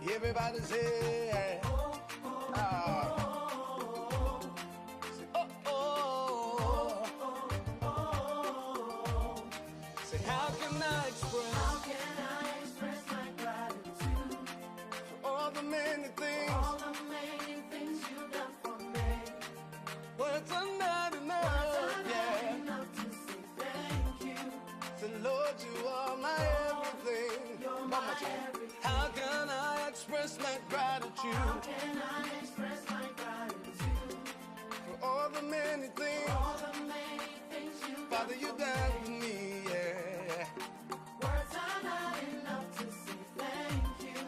Everybody say, say, how can I express my gratitude for all the many things you've done for me? Words are not enough, to say thank you. Say, Lord, you are my everything. You're my everything. How can I express my gratitude? How can I express my gratitude for all the many things, you've Father, you done for me, yeah. Words are not enough to say thank you.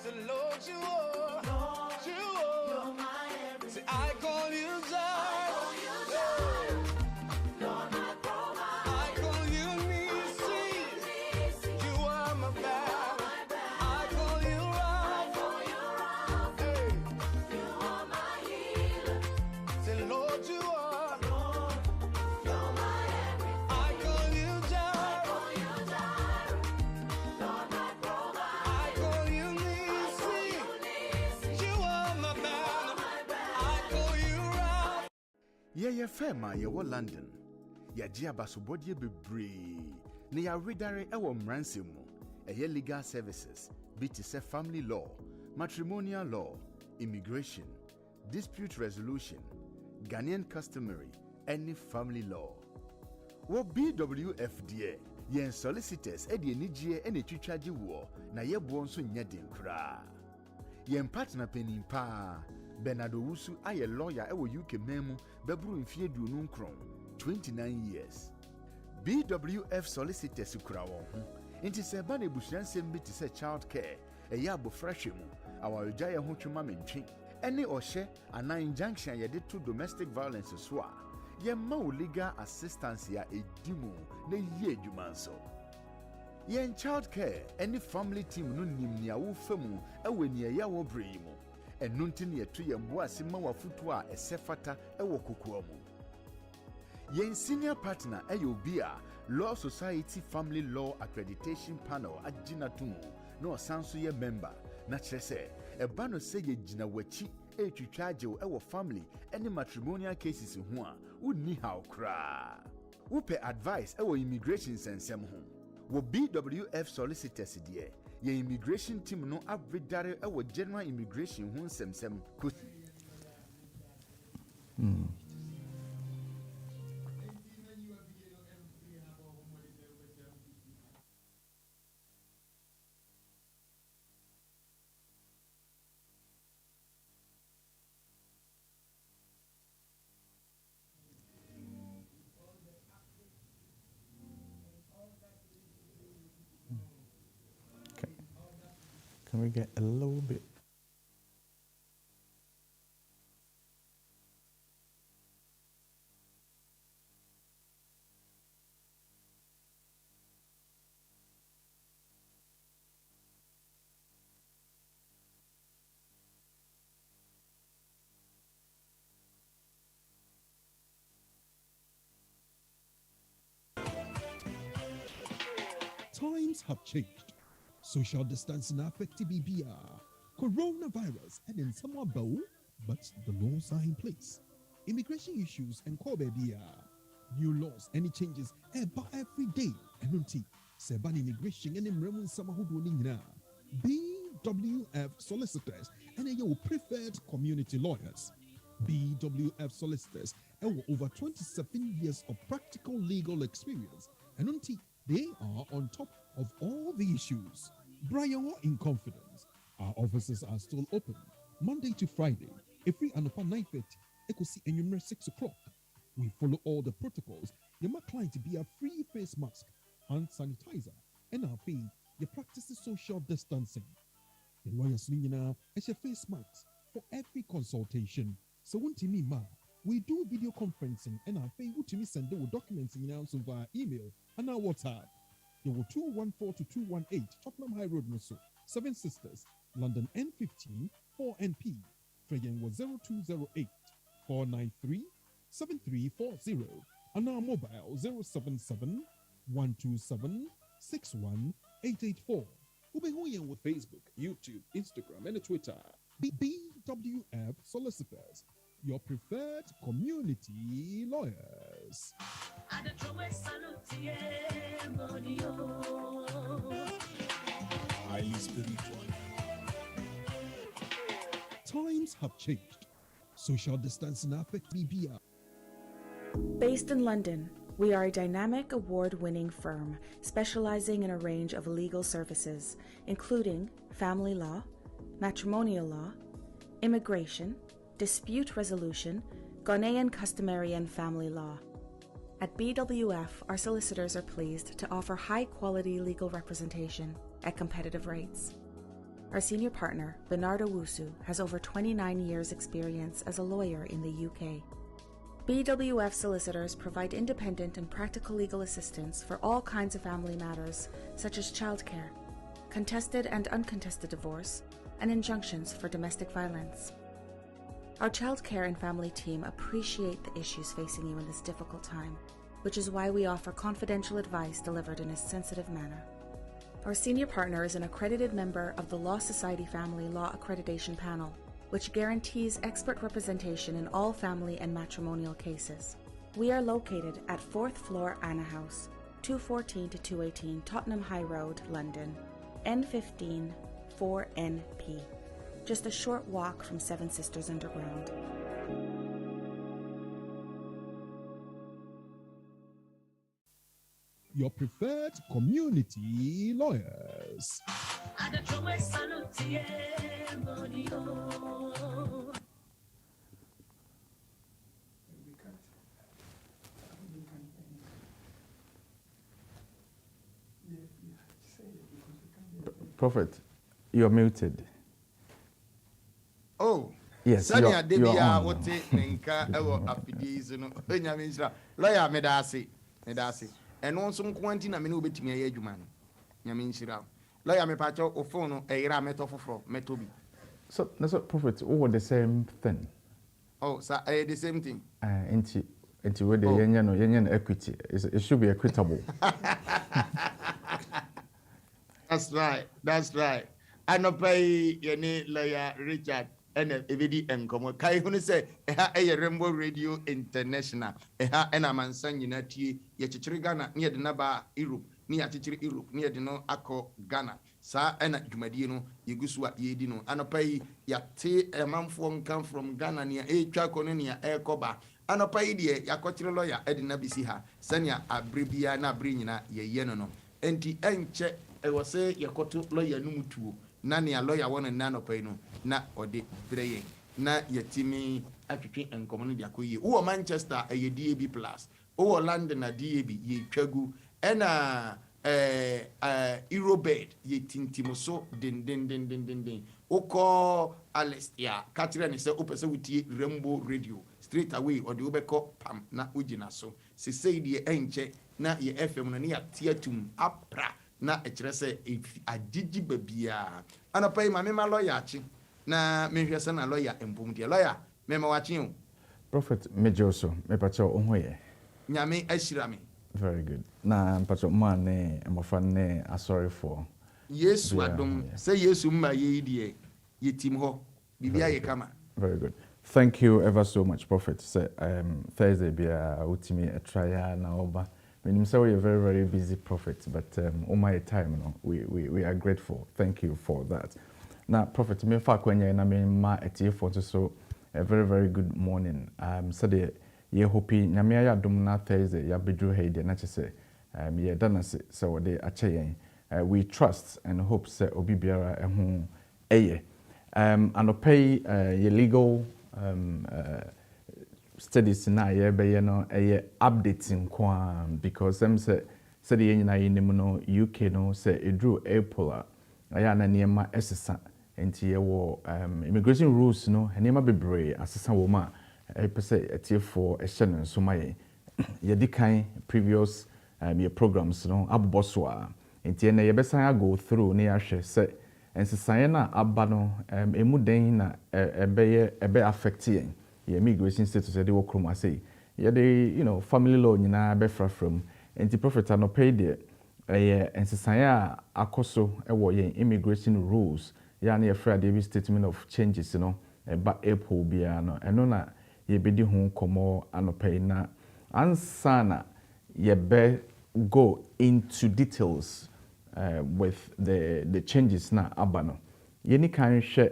So Lord, you are, you're my everything. Say, I call you Zion. Lord, my provider. I call you Nisi. You are my battle. Ye fema ye wo London. Ya ji abasobodie bebre. Ne ya redare ewo mranse mu. Eye legal services, be to say family law, matrimonial law, immigration, dispute resolution, Ghanaian customary, any family law. Wo BWF die, yen solicitors edi enijie ene twitwaje wo na ye bo nso nya den kra. Yen partner penin pa Bernardo Wusu aye lawyer ewo UK memu bebru mfie duonu nkron 29 years. BWF Solicitors kura won ho. Inti se ba na busuansem bi te se child care, eya abofrahwe mu, awayoja ye ho twema mentwe. Ene ohye ana injunction ye de to domestic violence so a, ye ma legal assistance ya edimu na ye adwuma nso. Yen child care any family team no nimnia wo famu ewe ne ya wo bremu. Enu ntini yetu yembo asima wafutu a esefata ewo kokoa mu. Yen senior partner eyobia Law Society Family Law Accreditation Panel agina tumu na osanso ye member na kyerese eba no se ye gina wachi etwitwaje ewo family any matrimonial cases ho a wonni haw kra. Upe advice ewo immigration sensem ho. Wo BWF Solicitors die ye immigration team no abredare ewo general immigration ho nsemsem ko. Can we get a little bit? Times have changed. Social distancing affected BBR. Coronavirus and in some bow, but the laws are in place. Immigration issues and BBR. New laws, any changes every day. And until Seban immigration and in Remun Samahudu BWF Solicitors and your preferred community lawyers. BWF Solicitors and over 27 years of practical legal experience. And until they are on top of all the issues. Brian in confidence. Our offices are still open Monday to Friday. Every anopa 9:30, Ekosi and 6 o'clock. We follow all the protocols. Your client to be a free face mask, hand sanitizer, and our fee. You practice the social distancing. The lawyers now as a face mask for every consultation. So when to me ma, we do video conferencing and our fee to me send the documents in also via email and our WhatsApp. There were 214 to 218 Tottenham High Road, Musso, Seven Sisters, London N15, 4NP. Freyen was 0208 493 7340 and our mobile 077 127 61884. Ubehuyen with Facebook, YouTube, Instagram, and Twitter. BWF Solicitors, your preferred community lawyers. Highly spiritual. Times have changed. Social distancing affect BBR. Based in London, we are a dynamic award-winning firm specializing in a range of legal services, including family law, matrimonial law, immigration, dispute resolution, Ghanaian customary and family law. At BWF, our solicitors are pleased to offer high-quality legal representation at competitive rates. Our senior partner, Bernardo Wusu, has over 29 years' experience as a lawyer in the UK. BWF Solicitors provide independent and practical legal assistance for all kinds of family matters, such as childcare, contested and uncontested divorce, and injunctions for domestic violence. Our childcare and family team appreciate the issues facing you in this difficult time, which is why we offer confidential advice delivered in a sensitive manner. Our senior partner is an accredited member of the Law Society Family Law Accreditation Panel, which guarantees expert representation in all family and matrimonial cases. We are located at 4th floor Anna House, 214 to 218 Tottenham High Road, London, N15 4NP, just a short walk from Seven Sisters Underground. Your preferred community lawyers. Prophet, you're muted. Oh, yes, Sanya you're Debia, on what now. Nenka, Afidis, Benjamin, lawyer Medasi, and also Quantin, I mean, with me, Edgeman, Yamin Shira. Lawyer me pacho or phone, a rameto for Metobi. So that's what prophet over the same thing. Oh, sir, the same thing. Into where the union equity it should be equitable. That's right. I no pay any lawyer Richard and every encomo. Kai who say a Rainbow Radio International. And I'm saying you not ye Ghana near the Naba Europe, near Chichiri Europe, near the no Ako Ghana. Sa and Jumadino, Yuguswa Yedino, and pay ya tea a man come from Ghana near a Chaconia air coba. And pay the Yakotra lawyer Edina Bisiha, Sanya Abribia na Brinina ye yenono. And the enche. I was say Yakoto lawyer Numutu, Nani a lawyer one and nano payno, na or de Braye, na Yatimi, African and Community Akuyi, or Manchester a DAB plus, or London a DAB, ye Chagu, and Eurobed, ye Tintimoso, din. Oko Alestia, Catherine is a opposite Rainbow Radio, straight away or the Ubeko Pam, na Ujinaso, se say the enche, na ye FM near Tietum, Apra. Na ekyerese agigi babia anopai ma mema lawyer achi na mehwese na lawyer empomdia lawyer mema wachi o Prophet Mejoso me pacho onhoye nyame ashira me very good na pacho man ne emofa ne asori for Yesu adom say Yesu mma ye die yetim ho bibia ye kama very good. Thank you ever so much, Prophet. Say Thursday be ultimate a trial na oba. When you say you're very, very busy, Prophet, but all my time, we are grateful. Thank you for that. Now, Prophet, me fa kwenye na me ma etie for so a very, very good morning. So the ye hopi na me ya dum na Thursday ya bedru heide na chese ye dana se so de ache we trust and hope say obi biara ehu eye anopay ye legal studies na ye be no updating kwa because them say the nyina yinim no UK no say edru April aya na niema esesa enti ye wo immigration rules no niema bebre asesa wo ma pese etie for ehye no so maye ye dikan previous your programs no aboboso a enti na ye besan go through na ya hwe say ensesan na aba no emu den na ebe affect yen your immigration status they work say yeah they family law nyina be from anti prophet no pay there ensesanya akoso ewo yen immigration rules ya na yefra David statement of changes no eba April bia no eno na yebedi ho komo anopai na ansana yebe go into details with the changes na abano yeni kan hwe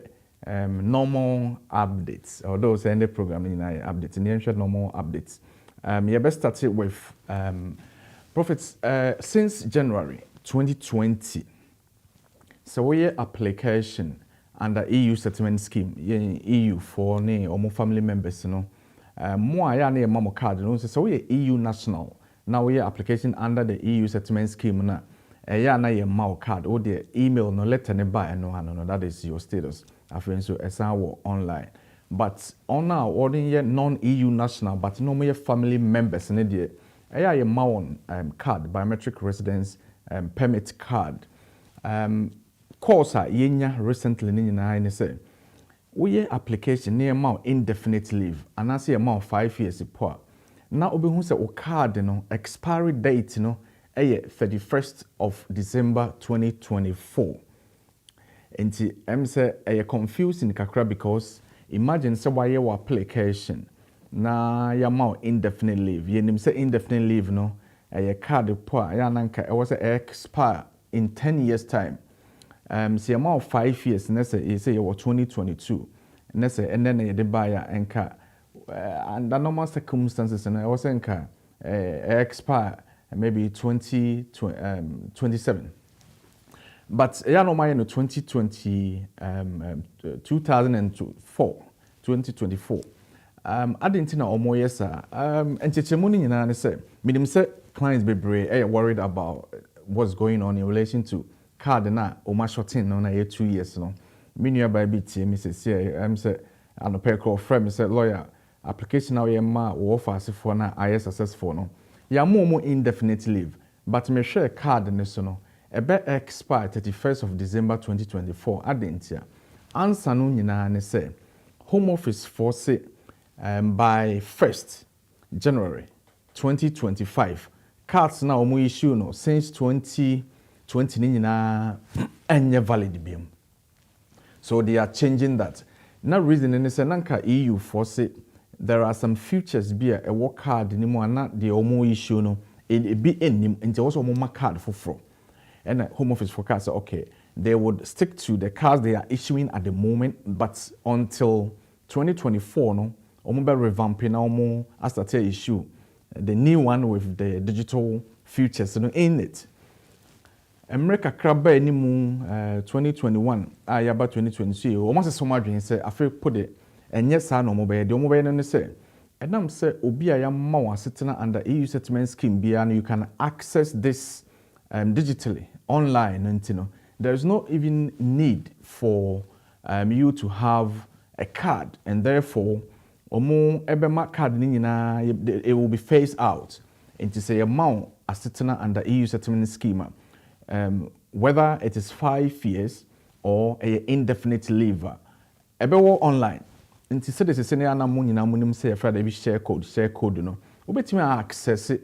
normal updates although say the program in updates in the normal updates you best started with profits since January 2020 so we application under EU settlement scheme EU for ne or family members no more ya na mamo card no so we EU national now we application under the EU settlement scheme na ya na your mao card or the email no letter ne buy no that is your status after so esan online but on our ordinary non-EU national but no more family members ne the your mao card biometric residence permit card course yenya recently ni nyina ne say we application near mao indefinite leave and I see amount 5 years po na obehu say o card no expiry date no 31st of December 2024 enti say confusing kakra because imagine say why your application na ya mao indefinite leave yenim say indefinite leave no card po ya nanka was expire in 10 years time see amount 5 years and say you were 2022 and then you buy enka under normal circumstances and I was enka expire maybe 2027 but yeah no my no 2024 adentina omo yesa enchechemu ni nyina ne say minim say clients be worried about what's going on in relation to card na o ma shorting no na 2 years no me nua ba bi tie me say say anope call friend me say lawyer application now ma wo offer asefo na I successful no ya mo indefinite leave but me share card ne so no ebe expire 31st of December 2024 adentia answer no nyina ne say home office for say by 1st January 2025 cards na omo issue no since 2020 ni nyina enye valid biom so they are changing that na reason in say nanka EU for say there are some features be a work card ni mo na the omo issue no it be enim nti also omo card for and home office for cards okay they would stick to the cards they are issuing at the moment but until 2024 no omo be revamping na omo as that issue the new one with the digital features in it America kraba ni mu 2021 ayaba 2022 almost so much say Affec put it enye sa no mo be de mo be no say enam say obi a yamma wasetena under EU settlement scheme bia no you can access this digitally online ntino there is no even need for you to have a card and therefore omo ebema card ni nyina it will be phased out into say amount asetena under EU settlement scheme whether it is 5 years or a indefinite leave ebewo online nti say this say na mo nyina mo nim say e frada bi share code no obetimi access it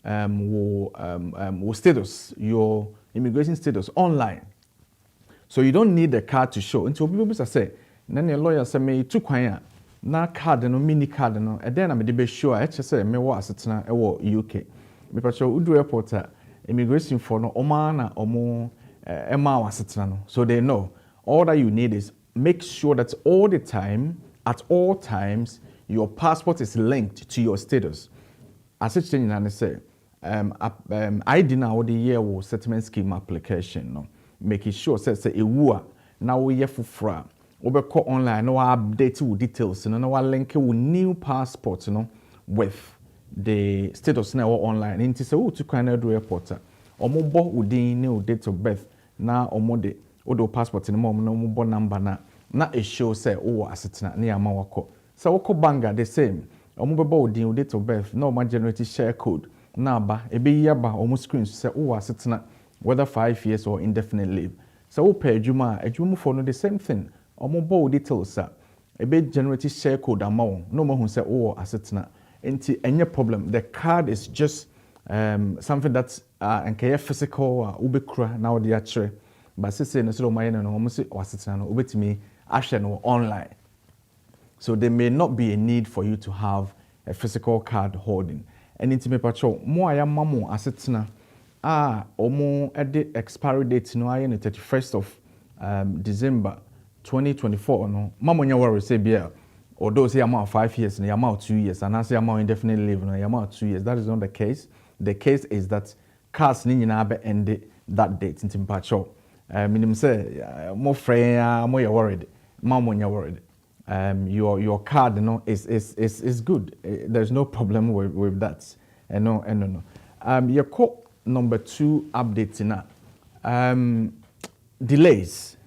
wo status your immigration status online so you don't need a card to show nti obi be say na ne lawyer say me tu kwan a na card no mini card no e den na me de be show a say me wo asetena e wo UK me pacho udu airport a immigration for no omana omo ema wasetena no so they know all that you need is make sure that all the time at all times your passport is linked to your status as it change na say ID na the year wo settlement scheme application no making sure say ewu a na wo ye fofora wo be call online no update wo details no wa link wo new passport no with the status na online nti se wo to kan do airport omo bo udin ne date of birth na omo de odo passport ne mom na omo bo number na e show say wo asetena na yama wako se wo banga the same omo be bo udin date of birth na omo generate share code na ba e be yaba omo screen say wo asetena whether 5 years or indefinite leave se wo pa adwuma for no the same thing omo bo details e be generate share code amount no mo hu say wo asetena nti any problem the card is just something that nkɛyɛ physical ubekura na ɔde akyerɛ but sisi no so ɔmayɛ no ɔmo si ɔasetena no obetumi ahwɛ no online so there may not be a need for you to have a physical card holding ɛne ntimi patrol mo a yɛama mo asetena ɔmo ɛde expiry date no ayɛ no 31st of December 2024 no mamo nya worry say bia although say amount 5 years no amount 2 years and say amount indefinite leave no amount 2 years. That is not the case. The case is that cars ni nyina be end that date ntim pacho minim say mo friend mo worried mamo nya worried your card no is good. There's no problem with that no your call number 2 update na delays.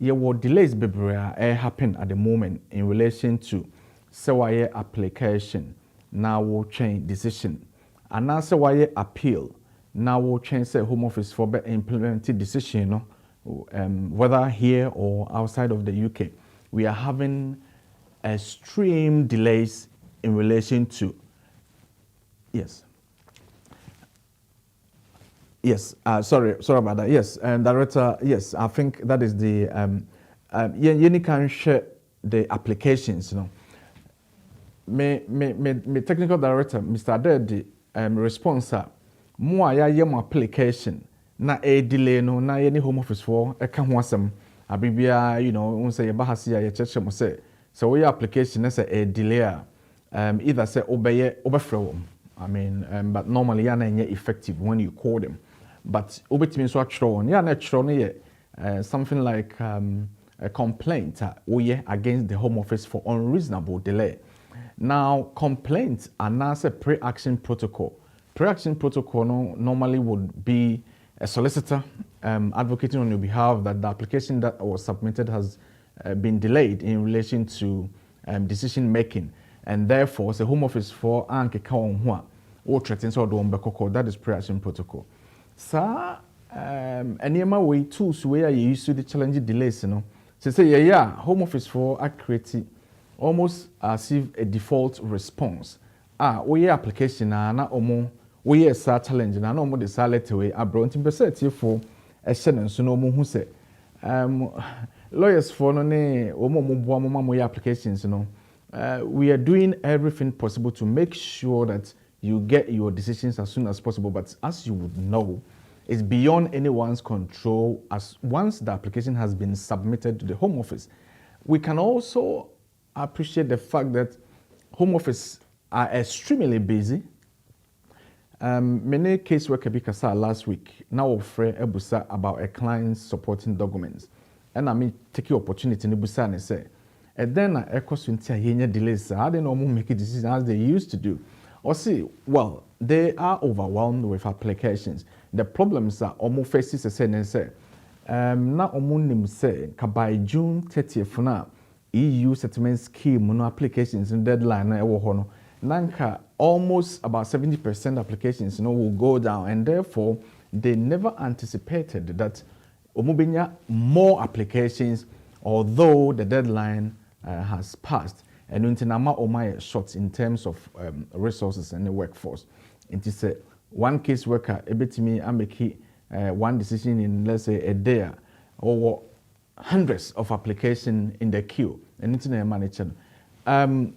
There were delays bebree happen at the moment in relation to say application now will change decision and now say appeal now will change say home office for be implemented decision whether here or outside of the UK. We are having extreme delays in relation to Yes, sorry about that. Yes, Director, yes, I think that is the, you can share the applications, you know. Me Technical Director, Mr. Adedi, response, more ya application, na a delay no, na any home office for, a can want some, abibia, you know, won't say, bahasia, ya church, say, so your application is a delay, either say, overflow. I mean, but normally, you're not effective when you call them. But obetimi so atwro on ya na atwro no something like a complaint against the home office for unreasonable delay. Now complaints are now a pre-action protocol. Pre-action protocol normally would be a solicitor advocating on your behalf that the application that was submitted has been delayed in relation to decision making, and therefore the home office for anke ka on ho or threatens or do that is pre-action protocol. Sir, enema way tools where you used to the challenge delays, you know. So say yeah, home office for accuracy almost as if a default response. We application na omo we sa challenge na no mo the salete way abrontin percent for a shen so no mo hu say lawyers for no ne omo mo boa mo applications, you know. We are doing everything possible to make sure that you get your decisions as soon as possible, but as you would know, it's beyond anyone's control as once the application has been submitted to the Home Office. We can also appreciate the fact that Home Office are extremely busy. Many caseworker bikasa last week now offer ebusa about a client's supporting documents. And I mean take your opportunity to busa and say, and then I question delays. I don't know make decisions as they used to do. Or see, well, they are overwhelmed with applications. The problems are almost faces a say and say, na omunim say, by June 30th now, EU settlement scheme no applications in deadline na ewo hono. Nanka almost about 70% applications will go down, and therefore they never anticipated that omubenya more applications, although the deadline has passed. And untinama omaya short in terms of resources and the workforce. It is one case worker ebetimi ameki one decision in let's say a day or hundreds of applications in the queue. And it's a manager. Me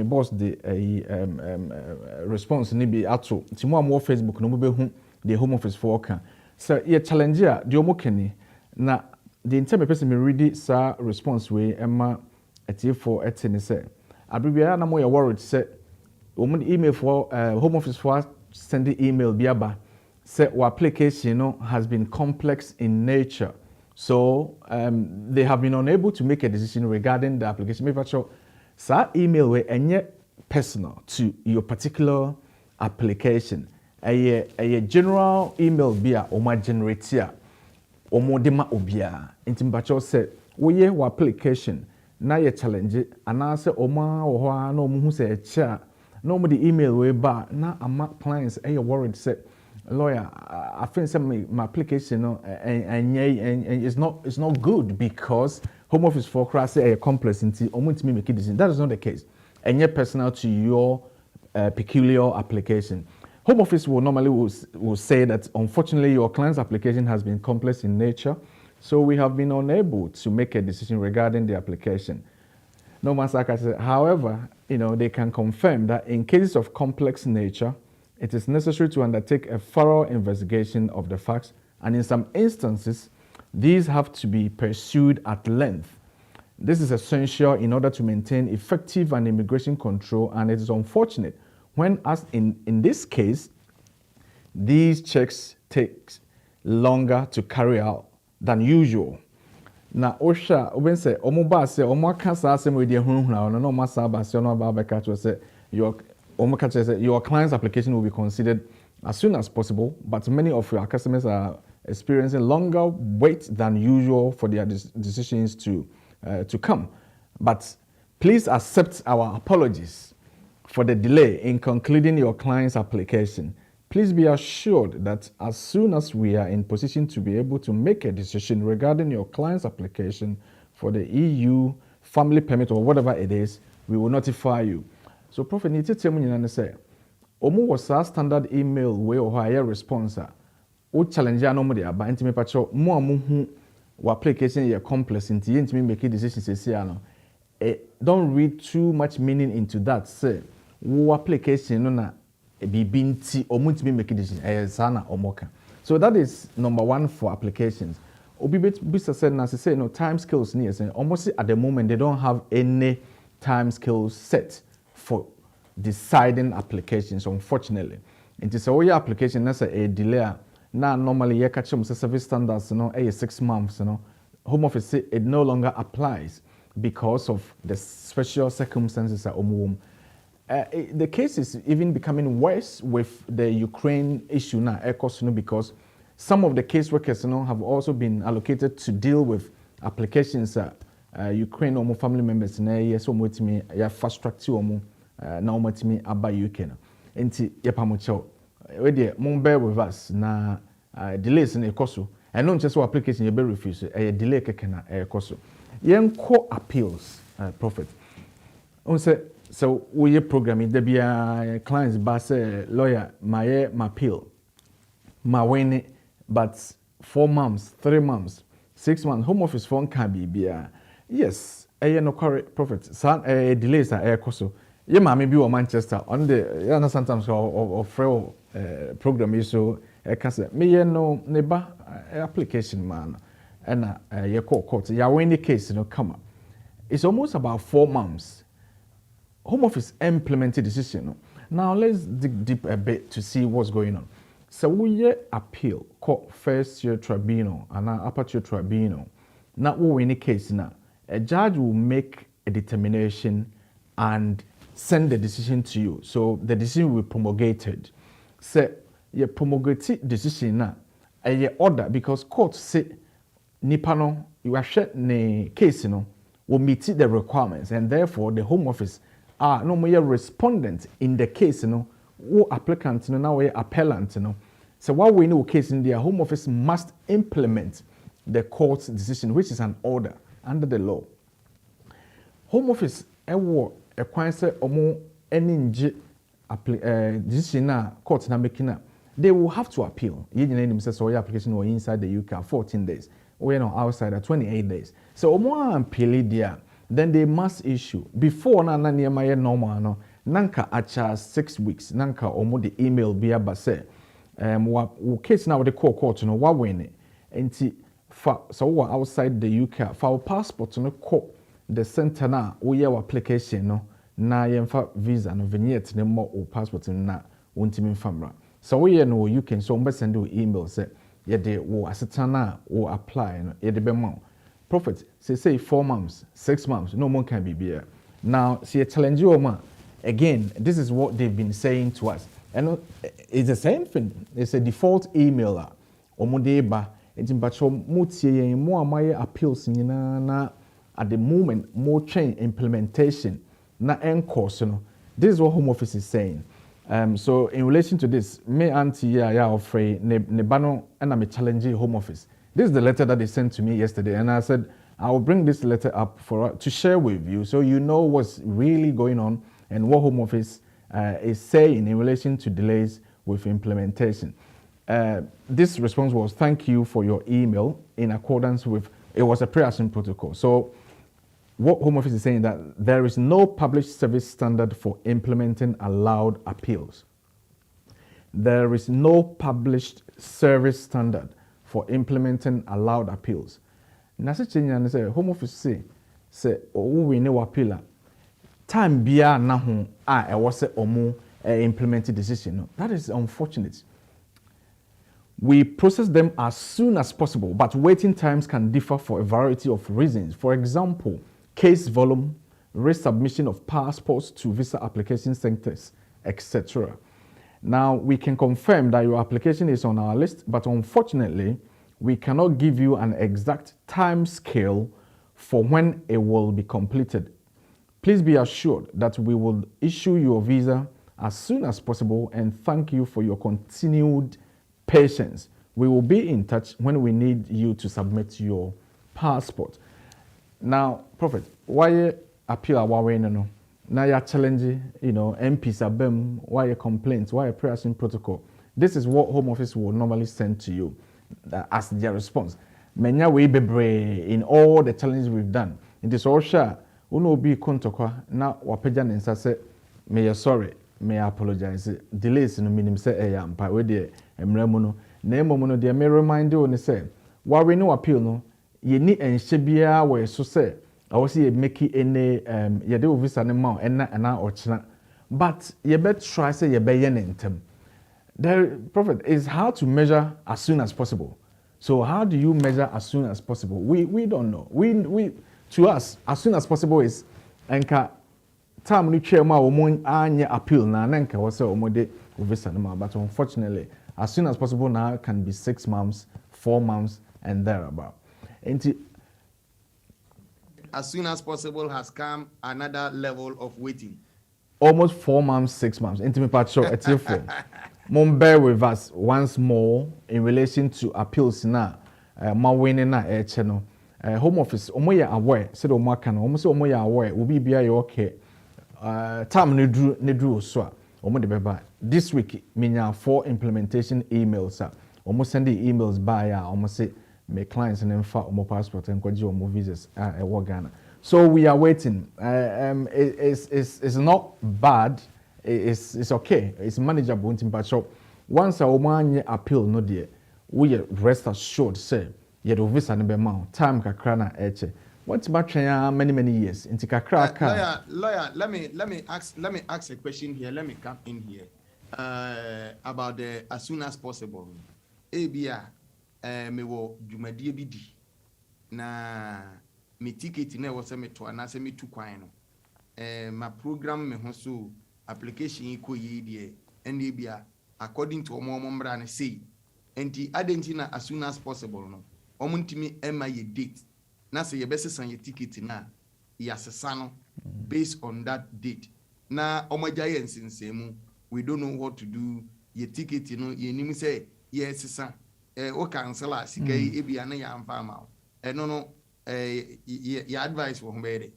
boss the response ni be ato. Timo more Facebook no be hu the home office for worker. So ye challenge ya the omokeni na the entire person me read sa response way emma for etini say abribia na mo ya worried say woman email for home office for send the email biaba say our application has been complex in nature, so they have been unable to make a decision regarding the application. Maybe sure sa email we enye personal to your particular application a general email bia o ma generate ya o mo de ma obia intimbacho say we ye wa application na ye challenge anase oma wo ho na omu hu se echa na omu the email we ba na ama clients e worried say lawyer I think some my application and it's not good because home office for class a complex into omu ntimi make decision. That is not the case, and yet personal to your peculiar application. Home Office will normally will say that unfortunately your client's application has been complex in nature, so we have been unable to make a decision regarding the application. No matter, however, they can confirm that in cases of complex nature, it is necessary to undertake a thorough investigation of the facts, and in some instances, these have to be pursued at length. This is essential in order to maintain effective and immigration control, and it is unfortunate when, as in this case, these checks take longer to carry out than usual. Na osha oben say omo ba say omo aka sa asem we dey hunhuna no omo sa ba say no ba ka to say your client's application will be considered as soon as possible, but many of your customers are experiencing longer wait than usual for their decisions to come. But please accept our apologies for the delay in concluding your client's application. Please be assured that as soon as we are in position to be able to make a decision regarding your client's application for the EU family permit or whatever it is, we will notify you. So, Prophet, need to tell me and say, Omo was a standard email way or higher response. O challenge ya no mo de aba ntimi pacho mo amuhu wa application ye complex nti ntimi make decisions say ano. Don't read too much meaning into that. Say, wo application no na bibinti omuntimi make decision sana omoka. So that is number one for applications. Obi bisa said na say no time scales near say almost at the moment they don't have any time scales set for deciding applications, unfortunately. It is a application that's a delay. Now normally you catch them service standards 6 months, Home Office say it no longer applies because of the special circumstances at home. The case is even becoming worse with the Ukraine issue now, because some of the caseworkers have also been allocated to deal with applications Ukraine or family members yes with me fast track to now with me about UK na enti yepamocho we dey bear with us na delays na ekoso and not just application you be refuse delay keke na ekoso yenko appeals prophet on say so we programming there be clients ba say lawyer my appeal my win but 4 months 3 months 6 months Home Office phone can be yes no correct prophet san delays are ekoso ye mama bi wo Manchester on the sometimes of frail program is so can say me no neba application man and ye court ya when the case come up. It's almost about 4 months. Home Office implemented decision. Now let's dig deep a bit to see what's going on. So we appeal court first year tribunal and upper tier tribunal. Now we in the case now a judge will make a determination and send the decision to you. So the decision will be promulgated. Say you promulgate decision na a order because court say nipa no you are share ne case will meet the requirements and therefore the Home Office are no more respondent in the case who applicant now we appellant So what we know case in the Home Office must implement the court's decision, which is an order under the law. Home Office a say omo any decision na court na making they will have to appeal. You know, so your application or inside the UK 14 days, or outside at 28 days. So omo appeal there, then they must issue before na near my normal no nanka acha 6 weeks nanka omo the email be aba say case now the court no wa win enti fa so outside the UK for passport no court the center na we your application no na yemfa visa no vignette ne mo o passport na wontimi famra so we no you can so send you email say ye de wo asetana wo apply no ye de be mo prophet say 4 months 6 months no one can be here now see a challenge you ma again this is what they've been saying to us and it's the same thing. It's a default emailer omodeba entimpacho mutie mo amaye appeals na at the moment more chain implementation na course this is what Home Office is saying. So in relation to this, me auntie ya offer ne bano and I'm challenging Home Office. This is the letter that they sent to me yesterday, and I said I will bring this letter up to share with you, so you know what's really going on and what Home Office is saying in relation to delays with implementation. This response was, thank you for your email in accordance with, it was a pre-action protocol. So what Home Office is saying that there is no published service standard for implementing allowed appeals. There is no published service standard for implementing allowed appeals. Nasa chinya say Home Office say we ne appeal time bia na ho a e was say omo implemented decision. No, that is unfortunate. We process them as soon as possible, but waiting times can differ for a variety of reasons. For example, case volume, resubmission of passports to visa application centers, etc. Now, we can confirm that your application is on our list, but unfortunately, we cannot give you an exact time scale for when it will be completed. Please be assured that we will issue your visa as soon as possible, and thank you for your continued patience. We will be in touch when we need you to submit your passport. Now, Prophet, why appeal a Huawei no? Now you're challenging, MPs abem, why a complaint, why a pre-action protocol. This is what Home Office will normally send to you as their response. Menya we bebre in all the challenges we've done. It is all sure. Uno be kontokwa na wapeja nensa se may sorry, may I apologize. Delays no minim se mpa we de emremu no. Na emomu no de may remind you ne say, why we no appeal no, ye ni enhye bia we so say I was here making any ye de visa ne ma na ochina, but ye bet try say ye be yenentem. The Prophet is how to measure as soon as possible. So how do you measure as soon as possible? We don't know. We to us as soon as possible is enka time ni chema omo anya appeal na nka was say omo de visa ne ma, but unfortunately as soon as possible now can be 6 months, 4 months and thereabout. As soon as possible has come another level of waiting. Almost 4 months, 6 months. Intimate patrol, it's for. Mom, bear with us once more in relation to appeals now. Mawene na channel. Home Office, omoya aware, said Omakano, almost omoya aware, will be okay. Time nedru so. Omo de beba. This week, minya 4 implementation emails. Almost sending emails by almost say. My clients and then for more passport and more visas Ghana. So we are waiting. It's not bad. It's okay. It's manageable. But so once a woman appeal no dear, we rest assured say you do visa ne bema time kakra na eche. What's about many years? Into kakra. Lawyer, let me ask a question here. Let me come in here about the as soon as possible. ABR. Me wo dwumadie bi di na me ticket na wo se me to na se me tu kwan no ma program me ho so application ko yi die ene bia according to omo mbra na say enti adenti na as soon as possible no omo ntimi ema ye date na se ye besesan ye ticket na ya sesa no based on that date na omo jaye nsensemu we don't know what to do ye ticket no ye nim say ye sesa o cancel sika ebia na ya mfa ma no your advice for home.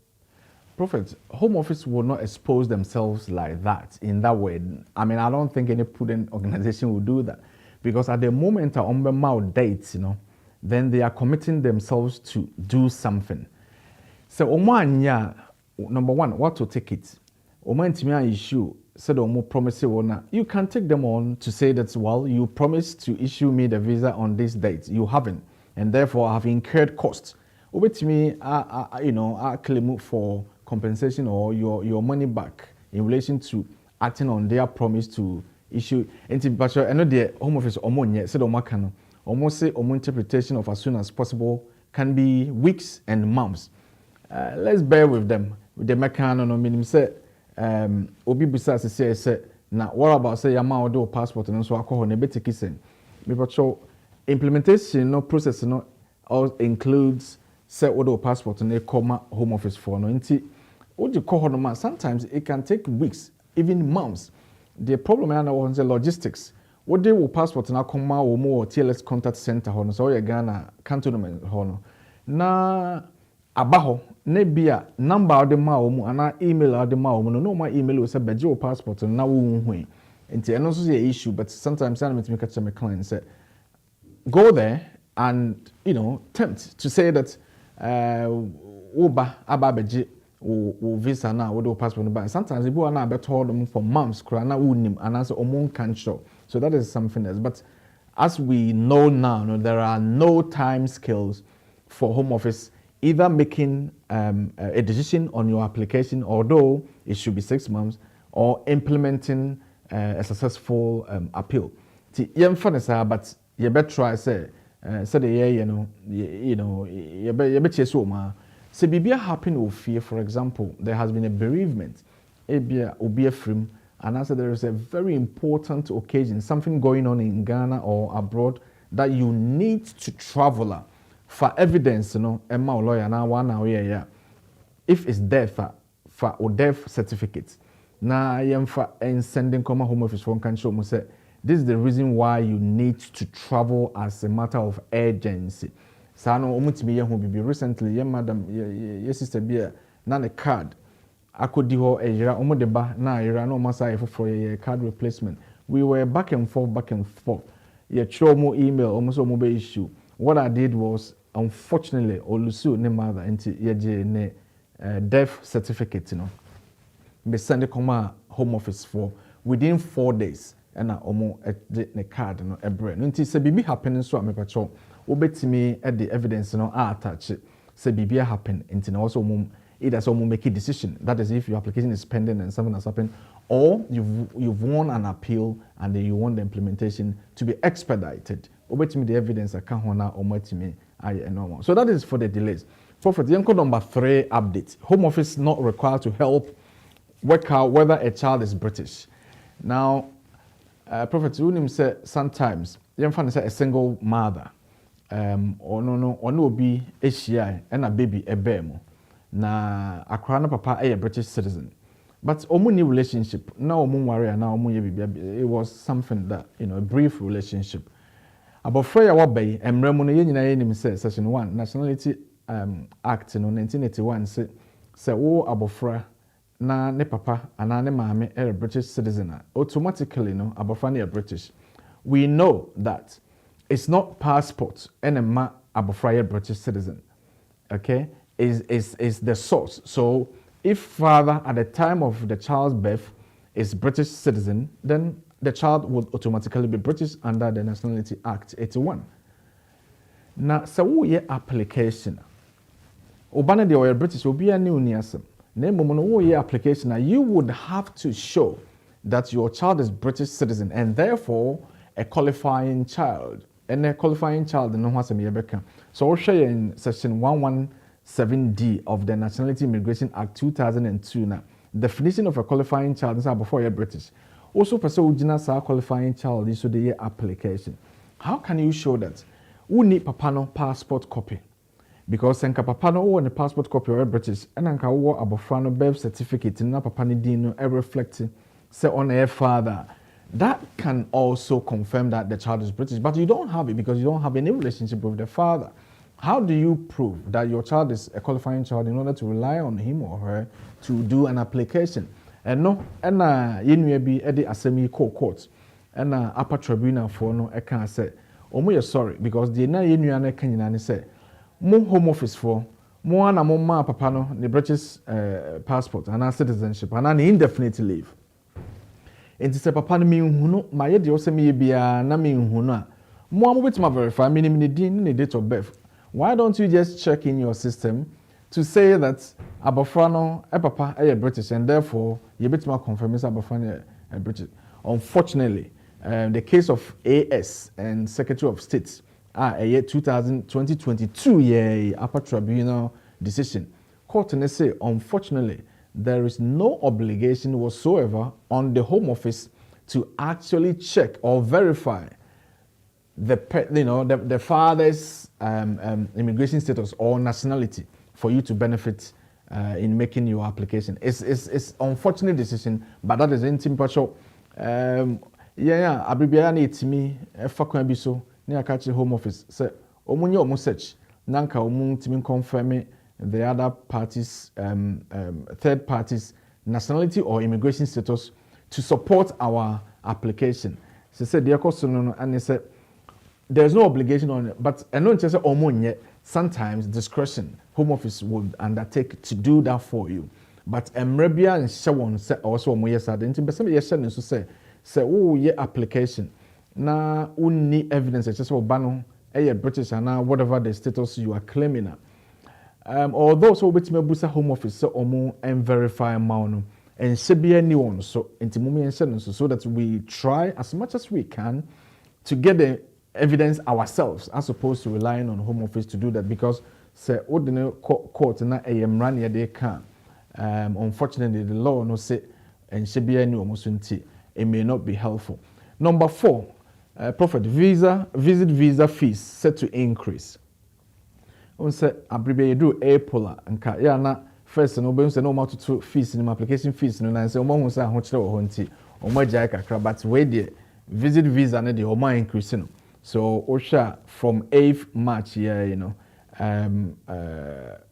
Prophet, Home Office will not expose themselves like that in that way. I mean, I don't think any prudent organization will do that, because at the moment on the mouth dates, then they are committing themselves to do something. So Omanya, number one, what to take it? Omantimia issue said Omo promise you can take them on to say that, well, you promised to issue me the visa on this date. You haven't, and therefore have incurred costs. Over to me, I claim for compensation or your money back in relation to acting on their promise to issue. But I know the Home Office Omo said Omakano almost say Omo interpretation of as soon as possible can be weeks and months. Let's bear with them. With the mechano no meaning say obi bisa say na what about say yama odo passport and so akọ na betiki sen. But so implementation no process no all includes say odo passport and comma Home Office for no nti odi kọ no sometimes it can take weeks, even months. The problem is now the logistics. What they will passport na comma or more TLS contact center hono so ya Ghana cantonment hono na abaho ne bia number of the ma omu ana email of the ma omu no ma email we say beje o passport na wo hu And I know it's an issue, but sometimes I make catch my client say, go there and tempt to say that ababeji o visa na wo passport no. Sometimes people are not told them for months, na unim and answer omon can't show. So that is something else. But as we know now, there are no time scales for Home Office either making a decision on your application, although it should be 6 months, or implementing a successful appeal. But you better try say you better chase uma. So bibia happen will fear. For example, there has been a bereavement, and as there is a very important occasion, something going on in Ghana or abroad that you need to travel for evidence, Emma lawyer now 1 hour yeah. If it's death for death certificate, now I for sending Home Office phone can show me say this is the reason why you need to travel as a matter of urgency. So I know recently, madam, your sister be na a card. I could do a year na no masa for a card replacement. We were back and forth. You show more email, almost a mobile issue. What I did was, unfortunately, Olusu ne mother into ne death certificate, be send it come Home Office for within 4 days. And I almost the card, a brand. Until say bibi happening so I'm patrol. Obetimi at the evidence, attach it. Say bibi happen. Until also it has almost make a decision. That is if your application is pending and something has happened, or you've won an appeal and then you want the implementation to be expedited. Obetimi the evidence I can't honor or me normal. So that is for the delays. For the number 3 update. Home Office not required to help work out whether a child is British. Now, Prophet Eunice said sometimes you find a single mother or no be Asia and a baby a bemo. Na akrana papa a British citizen. But omu relationship, now omu warrior, now omu baby. It was something that, a brief relationship. About Freya Wabay, and Remuno Yen said Section 1, Nationality Act in 1981 say abofra na ne papa and ne mame a British citizen. Automatically, abofra a British. We know that it's not passport and a abofra a British citizen. Okay? Is the source. So if father at the time of the child's birth is British citizen, then the child would automatically be British under the Nationality Act 81. Now, so your application, Obana de or British will be a new niasem. Name your application, you would have to show that your child is British citizen and therefore a qualifying child. And a qualifying child, no one has so I'll show you in section 117D of the Nationality Immigration Act 2002 now. Definition of a qualifying child is before you're British. Also, person qualifying child is the application. How can you show that? We need papano passport copy. Because senka papano or the passport copy or British, and anka wo abofrano birth certificate na papani dino reflect say on a father. That can also confirm that the child is British, but you don't have it because you don't have any relationship with the father. How do you prove that your child is a qualifying child in order to rely on him or her to do an application? And no, and you be at the assembly court, and upper tribunal for no, I can't say, oh, we are sorry because the na you can say, more Home Office for more and more papano, the British passport and our citizenship and an indefinite leave. And to say papa me huno, my yedi also me be a na me huna. More with my verify minimum the date of birth. Why don't you just check in your system to say that abofrano a papa a British and therefore you bit more confirm is abofrano a British. Unfortunately, the case of AS and Secretary of State a year 2022 year upper tribunal decision. Court and say unfortunately there is no obligation whatsoever on the Home Office to actually check or verify the father's immigration status or nationality for you to benefit in making your application. It's unfortunate decision, but that is intimate. Abribia need me fakwan bi so na catch Home Office say omunye omu search nanka omu timi confirm the other parties third parties nationality or immigration status to support our application. She said the no and he said there's no obligation on it, but I know just say sometimes discretion Home Office would undertake to do that for you. But Emrebia and Shawon said also yes, I didn't. But some yes, say oh yeah application. Na unni evidence just for bano British and now whatever the status you are claiming. Although so which me busa Home Office so omo and verify amount and should be anyone so into and so that we try as much as we can to get the evidence ourselves as opposed to relying on Home Office to do that, because say ordinary court na run ya they can. Unfortunately the law no say and should be anyone so it may not be helpful. Number 4, Prophet, visit visa fees set to increase. On say abribe do April and ya na first no be say no matter to fees in application fees no na say omo say ahokyere wo honti omo jai kakra, but we the visit visa na the omo increase no. So osha from 8th March here, you know,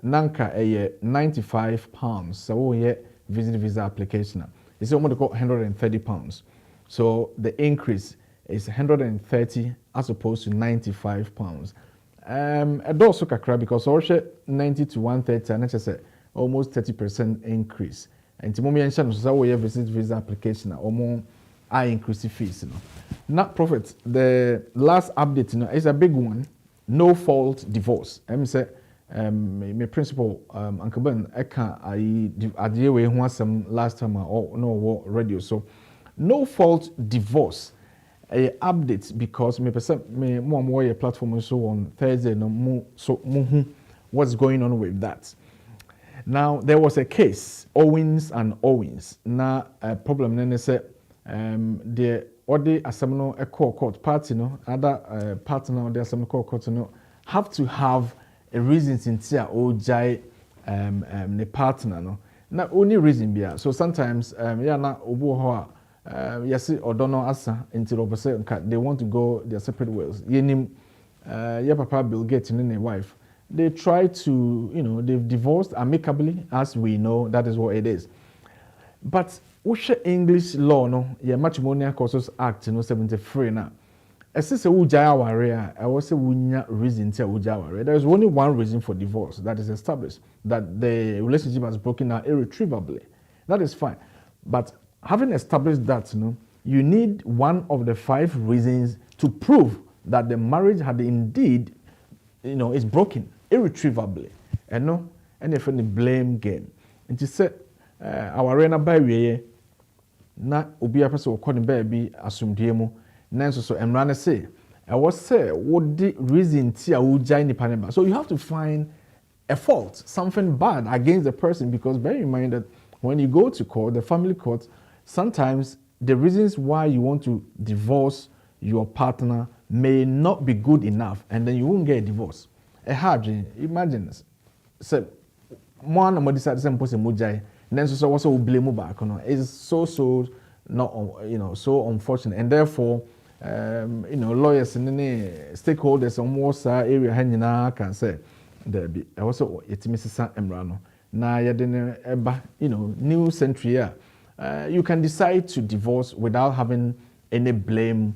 nanka £95. So yeah, visit visa application. It's almost £130. So the increase is 130 as opposed to £95. And also kakra because also 90 to 130 and it's almost 30% increase. And to moment so we visit visa application almost I increase fees. You know. Not profit. The last update, you know, is a big one. No fault divorce. I'm say, my principal, Uncle Ben, I deal with some last time or no radio. So, no fault divorce. A update because me more platform so on Thursday no so what's going on with that. Now there was a case Owens and Owens. Now a problem then say the other assembly a court party no other partner the assembly court no have to have a reason sincere or jai the partner no. Now only reason be so sometimes yeah na obo ho yes or don't know asa until they want to go their separate ways. Yenim yeah papa Bill Gates and their wife. They try to, you know, they've divorced amicably, as we know, that is what it is. But Usha English law, no, yeah, Matrimonial Causes Act, you know, 73 now. As I say, I was a reason to there is only one reason for divorce that is established, that the relationship has broken down irretrievably. That is fine. But having established that, you know, you need one of the 5 reasons to prove that the marriage had indeed, you know, is broken irretrievably. And no, and if any blame game. And she said, our arena by way, na obi a person according baby assumed yemu, nanso so emrana say, I was say, what the reason tia ujai ni paneba. So you have to find a fault, something bad against the person, because bear in mind that when you go to court, the family court, sometimes the reasons why you want to divorce your partner may not be good enough, and then you won't get a divorce. A hard imagine, so one of decide some person mujai, then so also blame back. It's so not, you know, so unfortunate, and therefore, you know, lawyers and stakeholders on more area hanging can say there be also it's Mrs. Emrano. Now you know, new century. You can decide to divorce without having any blame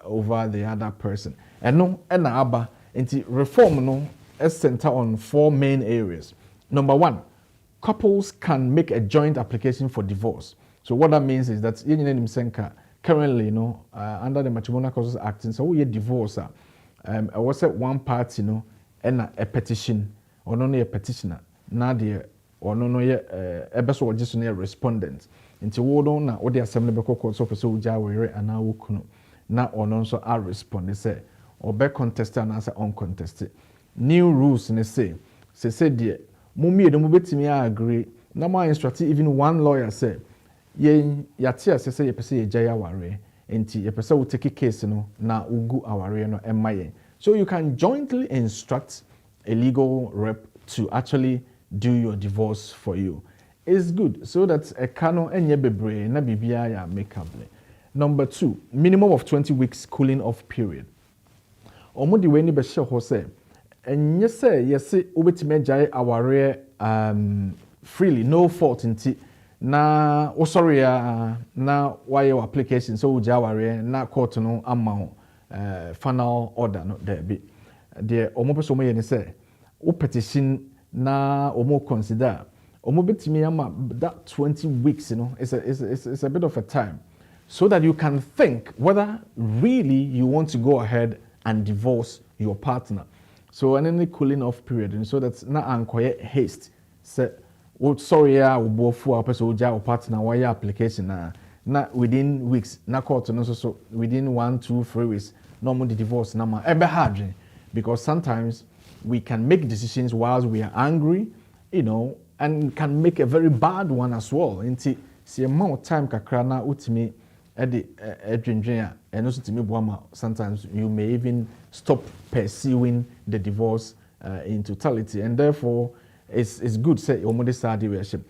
over the other person. And no, and aba into reform no is centered on 4 main areas. Number 1, couples can make a joint application for divorce. So what that means is that currently, you know, under the Matrimonial Causes Act, so we divorce. I was at one party, you know, and a petition or no a petitioner, Nadia or no ebeso or just a respondent. Into what on now, what the assembly court officer Jawere and now kuno. Now or also are respond. They say or be contested and answer uncontested. New rules and they say dear, mummy the mubeti me agree. Now my instructor even one lawyer said, ye yatia say ye pese ye jaya ware. Enti ye pese will take a case no na ugu aware no emaye. So you can jointly instruct a legal rep to actually do your divorce for you. It's good so that a cano enye bebre na bibia ya makeable. Number 2, minimum of 20 weeks cooling off period. Omodi weni be share ho say enye say yes obetime jai aware freely, no fault inti na o sorry ya na why your application so jaware na court no ama final order no there be the omo person mo ye ne say o petition na omo consider omo betimi ama that 20 weeks, you know, it's a bit of a time so that you can think whether really you want to go ahead and divorce your partner. So any cooling off period, and so that's not ankoye haste. Say, oh sorry, ya ubofu a person uja or partner why application na within weeks na court no so within 1, 2, 3 weeks normal the divorce na ma ebe hard because sometimes we can make decisions whilst we are angry, you know, and can make a very bad one as well. Inti see amount of time kakra na utimi edi edwendwen a eno so timi boama sometimes you may even stop pursuing the divorce in totality, and therefore it's good say omode sadi worship.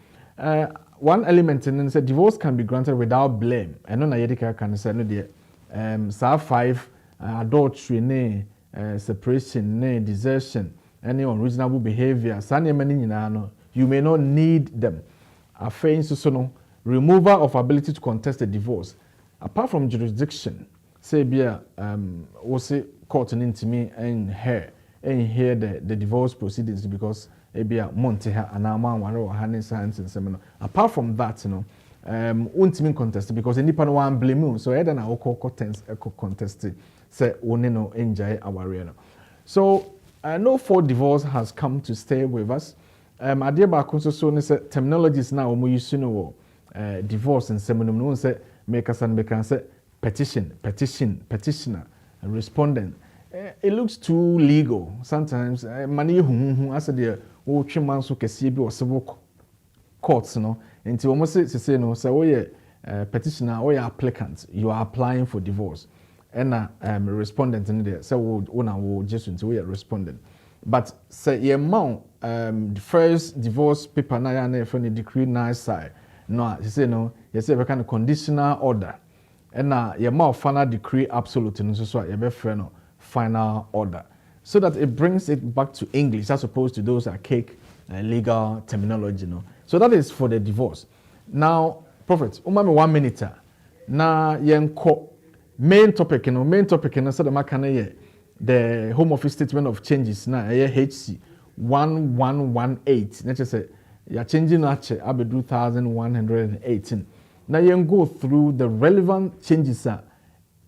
One element in say divorce can be granted without blame. Eno na yedika can say no de sa 5 adultery ne separation ne desertion any unreasonable behavior sa ne mani nyina no you may not need them. Affec so no removal of ability to contest the divorce apart from jurisdiction. Say bia was say court intimi and hear the divorce proceedings because ebia monte ha anama ware or hanin science and seminar. Apart from that, you know, untimi contest because any pan one blame you. So either na oko contest say one no enjoy our no. So no for divorce has come to stay with us. Adeɛ baako nso so ne sɛ terminologies na wɔn use no wɔ divorce nsɛm no say make us and make say petitioner, respondent. It looks too legal sometimes. Mani hu as the o twema so kɛseɛ bi wɔ civil courts no. Nti wɔn say no sɛ wɔyɛ petitioner or applicant, you are applying for divorce. And respondent in there say wo na wo just nti wɔyɛ respondent. But say your amount the first divorce paper na ya na from the decree na side no you say no you say kind of conditional order and na your amount final decree absolute no so you be friend no final order so that it brings it back to English as opposed to those archaic legal terminology no. So that is for the divorce. Now prophet umame 1 minute na yenko main topic no so the makana the Home Office Statement of Changes na HC 1118. Let's say you're changing ache abedu 1118. Now you go through the relevant changes that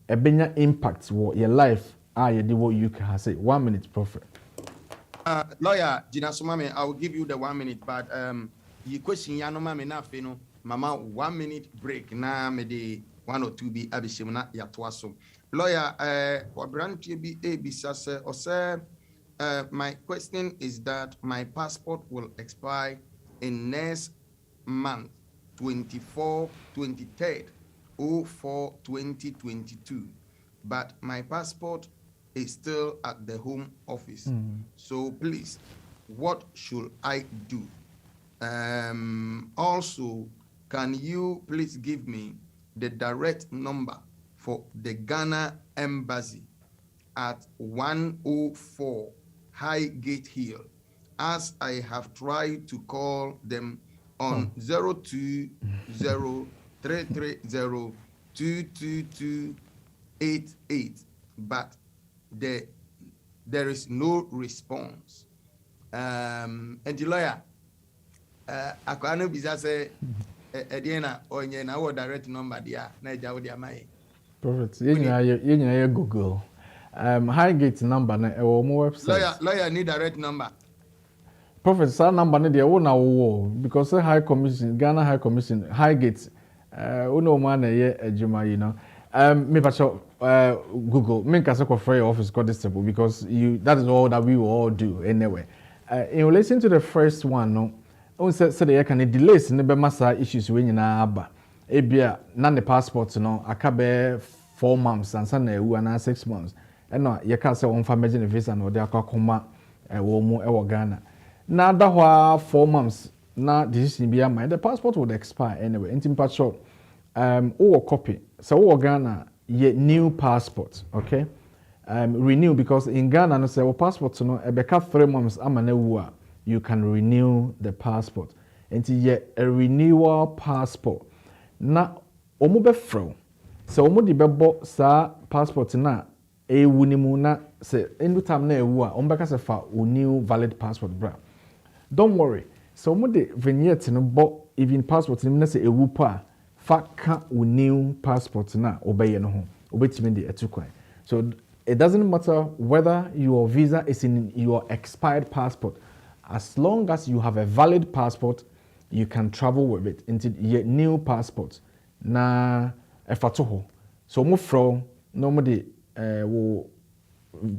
ebenya impact wo your life you do what you can say. 1 minute, prophet. Lawyer Gina Sumame, I will give you the 1 minute, but you question ya no mama na fe no mama 1 minute break na me de 1 or 2 bi abishim na ya toaso. Lawyer, my question is that my passport will expire in next month, 23rd, 04/2022. But my passport is still at the Home Office. So please, what should I do? Also, can you please give me the direct number for the Ghana Embassy at 104 Highgate Hill, as I have tried to call them on 020-330-22288, but there is no response. And the lawyer, I can't be say, Ediana or our direct number there, Naija with my Prophet, you Google. Highgate number na our website. Lawyer need direct number. Prophet, sa number na there na wo because High Commission, Ghana High Commission, Highgate. Uno man na ye ejuma, you know. Me pacho Google. Me kase ko free office got this table because that is all that we will all do anyway. In relation to the first one, no. On say they can delays ne be massa issues we nyina aba. Ebia na the passport no akabe 4 months and na ewu na 6 months. No ye can say on family visa no de akakoma wo mu e wo Ghana. Na da hwa 4 months na decision bia my the passport would expire anyway. Intim patrol o copy. So wo Ghana ye new passport, okay? Renew because in Ghana no say wo passport no e be ka 3 months ama na ewu a you can renew the passport. nti yɛ a renewal passport na ɔmo bɛfrɛ sɛ ɔmo de bɛbɔ saa passport na ewu ni mu na sɛ anytime na ewu a ɔmo bɛka sɛ fa o new valid passport bra don't worry sɛ ɔmo de vignette no bɔ even passport no na sɛ ewu pa fa ka o new passport na ɔbɛyɛ no ho ɔbɛtumi de ɛto kwan so it doesn't matter whether your visa is in your expired passport as long as you have a valid passport you can travel with it into your new passport na ɛfa to hɔ so ɔmo frɛ na ɔmo de wo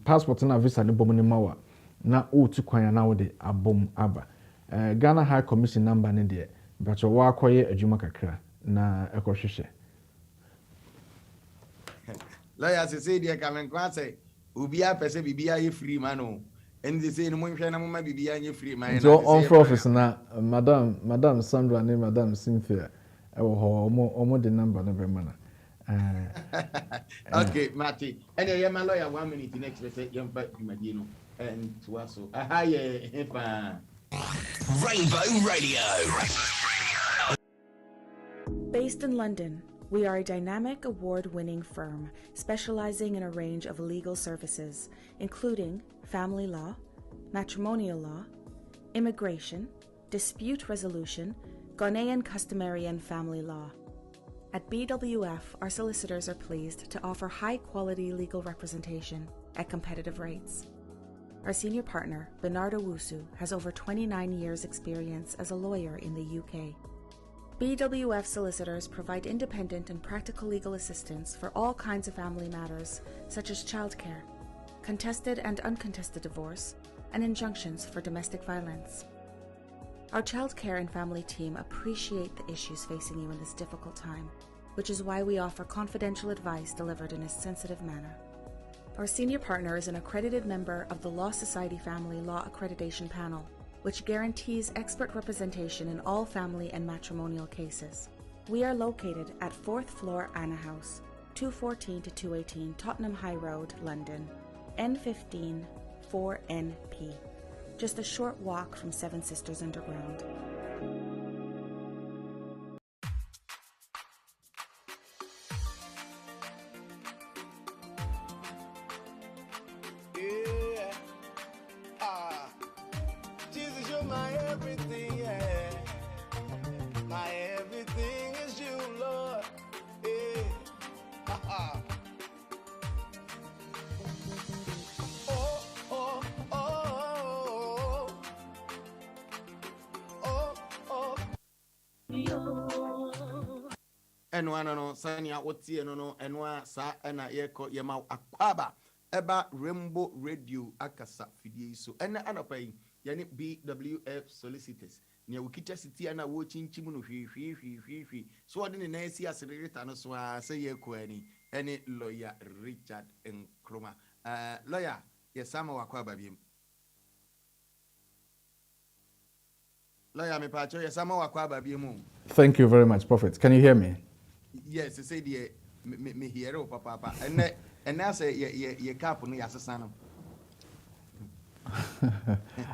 passport na visa ne bom ne mawa na o tu kwan na wo de abom aba Ghana High Commission number ne de bacho wa akɔyɛ adwuma kakra na ɛkɔhwehwɛ lawyer say deɛ kamen kwa sɛ obi a pɛ sɛ bibia yɛ free man o ɛn de say no monhwɛ na moma bibia yɛ free man so on for office na madam Sandra ne madam Cynthia ɛwɔ hɔ ɔmo de number no bɛ mana okay Marty and yeah my lawyer 1 minute next say yam ba dwumadie no and to us so aha ye hepa Rainbow Radio. Based in London, we are a dynamic award-winning firm specializing in a range of legal services, including family law, matrimonial law, immigration, dispute resolution, Ghanaian customary and family law. At BWF, our solicitors are pleased to offer high-quality legal representation at competitive rates. Our senior partner, Bernardo Wusu, has over 29 years' experience as a lawyer in the UK. BWF Solicitors provide independent and practical legal assistance for all kinds of family matters, such as childcare, contested and uncontested divorce, and injunctions for domestic violence. Our childcare and family team appreciate the issues facing you in this difficult time, which is why we offer confidential advice delivered in a sensitive manner. Our senior partner is an accredited member of the Law Society Family Law Accreditation Panel, which guarantees expert representation in all family and matrimonial cases. We are located at 4th floor Anna House, 214 to 218 Tottenham High Road, London, N15 4NP, just a short walk from Seven Sisters Underground. Jesus, you're my everything, yeah. My everything is you, Lord. Yeah. Oh, oh, oh, oh, oh, oh. and one no sanya wotie no enwa sa na yeko yema akwaba eba Rainbow Radio akasa fidie so ene anopai yani BWF Solicitors ne wukita city na wo chinchim no hwi so ode ne na si asereta no so a se yeko ani ene lawyer Richard Nkrumah lawyer yesama wakwaba biem lawyer me pacho yesama wakwaba biem. Thank you very much, Prophet. Can you hear me? Yes, say the me hear o papa and now say ye cap no yasesa no.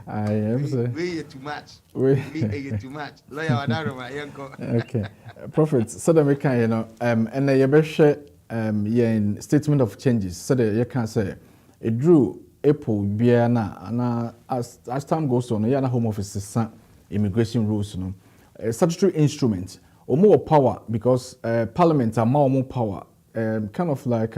I am sir. We too much. We too much. Lawyer Wadaroma yanko. Okay. Prophet, so that we can, you know, and you better share in statement of changes so that you can say it drew April biana and as time goes on, yana home office immigration rules, you know, a statutory instrument or more power because parliament are more power, kind of like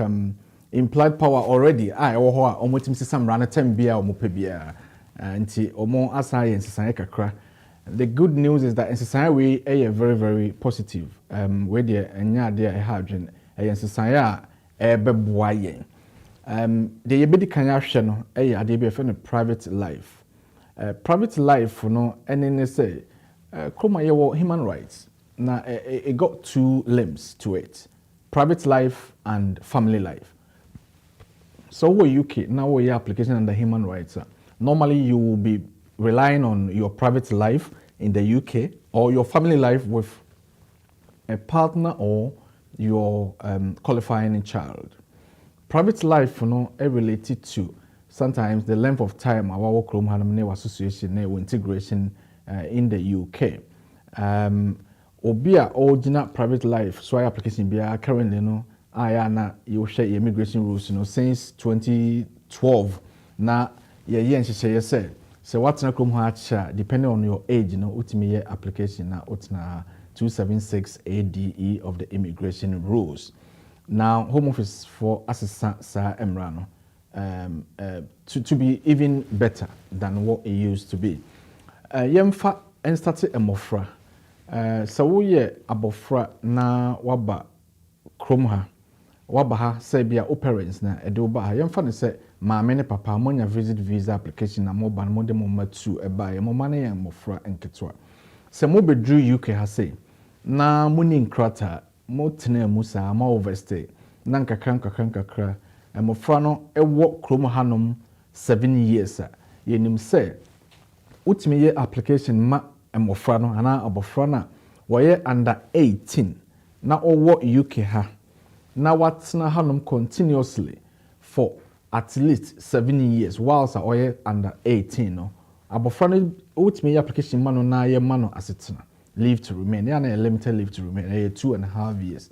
implied power already. I or almost some run a 10 beer or mopebia and or more as I and society. The good news is that in society we are very, very positive. Where there and yeah, there have been a society a beboye. The ability can action a the private life. Private life, you know, and then they say, human rights. Now, it got two limbs to it: private life and family life. So, we UK now we application under human rights. Normally, you will be relying on your private life in the UK or your family life with a partner or your qualifying child. Private life, you know, is related to sometimes the length of time our work room association integration in the UK. obi a original private life so application biara currently no aya na you share immigration rules no since 2012 na ye nhyehyɛ say so what's na krom ho acha depending on your age no ultimate year application na utna 276 ADE of the immigration rules. Now home office for assistant sa emra no to be even better than what it used to be. Yemfa and started a mofra. So we abofra na waba krom ha waba ha say bia parents na edo ba ha yemfa ne say maame ne papa monya visit visa application na moban mo de mo matu eba ye mo mane ye mofra enketwa se mo bedru UK ha say na muni nkrata mo tena mu sa ma overstay na nkakra mofra no ewo krom hanom 7 years yenim say utimi ye application ma mofra no ana abofra na woye under 18 na owo UK ha na watna hanom continuously for at least 7 years whilst oye under 18 no abofra no utimi ye application ma no na ye ma no asetena leave to remain ya na limited leave to remain 2.5 years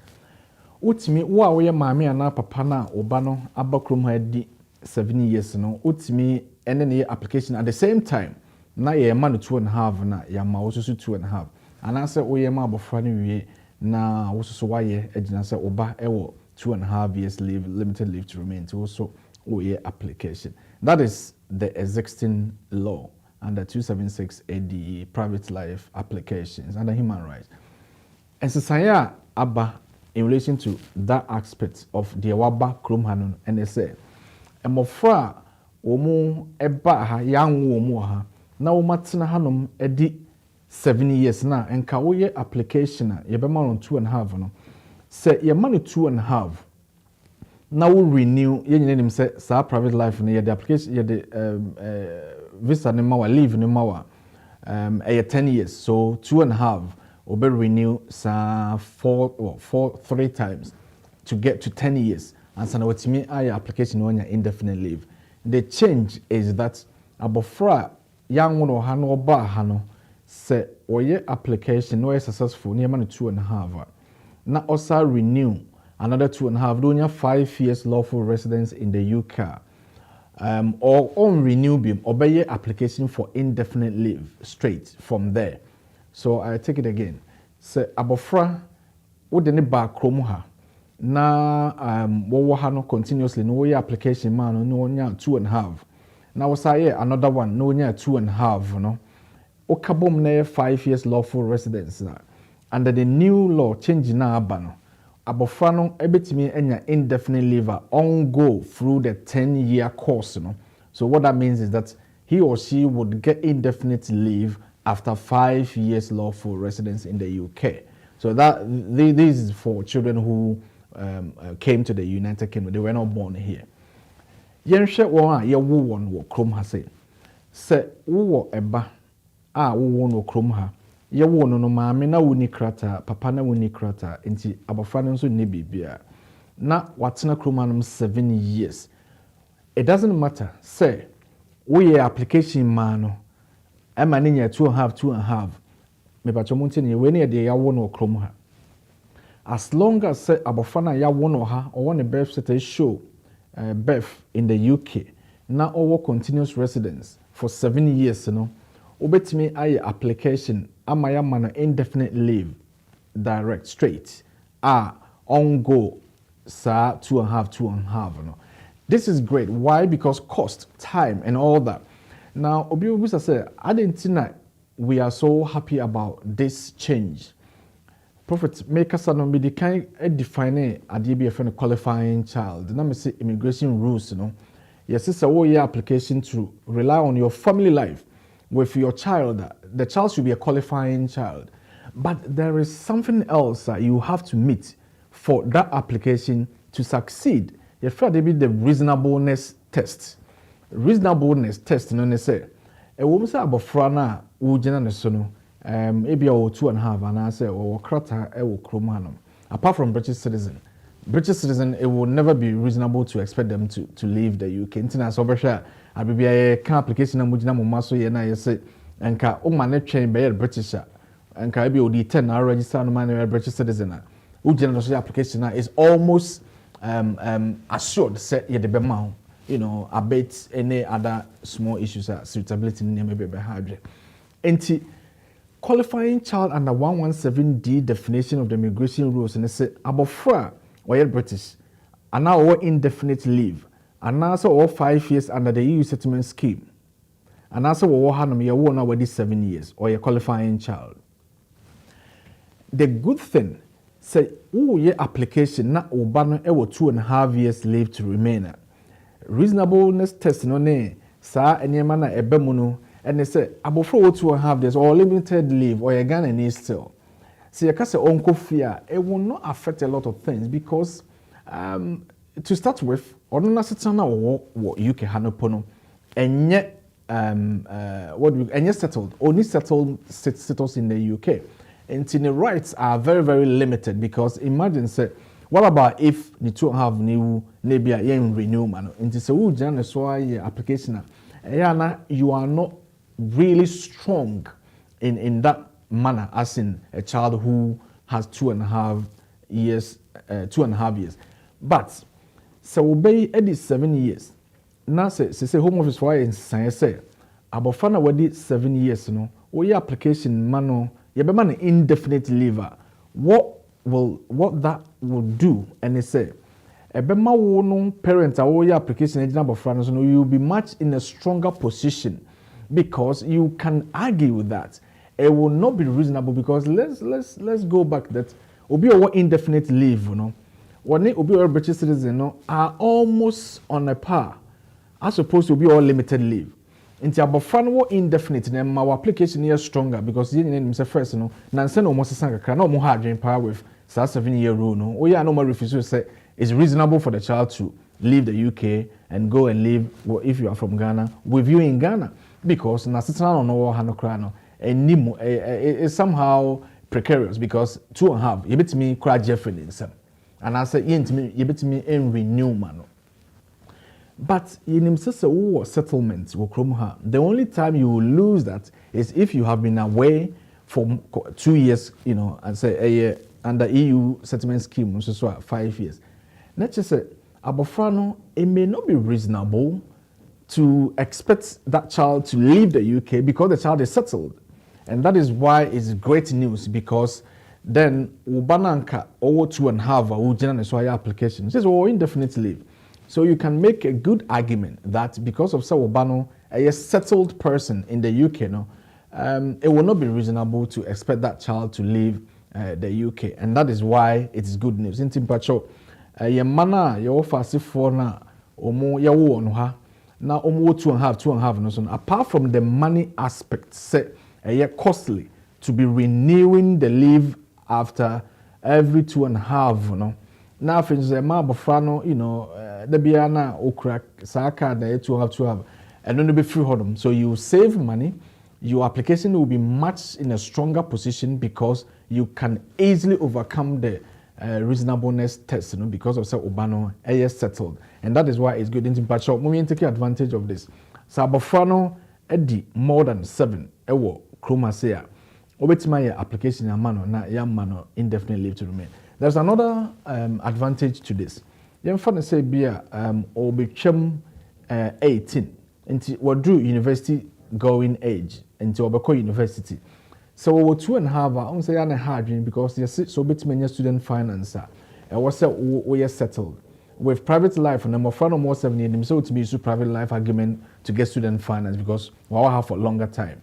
utimi wo a woye maame ana papa na oba no abakrom ha di 7 years no utimi ene ne application at the same time na ye ma no 2.5 na ya ma wo so 2.5 ana se woye ma abofra no wie na wo so waye agina se oba ewo 2.5 years leave limited leave to remain to also woye application. That is the existing law under 276 ADE private life applications under human rights. And Sisaya Abba in relation to that aspect of the Waba Krom Hanon and they say Mofra Omo Eba ha young womo ha na umatina hanum edi 7 years na and kawoye application na yebema on 2.5 no say ye money 2.5 now we renew ye nyene say sa private life no ye the application ye the visa ne mawa leave ne mawa 10 years so 2.5 will be renew sa 3 times to get to 10 years and so what me aya application on your indefinite leave. The change is that abofra young one or hano ba hano say oye application no successful near money 2.5 na also renew another 2.5 doing 5 years lawful residence in the UK or on renew bim obey application for indefinite leave straight from there. So I take it again say abofra wo de ne ba krom ha na wo ha no continuously no way application man no nya 2.5 na wo say another one no nya 2.5 no o kabom na 5 years lawful residence na under the new law change na aba no abofra no ebetimi enya indefinite leave on go through the 10-year course no. So what that means is that he or she would get indefinite leave after 5 years lawful residence in the UK. So that this is for children who came to the United Kingdom. They were not born here. Yenhwe won a ye wo won wo krom ha se wo eba a wo won wo krom ha ye wo no maame na woni krata papa na woni krata nti abofra no so ne bibia na watena krom anum 7 years. It doesn't matter say we application man no ema ne nya 2.5 me ba chomonte ne we ne de ya wo no krom ha as long as say abofra na ya wo no ha or one birth certificate show birth in the UK na owo continuous residence for 7 years no obetimi aye application amaya mana indefinite leave direct straight on go sa 2.5 no. This is great. Why? Because cost, time and all that. Now obi say I didn't know we are so happy about this change. Prophet make us no be the kind define a BWF qualifying child. Now me say immigration rules, you know. Yes, it's a whole year application to rely on your family life with your child. The child should be a qualifying child. But there is something else you have to meet for that application to succeed. You feel to be the reasonableness test. Reasonableness test, no say. A woman say abofra na wo gina ne so no ebi o 2.5 and I say o krata e wo krom hanom. Apart from British citizen, it will never be reasonable to expect them to leave the UK. Intina so behwa abibia can application na mugina mo maso ye na ye say enka o ma ne twen be British and can be odi 10 na register no man British citizen who general application is almost assured say ye de be ma you know abate any other small issues suitability in maybe be hard enti qualifying child under 117D definition of the immigration rules and say abofra or British and now or indefinite leave and also all 5 years under the EU settlement scheme and also or hanum ye won already 7 years or a qualifying child. The good thing say your application na obano ewo 2.5 years leave to remain. Reasonableness test no ne sa enyema na ebemu no and they say abofro 2.5 years or limited leave or a Ghana need still. See you can say uncle fear it will not affect a lot of things because to start with or no sitana or what UK hanopono and yet and yet settled only settled status in the UK. And the rights are very, very limited because imagine say, what about if the two have new maybe a young renewal? And it's a wood so application. You are not really strong in that manner as in a child who has 2.5 years, 2.5 years. But so obey at 7 years. Now say home office for say about fun already 7 years no your application mano you be man indefinite leave. What that will do and they say ebema wo no parent your application agent abofra so you will be much in a stronger position because you can argue with that. It will not be reasonable because let's go back that obi or indefinite leave when obi or British citizen are almost on a par as opposed to be all limited leave. Inti abofra no indefinite na ma application here stronger because you need say first nanse no mo sesa kakra na mo ha adwen power with 7-year rule no we are no more refuse to say it's reasonable for the child to leave the UK and go and live if you are from Ghana with you in Ghana because na sitana no ha no kra no enimo it's somehow precarious because 2.5 you bet me cry Jeffrey in some and I say you bet me in renew man. But in settlement, the only time you will lose that is if you have been away for 2 years, and say a year under EU settlement scheme, so 5 years. Let's just say, abofrano, it may not be reasonable to expect that child to leave the UK because the child is settled. And that is why it's great news because then ubananka over 2.5 or general application says indefinite leave. So you can make a good argument that because of Sawobano, a settled person in the UK, it will not be reasonable to expect that child to leave the UK, and that is why it is good news. In Timpacho, your mana, your offer for na omo yawo no ha na omo 2.5 no so. Apart from the money aspect, say costly to be renewing the leave after every 2.5, Now, for example, ma bofrano, the biana okra saka that you have to have, and then be free hodom. So you save money. Your application will be much in a stronger position because you can easily overcome the reasonableness test, because of say ubano settled, and that is why it's good. In patch up, we take advantage of this. So bofrano edi more than 7 ewo kroma say obetima application amano na yamano indefinite leave to remain. There's another advantage to this. You can say beer or become 18 until we do university going age until we university. So we 2.5 I say I'm hard because you see so bit many student finance. And we say we are settled with private life and more fun more 7 years. So to be use private life argument to get student finance because we all have for longer time.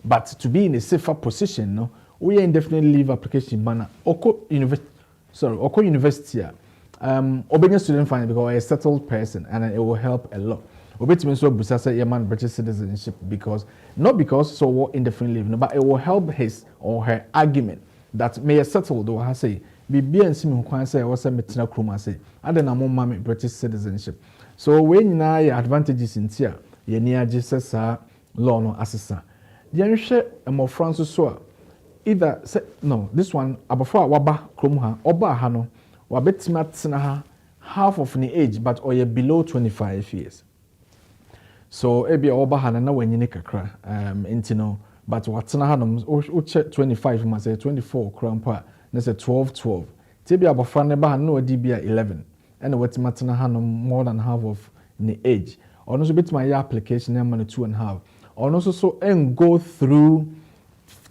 But to be in a safer position, we indefinitely leave application banner or university, obeying student finance because we're a settled person and it will help a lot. Obeying so busasa yaman British citizenship because not because so what indefinite leave, but it will help his or her argument that may a settled or has say be and sim who say was a metina kruma say I don't know British citizenship. So when now your advantages in here, you near Jesus law no assessor. The share a more Francis so either say no, this one abafra waba krumha oba hano wabetima half of the age but or below 25 years. So ebi oba hana na wanyine kakra intino but watena hanom o check 25 ma say 24 krampa na say 12 tibi abofra ne ba na odi bia 11 and wetima tena hanom more than half of the age ono so betima ya application na man 2.5 ono so go through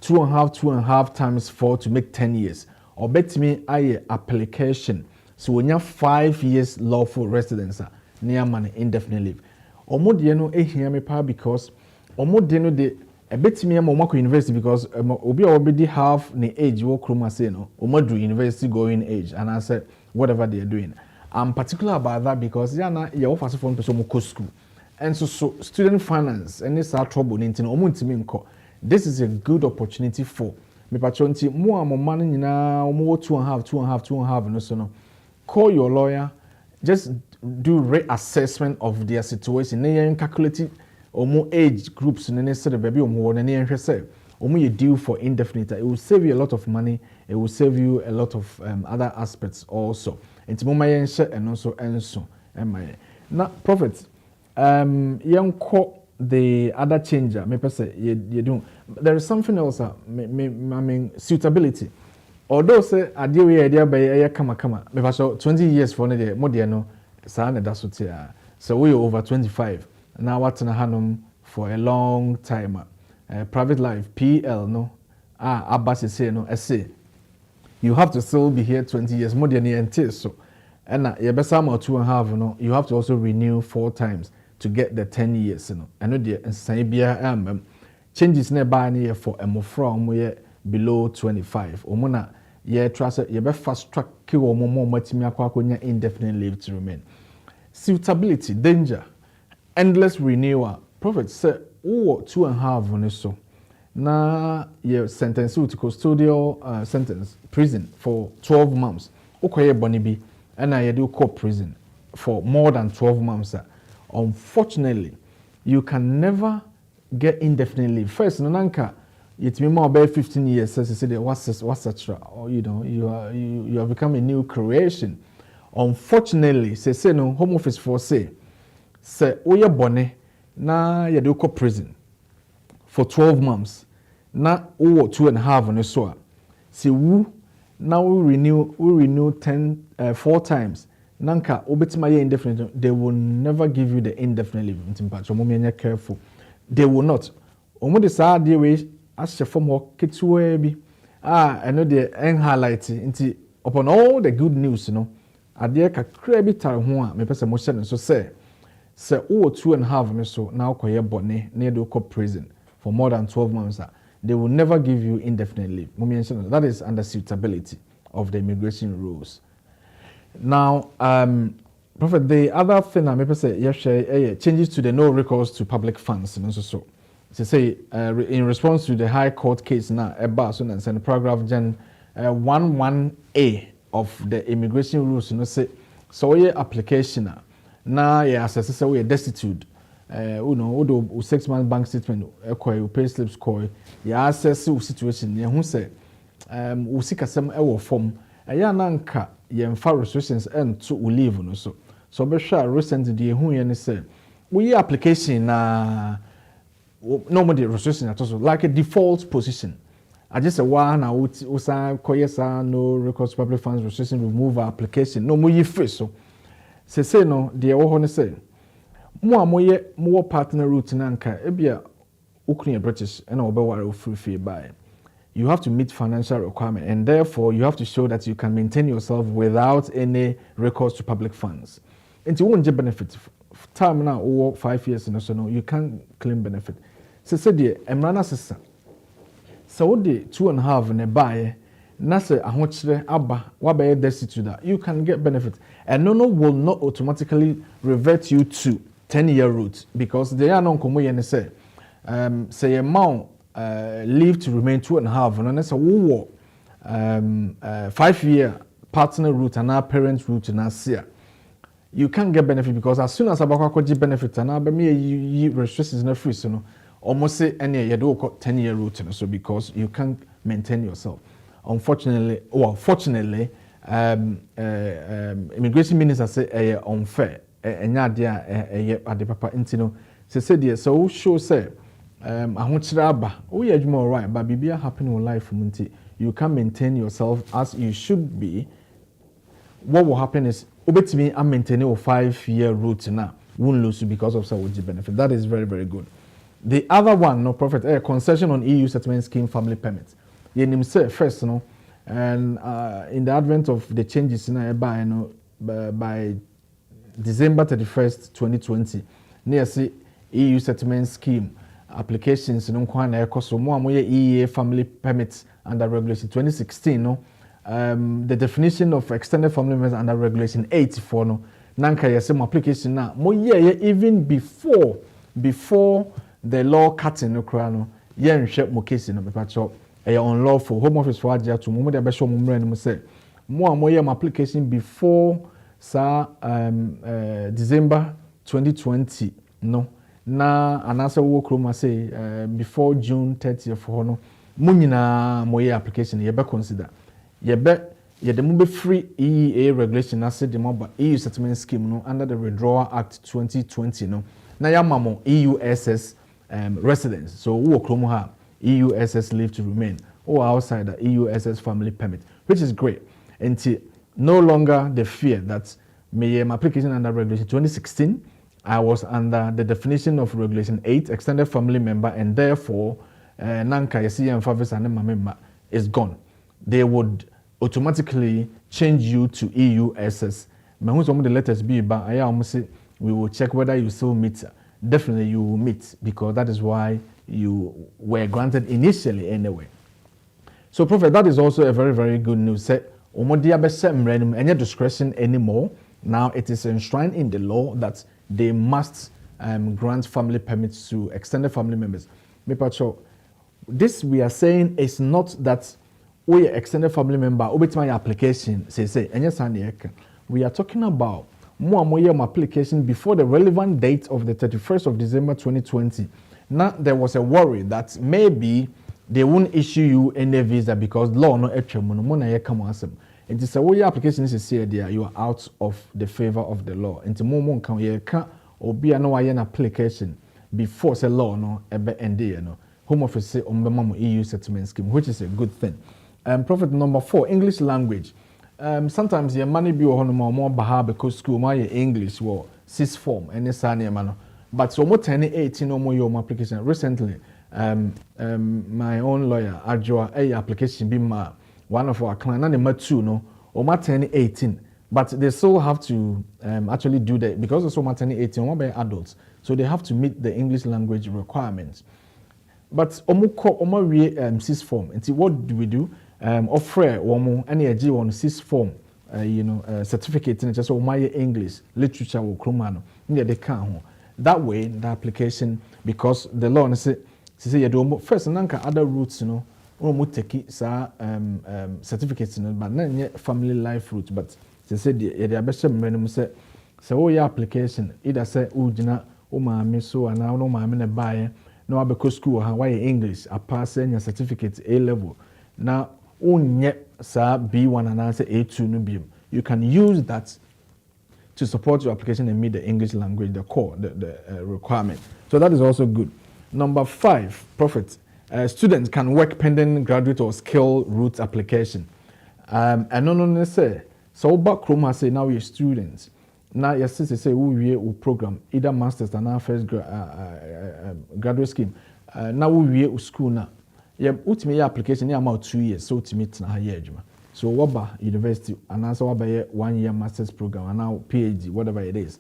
2.5 times 4 to make 10 years or betimi aye application so when you 5 years lawful residence near man indefinite leave omo de no ehia me pa because omo de no de ebetimi am omako university because obi a obedi half the age wo kroma say no omo do university going age and I said whatever they are doing. I'm particular about that because yana ye offer for person mo school and so student finance and this are trouble nti no omo ntimi nko. This is a good opportunity for me patronti mo amomane nyina omo 2.5 no so no call your lawyer, just do reassessment of their situation. They calculate omo age groups and then baby omo na near say omo you due for indefinite. It will save you a lot of money. It will save you a lot of other aspects also. It's moma yen share and also enso. Now Prophet, the other changer, me say you do. There is something else. I mean suitability. Although say idea we idea by kama me paso 20 years for no more dey no sa na da so tia. So we over 25. Now what na hanom for a long time. Private life PL no abase say no say you have to still be here 20 years more than until so and you be some or 2.5 no you have to also renew 4 times to get the 10 years no I know the nsan bia changes na ba na for emofra omo below 25 omuna ye trust ye be fast track ki omo matimi akwakonya indefinite leave to remain. Suitability, danger, endless renewal. Prophet said, oh, 2.5 on so. Na ye sentence to custodial sentence, prison for 12 months. Okoye bonibi, and I do court prison for more than 12 months. Unfortunately, you can never get indefinite leave. First, nanka, it's been more about 15 years since you said what's such, or you know, you have become a new creation. Unfortunately, say no home office for say oye bone na ye do ko prison for 12 months na o 2.5 on so say wu na we renew 4 times nanka obetima ye indefinite. They will never give you the indefinite leave. Ntimpa mo me careful. They will not. Omo de saa de we ashe form ho ketuwa bi I know the en highlight nti upon all the good news, you know. Adeɛ kakra bi tar ho a me pese mo hye no so say o 2.5 me so na akoye bone na do ko prison for more than 12 months. They will never give you indefinite leave. That is under suitability of the immigration rules. Now, Prophet, the other thing I may say, yes, changes to the no recourse to public funds. And so to say, in response to the High Court case now, and paragraph 11A of the immigration rules, you know, say, so your application now, yeah, assess we are destitute. You know, 6 months bank statement, pay slips, yeah, assess situation. Yeah, who say, we seek a some form. Yeah, nanka, yeah, far restrictions and to leave, no so. So be sure recently, who you say, we application normally restrictions at all, like a default position. I just say one I would say no recourse to public funds restriction remove application. No more you face so. Say no, the one say. More partner route nanka ebia ukuni British and obeware free by. You have to meet financial requirement and therefore you have to show that you can maintain yourself without any recourse to public funds. And you won't get benefit. Time now or 5 years and so no, you can't claim benefit. So the emrana sister. So the 2.5 in a buy, nasa ahochere aba wabaye destitute that you can get benefit. And no will not automatically revert you to 10-year route because they are non commoyen say amount leave to remain 2.5 and that's a war 5-year partner route and our parent route in Asia. You can't get benefit because as soon as abakwa get benefit and now you restrictions na free so no almost say any you do 10-year route so because you can't maintain yourself. Unfortunately, or fortunately, immigration minister say unfair. Enya dia ade papa intino say so show say ahokyere aba woyɛ adwuma alright but bibia happen in life munti you can maintain yourself as you should be. What will happen is obetimi am maintain a 5-year route na won't lose because of Saudi benefit. That is very, very good. The other one, no prophet, a concession on EU settlement scheme family permit. Yenim say first, no, and in the advent of the changes in by December 31st, 2020, near see EU settlement scheme applications no kwana ekoso mo amoye EEA family permits under regulation 2016 no. The definition of extended family members under regulation 84 no nanka yesem application na mo even before the law cutting no kra no ye nhwe mo case no paper cho unlawful home office for agya to mo de be show mo mre no say mo amoye application before December 2020 no na anasa wo kroma say before June 30th for no mo nyina mo application ye be consider yede mo be free EEA regulation as the mobile EU settlement scheme no under the Withdrawal Act 2020 no na ya mamo EUSS residence so wo kromo ha EUSS leave to remain or outside the EUSS family permit which is great and no longer the fear that my application under regulation 2016 I was under the definition of regulation 8 extended family member and therefore nanka yesi and fathers and member is gone. They would automatically change you to EUSS. But some of the letters be but I almost say we will check whether you still meet. Definitely you will meet because that is why you were granted initially anyway. So prophet, that is also a very, very good news. Say any discretion anymore. Now it is enshrined in the law that they must grant family permits to extended family members. This we are saying is not that we extended family member with my application say and yes we are talking about more application before the relevant date of the 31st of December 2020. Now there was a worry that maybe they won't issue you any visa because law no come and it's a way application is say there you are out of the favor of the law and moment can you can or be an application before say law no end no home office say EU settlement scheme which is a good thing. Prophet number 4 English language. Sometimes your money be on more baha because school my English or sixth form any sani mano but so more 18 or more your application recently my own lawyer Adjoa a application be ma one of our client number 2 no or my 18 but they still have to actually do that because also my 18 one by adults so they have to meet the English language requirements but omo sixth form and what do we do offer one any G on sixth form certificate in just my English literature or kromano they can that way the application because the law say you do first nanka other routes take certificates but not family life route but they said the best say so your application either say ujina o maame so ana no maame na buy no abeko school ha why English a pass your certificate A level now unye sa B1 and answer A2 no be you can use that to support your application and meet the English language the core the requirement so that is also good. Number 5 prophet students can work pending graduate or skill route application and no say so back chroma say now you're students now your sister say we program either masters and first graduate scheme now we school now yeah ultimate application yeah about 2 years so ultimate na higher adwuma so waba university and answer waba 1 year masters program and now PhD whatever it is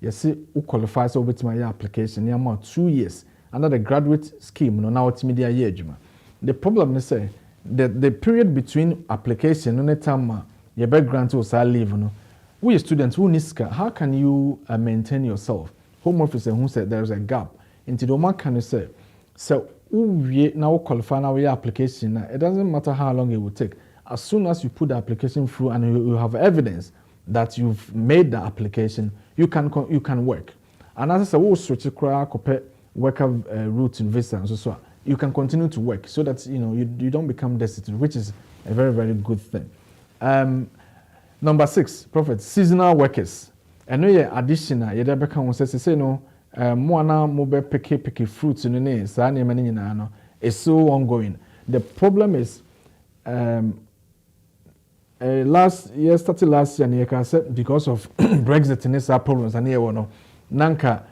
you see who qualifies so ultimate application yeah about 2 years under the graduate scheme no now ultimate year adwuma the problem is say the period between application no time your background to say leave no we students who niska how can you maintain yourself home officer who said there is a gap into the one can you say so we now qualify now your application it doesn't matter how long it will take as soon as you put the application through and you have evidence that you've made the application you can work and as I say we switch to worker route in visa and so you can continue to work so that you don't become destitute which is a very, very good thing. Number 6 prophet seasonal workers I know your additional you become say no mo ana mo be picky fruits no ne saa ne mani nyina no is so ongoing. The problem is started last year, and said because of Brexit and its problems, and here no, nanka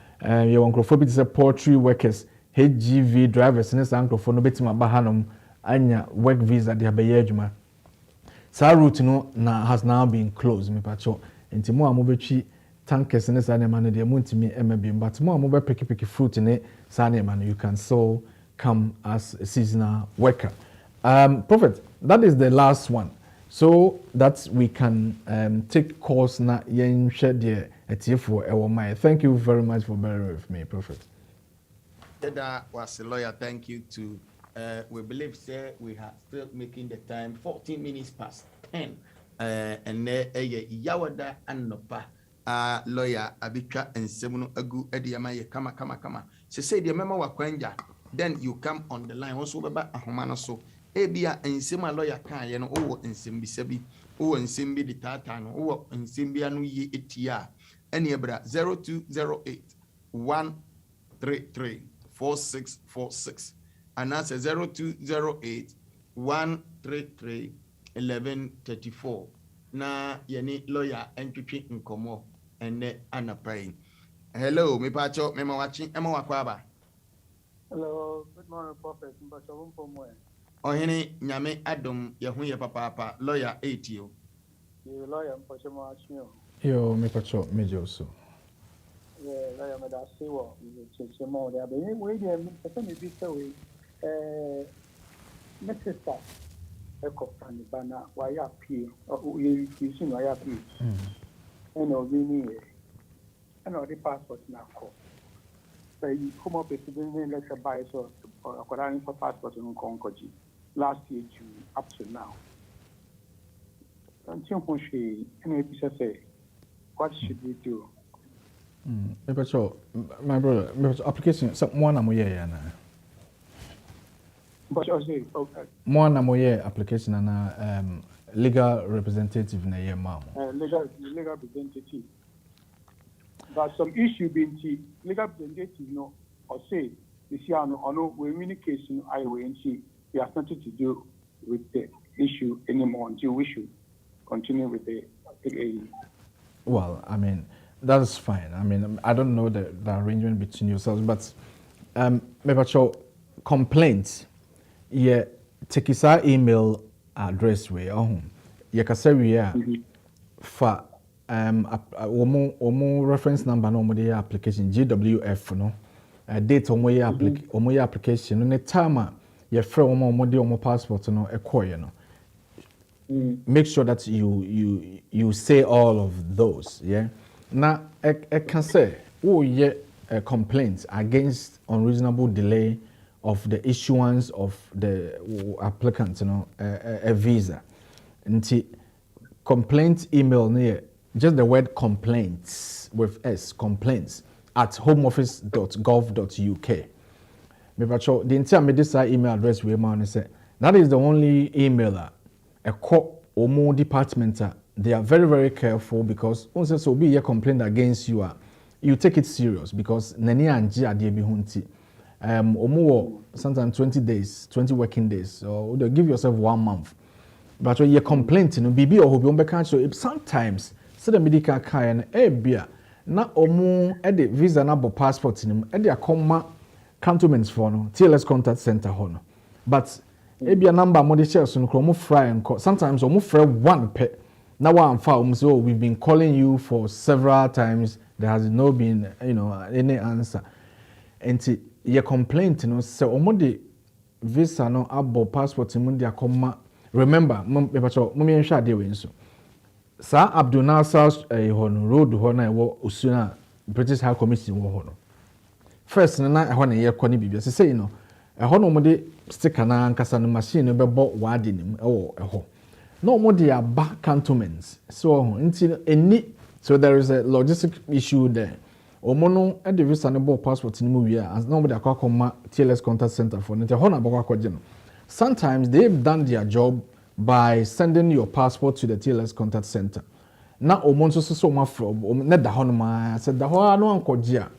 you want to say poultry workers, HGV drivers, and its uncle for no bit my bahanum, anya work visa, the abayajuma. Sa route no has now been closed. Me pacho, inti mo amobechi tankers and its animal, the muntimi MB, but more mobile picky fruit in it, Sani man, you can so come as a seasonal worker. Prophet, that is the last one. So that we can take course na yen shed there at for our mind. Thank you very much for bearing with me, Prophet. That was a lawyer. Thank you to we believe sir we are still making the time 14 minutes past 10 and yawada anopa lawyer abitwa ensemu agu ediama ye kama so say the memo wa kwanja then you come on the line also beba ahoma no so ebia ensema lawyer kan ye no wo ensem bisabi wo ensem bi ditata no wo ensem bia no ye etia ene ebra 0208 133 4646 and that's 0208 133 1134 na yeni lawyer entwetwe nkomo ene anapai. Hello me pacho me mawachi ema wakwaba. Hello, good morning, Prophet. Mbashavum pomwe. Ohene nyame adom ye hu ye papa lawyer 8 yo. Ye lawyer mpachema achio. Yo me pacho mejo so. Yeah, lawyer me da sewo chechemo da be we dey me bi say we my sister ekofani bana wa ya pie o ye kisin wa ya pie. Eno bi ni eno the passport na ko. Say come up with the letter by so according for passport in Concoji last year to up to now. Until she any say what should we do? My brother, application someone am here na. But I say okay. More na moye application na legal representative na ye mam. Legal representative. But some issue being legal representative no or say this year no we communication I will see we have nothing to do with the issue anymore until we should continue with the Well, I mean that's fine. I mean I don't know the arrangement between yourselves, but maybe complaints. Yeah, take his email address way you can say we are for omo reference number no mo application GWF no date omo application no time you free omo de omo passport no ekoye no. Make sure that you say all of those, yeah. Now I can say a complaint against unreasonable delay of the issuance of the applicant, a visa. And complaint email near just the word complaints with S, complaints at homeoffice.gov.uk. The entire medical email address we say that is the only emailer a co or more department. They are very, very careful because once so be a complaint against you, you take it serious because nani anji adiebi hunti. Sometimes 20 days, 20 working days. So give yourself 1 month. But when you complaint, bibi or hobi so sometimes so the medical kind bia na the visa na bo passport nim e akoma cantonments for no TLS contact center hono. But ebia number mo de share so no fry nko sometimes fry one pe na one fa so we've been calling you for several times, there has no been any answer. And your complaint so de visa no abo passport mun de akoma. Remember me pacho mo me hwa de we nso sa Abdul Nasser road ho na wo usuna British High Commission wo ho no first na ho na ye kɔ ne bibia se say no ho no mo de sticker na nkasa no machine no bɛbɔ wade nim wo ho no mo de aba cantonments so ho nti eni so there is a logistic issue there omo no e de visa no bɔ passport ni mo wi as no mo de akɔkɔma TLS contact center for nti ho na akɔkɔgye no. Sometimes they've done their job by sending your passport to the TLS contact center. Now, omonso so ma from net the honma said the hoa no ankogia.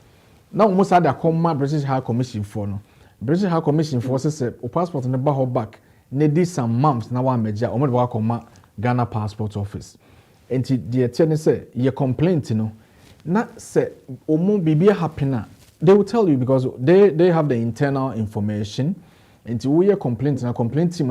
Now almost had a common British High Commission for no. British High Commission for says a passport in the back back. Need some months now one major or more Ghana passport office. And the attorney say your complaint, not say omo bibi happy na. They will tell you because they have the internal information. And we hear complaints and a complaint team,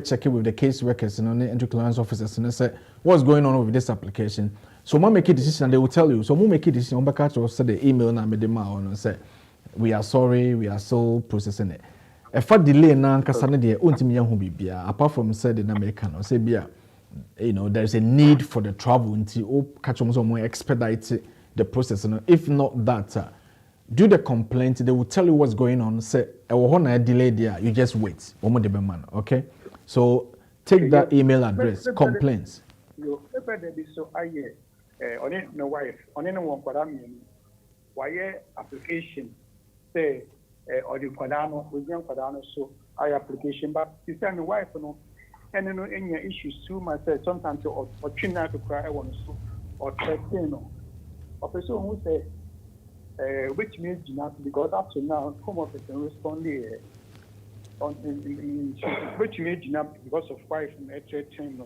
check it with the case workers and the entry clearance officers and say what's going on with this application. So we make a decision and they will tell you. So we make a decision. We catch or send the email and and say we are sorry, we are still processing it. If a delay na kasane de untimi yahu bibia apart from said in America no say bia there's a need for the travel until catch more expedite the process. If not that. Do the complaint, they will tell you what's going on. Say, I will a delay there, you just wait. Okay? So take that email address, complaints. You so I on it no wife, on any one why application say or the Padano, we young Padano, so I application, but you send the wife no and any issues too myself sometimes or china to cry one so or no. Or person who say which means because up to now, Home Office and respond on which means because of wife and HHN,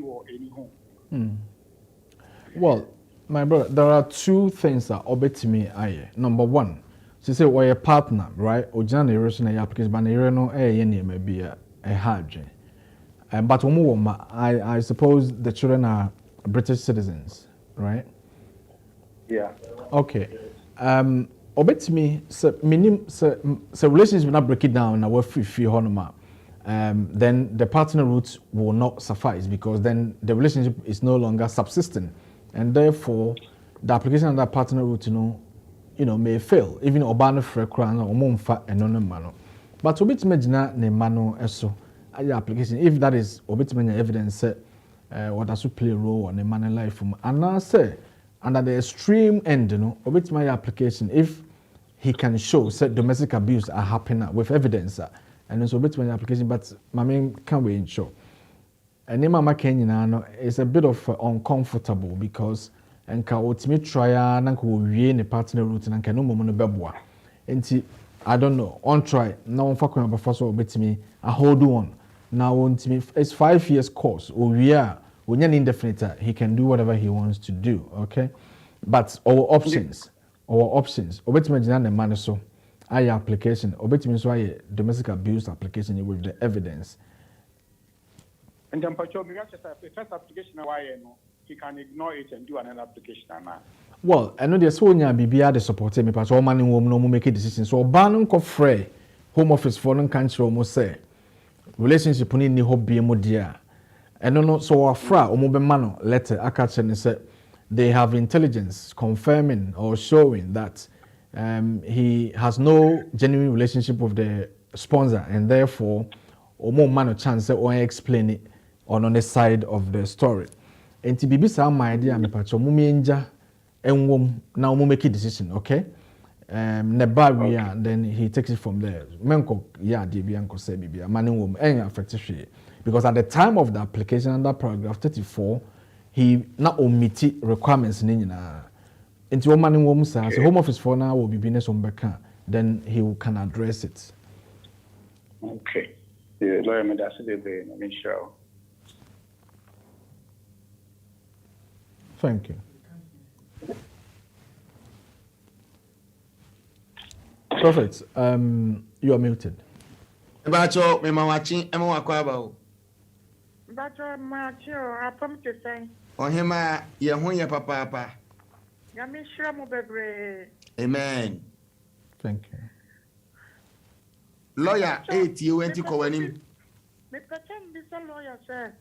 or any home. Well, my brother, there are two things that obey me. Number one, she said, we're a partner, right? Or generation application, but maybe a hard. But I suppose the children are British citizens, right? Yeah. Okay. Obey me. So relationship not break it down. Now we're free honor. Then the partner route will not suffice because then the relationship is no longer subsisting, and therefore the application of that partner route, may fail. Even Obano for crown or monfa and no mano. But obey me jina ne mano eso. Application if that is obey me evidence what has to play a role on the man life and now say. Under the extreme end, obey my application if he can show that domestic abuse are happening with evidence, and so obey my application. But my main can't we ensure. And Mama Kenya is a bit of uncomfortable because and can ultimate try and we in the partner route and can no moment bebwa. And I don't know on try now on fucking about first obey me. I hold on now on me. It's 5 years course or we are. When you're indefinite, he can do whatever he wants to do, okay? But our options, obetimentina the money so I application, obetimen so I domestic abuse application with the evidence. And then Pacho, because the first application he can ignore it and do another application now. Well, I know there's so many BBR the support me, but all money will no make a decision. So ban ko free Home Office for non country almost say relationship ni hope be mo dear. And no, so afra omobemano letter akachen say they have intelligence confirming or showing that he has no genuine relationship with the sponsor and therefore omo mano chance or explain it on the side of the story. And to be some idea me pacho mumenja enwom na omo make a decision, okay? Then he takes it from there. Menko ya di bianco say bibia manenwom enya affect because at the time of the application under paragraph 34, he not omitted requirements. Into woman in woman says, Home Office for now will be business on back, then he can address it. Okay. The lawyer made us the sure. Thank you. Perfect. You are muted. Bacho, me watching, I'm wakwaba. But Macho, I promise to say. On him, ya papa. Yami Shramu Bebre. Amen. Thank you. Lawyer, 8 you went to call him. Me pretend this lawyer, sir.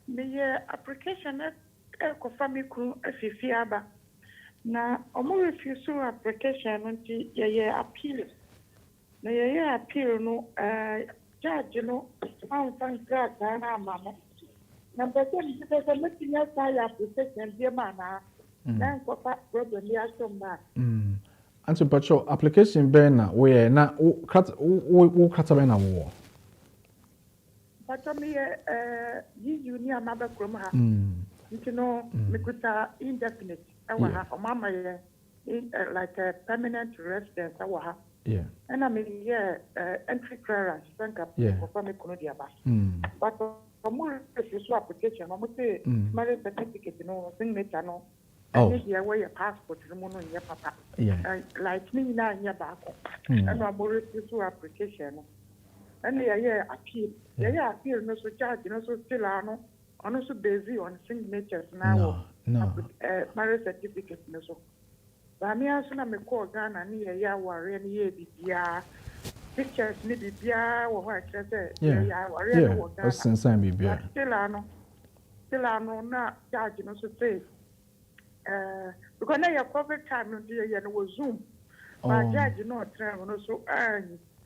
Me application family crew Fifiaba. Now, omo refuse application until ye appeal. Now, ye appeal no judge no. I'm fine, mama. Number 10 because I'm making a fire application, dear mana. Then for problem, yes, some back. Anti patrol application ben where na katabena war. But me you near mother from her. You know, me could indefinite. Mama, like a permanent residence. Yeah. And I mean, yeah, entry clearance. Yeah. But for more application, I would say marriage certificate, signature, no. Oh. And you wear your passport, your papa. Yeah. Like me now in your back. And I'm more application. And yeah, appeal. Yeah, appeal, no so charge, so still on also based on signatures now. No. Marriage certificate, no so. But me also na me call Ghana near ya worry and ye bibia. Pictures ni bibia or what I say. Yeah. What's inside bibia? Still ano na charge no so say. Because now your COVID time no dear you know Zoom. But judge no try no so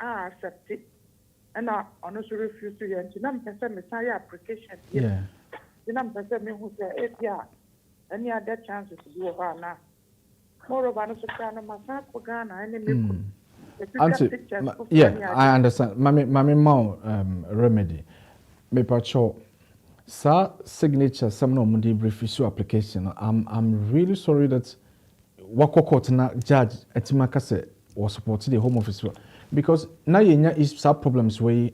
accept it. And I also refuse to enter. I'm person me say application. Yeah. Then I'm person me who say yeah. Any other chances to do over now. Moreover, no so my son for Ghana and me. Yeah, I understand. Mami Mao remedy. Me pacho. Sa signature some no mundi brief issue application. I'm really sorry that wako court na judge etimaka say was supporting the home office because now you is some problems way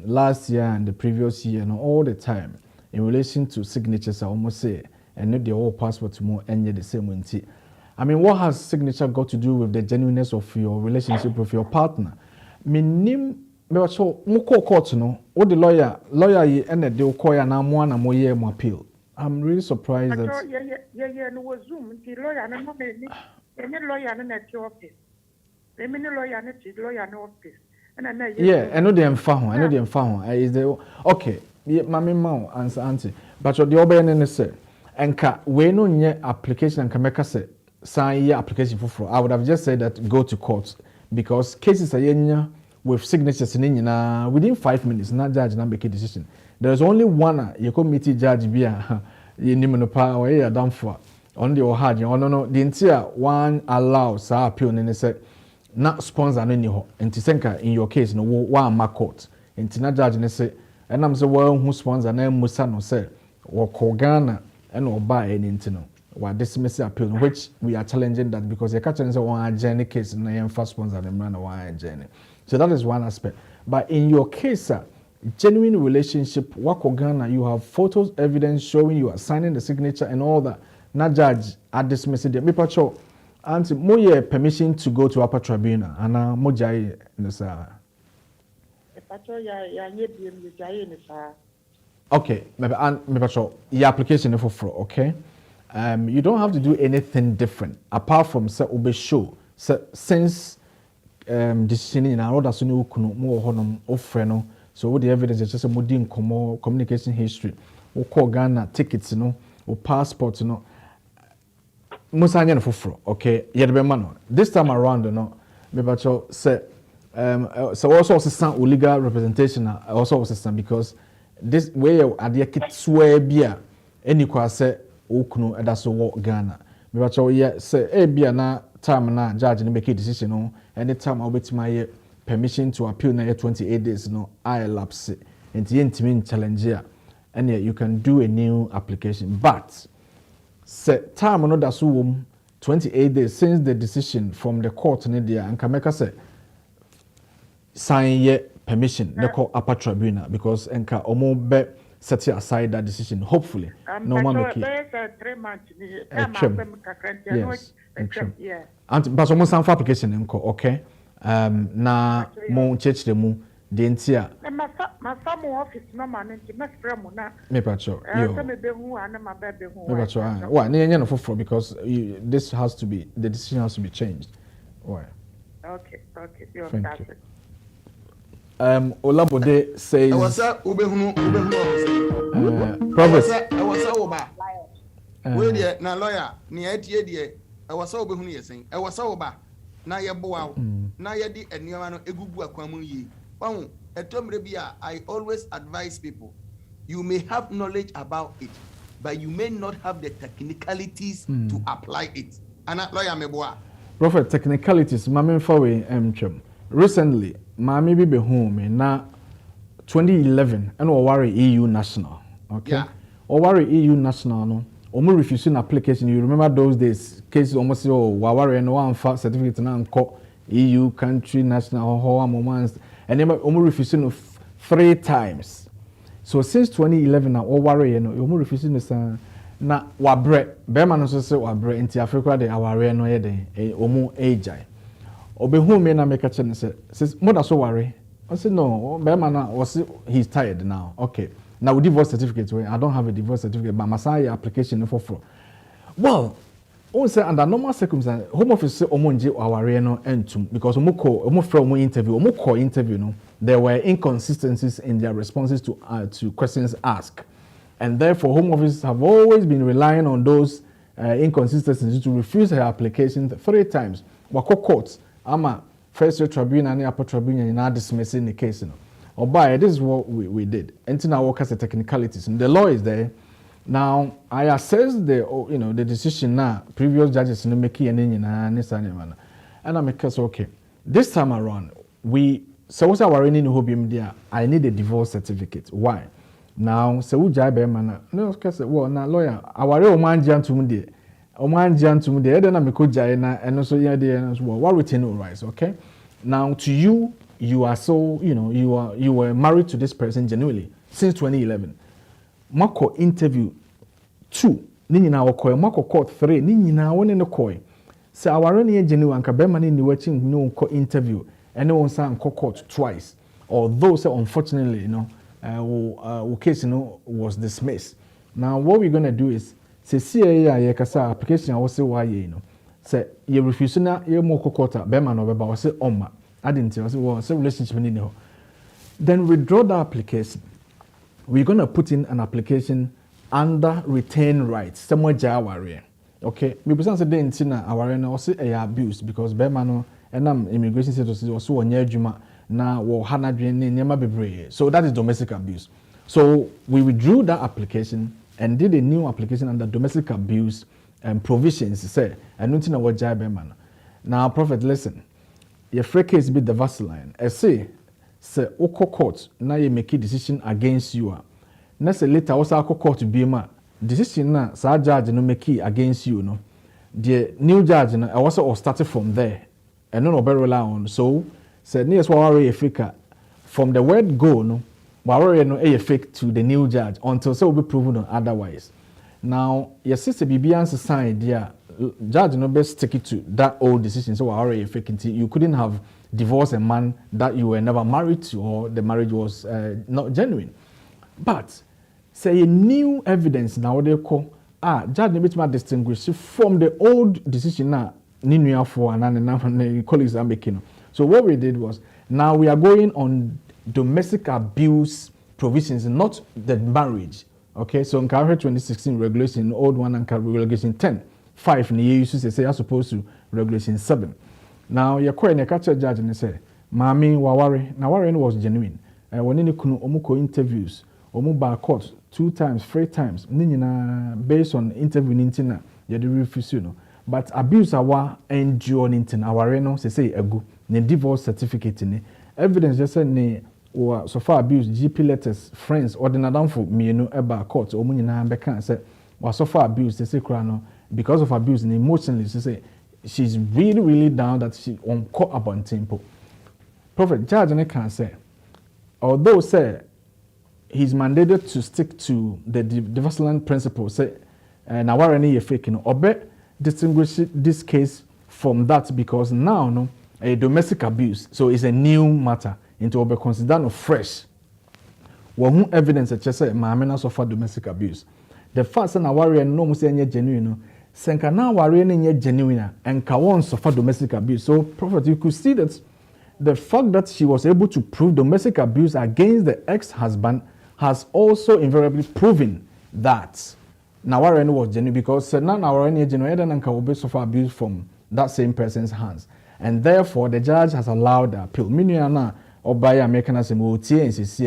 last year and the previous year and all the time in relation to signatures I almost say and not the whole passport more and the same way. I mean, what has signature got to do with the genuineness of your relationship with your partner? Minim me wacho muko court no what the lawyer ye and the okoya na mo na mo ye mo appeal. I'm really surprised that yeah no was Zoom the lawyer na no me any lawyer na at your office. The many lawyer na the lawyer na office. And yeah, I know the emfa is the okay, mami ma answer auntie. But the obey ne say enka we no nye application and kameka say sign your application for. I would have just said that go to court because cases are with signatures in within 5 minutes. Not judge not make a decision. There's only one you committee judge be you need power or you done for only or hard. You no the entire one allows appeal and say not sponsor any ho. And to in your case no one ma court. And to not judge and say and I'm the one who sponsor name Musa no say or Kogana and or buy anything no. We dismiss appeal, which we are challenging that because the catcher is a one journey case and I am first sponsor and run a one journey. So that is one aspect. But in your case, genuine relationship, Wako Ghana, you have photos, evidence showing you are signing the signature and all that. Not judge are dismissing it. Me pacho, auntie, mo permission to go to upper tribunal and mojai nisa. Okay, maybe me pacho, your application is for okay. You don't have to do anything different apart from say obe show since decision in order so no kuno mo honom ofre so what the evidence is just a modern communication history o call Ghana tickets no o passport no musa anya no foforo okay yedebe ma no this time around no me bacho say so also assistant legal representation also assistant because this way ade kitwe bia any kwa say okunu edaso wo Ghana me bacho ye say bia na time na judge ni make a decision no anytime obetima permission to appeal na 28 days no I lapse enti yentimi challenge ya and you can do a new application but say time no da so wom 28 days since the decision from the court ne dia and can make us say sign ye permission they call upper tribunal because enka omo be set aside that decision hopefully no man make it 3 months yeah and but almost some application enko okay na mo chechire mu de ntia my family office no man nti mesfrem na me pacho yo me be hu ana ma be hu me pacho why na yen no for because this has to be the decision has to be changed why okay you're thank you. Olabode says Prophet we dey na lawyer ni etie dey ewasa obehunu yesen ewasa oba na ye boa na ye di enuama no egugu akwamu yi wahu etomre bia I always advise people you may have knowledge about it but you may not have the technicalities to apply it ana lawyer me boa Prophet technicalities mame fawe recently mami bi be home na 2011 and o worry EU national okay o worry EU national no Omo refusing application. You remember those days, cases almost say, oh, waware no one fact certificate na nko EU country national how moments, and then omo refusing 3 times. So since 2011 na waware no omo refusing this na wabre be man so say wabre inti Africa de aware no ye den omo ejai. Obehu me na make a chance say mother so worry. I said no, be man was he's tired now. Okay. Now, divorce certificate, I don't have a divorce certificate, but my application for fraud. Well, also under normal circumstances, Home Office say omonje aware no entum because omo interview no, there were inconsistencies in their responses to questions asked, and therefore Home Office have always been relying on those inconsistencies to refuse her application 3 times. Wako courts, ama first tribunal and upper tribunal now dismissing the case. Or by this is what we did. Until now, work as a technicalities, and the law is there. Now I assess the decision now. Previous judges no make and I make us okay. This time around, so what's our running hobby there? I need a divorce certificate. Why? Now so we jibe man. No, because well now lawyer. Our oman gentleman there. Oman gentleman there. Then I make na and also yeah there as well. What retain all rights? Okay. Now to you. You are so, you were married to this person genuinely since 2011. Mako interview 2, nini na wakoy, mako court 3, nini na wone no koy. So our running genuine anka be man ni watching no ko interview, and no one say court twice. Although so unfortunately, case was dismissed. Now what we're gonna do is say CAA kasa application I was say why say you refuse na you mo court be man no be ba say oma. I didn't tell you, so relationship in here. Then withdraw the application. We're going to put in an application under retain rights. Somewhere Jawari. Okay? We say the intina aware na also a abuse because Bemano and immigration status is also on Juma na wo hanadrin nyama bebre. So that is domestic abuse. So we withdrew that application and did a new application under domestic abuse and provisions say and nothing about Bemano. Now, Prophet, listen. Your free case be the Vaseline. I say oko court na you make a decision against you. Na say later also oko court be ma decision na sa judge no make against you no. The new judge na also started from there. And no be rely on. So say near worry Africa from the word go no worry no a fake to the new judge until so be proven otherwise. Now your sister Bibian's sign there. Judge no best stick it to that old decision. So already fake you couldn't have divorced a man that you were never married to or the marriage was not genuine. But say a new evidence now they call judge no bit distinguish from the old decision now ninuya for and colleagues are making. So what we did was now we are going on domestic abuse provisions, not the marriage. Okay, so in 2016 regulation, old one and regulation 10.5 ni you say as opposed to regulation 7. Now you're quite a catcher judge and say, Mami wawari, now Warren was genuine. When any kunu omuko interviews, omuba court 2 times, 3 times, nina based on interview nintina, you refuse no. But abuse awa endure nintin awareno say egu, ne divorce certificate ni evidence just say ne or so far abuse GP letters, friends, or the nadamfo me no eba court, or munina beka say or so far abuse they say crano. Because of abuse and emotionally, she say she's really, really down that she on caught up on tempo. Prophet Judge and I can say, although say he's mandated to stick to the Vaseline principle, say now why any fake or bet distinguish this case from that because now no a domestic abuse, so it's a new matter into be considered no fresh. Well, evidence that say my suffer domestic abuse. The fact that now worry no must say genuine. Senka na wari ni genuine and kawon suffer domestic abuse. So, Prophet, you could see that the fact that she was able to prove domestic abuse against the ex-husband has also invariably proven that Nawarene was genuine because Nawarene genuine and can suffer abuse from that same person's hands. And therefore, the judge has allowed the appeal. Miniana or by American as she's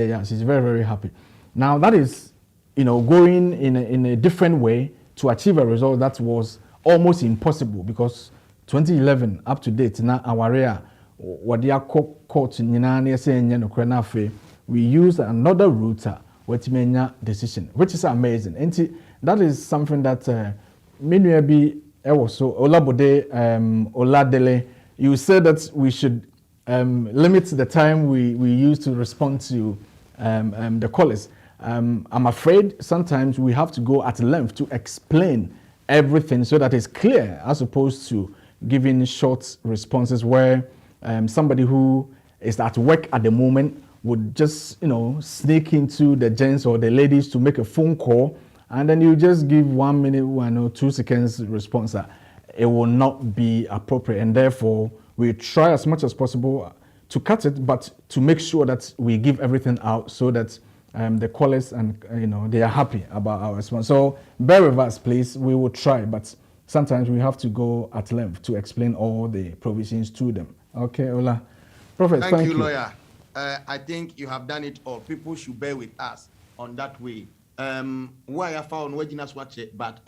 very, very happy. Now, that is, going in a different way to achieve a result that was almost impossible because 2011 up to date na awarea wadia court nyina na say nya no we use another route with menya decision which is amazing. And that is something that maybe also Olabode Oladele, you said that we should limit the time we use to respond to the callers. I'm afraid sometimes we have to go at length to explain everything so that it's clear, as opposed to giving short responses where somebody who is at work at the moment would just, sneak into the gents or the ladies to make a phone call, and then you just give 1 minute, 1 or 2 seconds response. It will not be appropriate, and therefore we try as much as possible to cut it, but to make sure that we give everything out so that the callers and they are happy about our response. So bear with us, please. We will try, but sometimes we have to go at length to explain all the provisions to them. Okay, Ola. Prophet, thank you. Lawyer. I think you have done it all. People should bear with us on that way. Why I found Wajinas watch it, but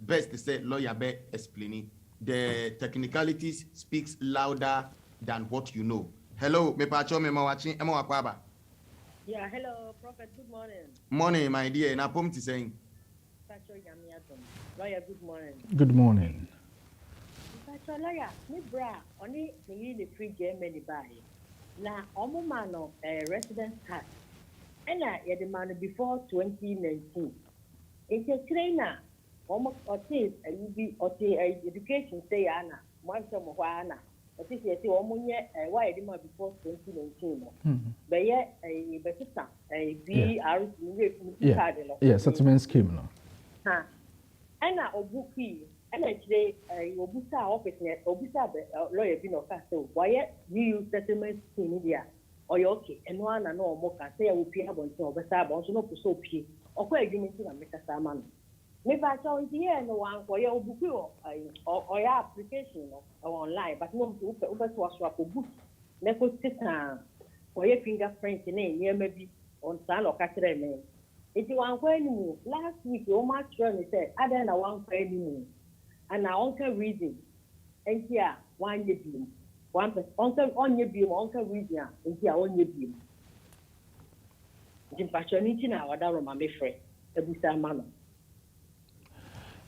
best to say lawyer be explaining. The technicalities speaks louder than what you know. Hello, me pacho me watching. Yeah, hello, Prophet. Good morning. Morning, my dear. Na pom ti saying. Lawyer, good morning. Good morning. Pacho lawyer, me bra, only me the free Germany buy. Na omo mano residence card. Ena ye demand before 2019. It's a trainer. Almost education say ana. One some ana. But if you say why demand before 2019. But yeah, a better yeah, settlement scheme no. Ha. Ena obuki. And today, Obusa office, Obusa lawyer been of castle. Why you settlement in India? Or you okay? And one and no more can say I will pay about Obasa, but also no so pay. Or quite agreement to make a salmon. Maybe I saw here no one for your book or your application or online, but no over to a swap of books. Never sit for your fingerprint in near maybe on San or Caterame. If you want any last week, your match said, I don't know one for any. And our uncle reading, and here 1 year beam. 1 uncle on your beam, uncle reading, and here on your beam. In patronity now, what are my friend, a bizarre manner.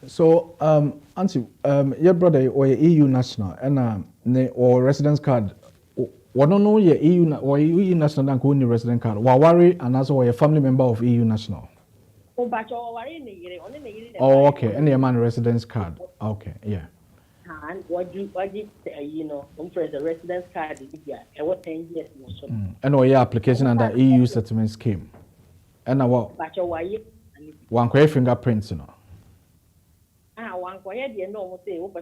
So, Auntie, your brother or your EU national and or residence card. What don't know your EU or EU national and only residence card. Wawari and also a family member of EU national. Oh, okay. Any man residence card. Okay, yeah. And what do for the residence card? Yeah, and what 10 years or so. And your application under EU settlement scheme. And what? One quick fingerprints, One quiet, you know, say over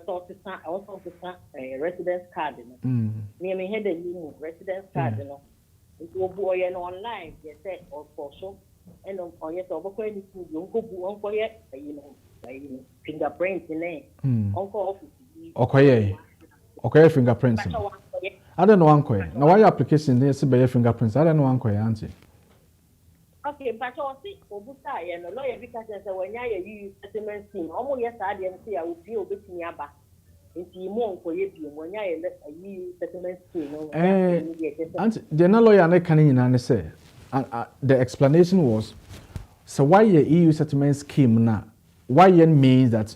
also to residence card. Near me had a new residence card, It will be an online, you said, or for so. And on yes, over you go quiet, fingerprints in it. Uncle Okay, fingerprints. I don't know one now why your application is by fingerprints? I don't know one auntie. Okay, but I see Obusa and a lawyer because when I use settlement scheme, almost yes, I didn't say I would be a bit near back. Into more for you when I use settlement scheme. And the lawyer and I can say. And the explanation was, so why your EU settlement scheme now? Why it means that,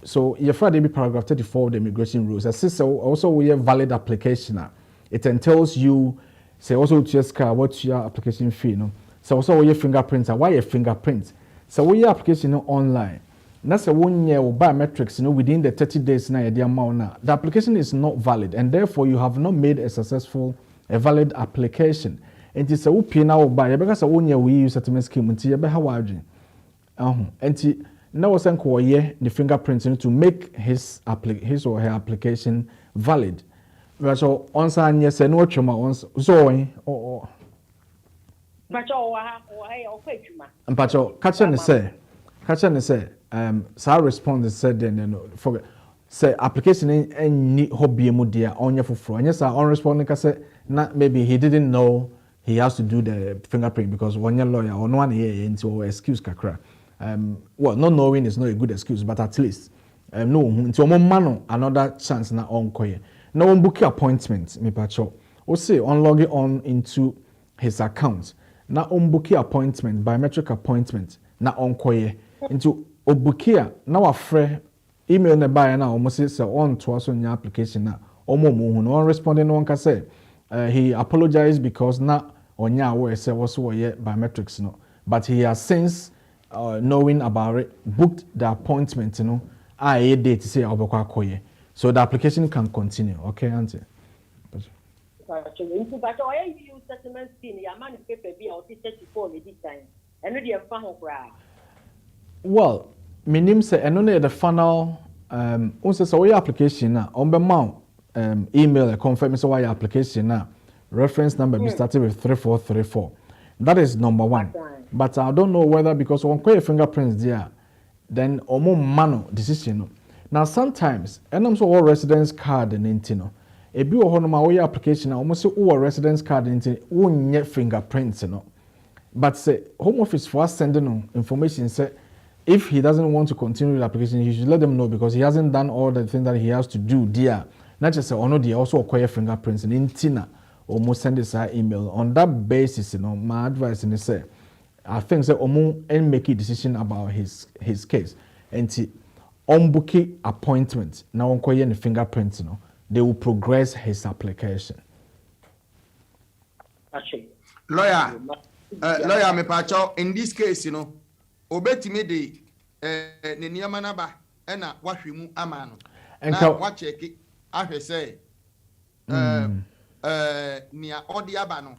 so your Friday paragraph 34 of the immigration rules, also we have valid application. It entails you, say also just what's your application fee, So also your fingerprints, why your fingerprints? So we your application online. That's a 1 year biometrics, within the 30 days now, the application is not valid, and therefore you have not made a valid application. And it's a whoopie now by because I won't use settlement scheme until you be how I dream. And now was the fingerprinting to make his or her application valid. So on sign yes and what you once so or Pacho catching say Sir response said then forget say application any hobby mudia on your for and yes I on responding say not maybe he didn't know he has to do the fingerprint because one year lawyer or one year into excuse kakra. Well, not knowing is not a good excuse, but at least no into one another chance na on koye. No one book appointment, me pacho. O say on log on into his account. Na on book appointment, biometric appointment, na on koye. Into obukia na wafre email ne buy na almost say on to us on your application na omo no responding no one can say he apologized because na onya aware say was biometrics no, but he has since knowing about it booked the appointment a date say obekwa akoye, so the application can continue. Okay, auntie. Actually, but I use settlement scheme. Your man paper be out 34 this time. And no dey fan ho kra. Well, minim say eno na the final unse so your application na on be ma email confirm say your application na reference number be started with 3434. That is number one. But I don't know whether because on your fingerprints there, then omo mano decision. Now sometimes enam so all residence card and intino. Ebi wo hono ma wo your application na almost all residence card into wonye fingerprints no. But say home office for us sending no information say if he doesn't want to continue the application, he should let them know because he hasn't done all the things that he has to do there. Not just say oh no, they also acquire fingerprints and intina almost send this email. On that basis, my advice is say I think say omo and make a decision about his case. And on booking appointment now on acquire the fingerprints, they will progress his application. Actually, Lawyer, me pacho in this case, obetime de ne niyama na ba na wahwe mu ama no. Na wa check ahwe say nia odi aba no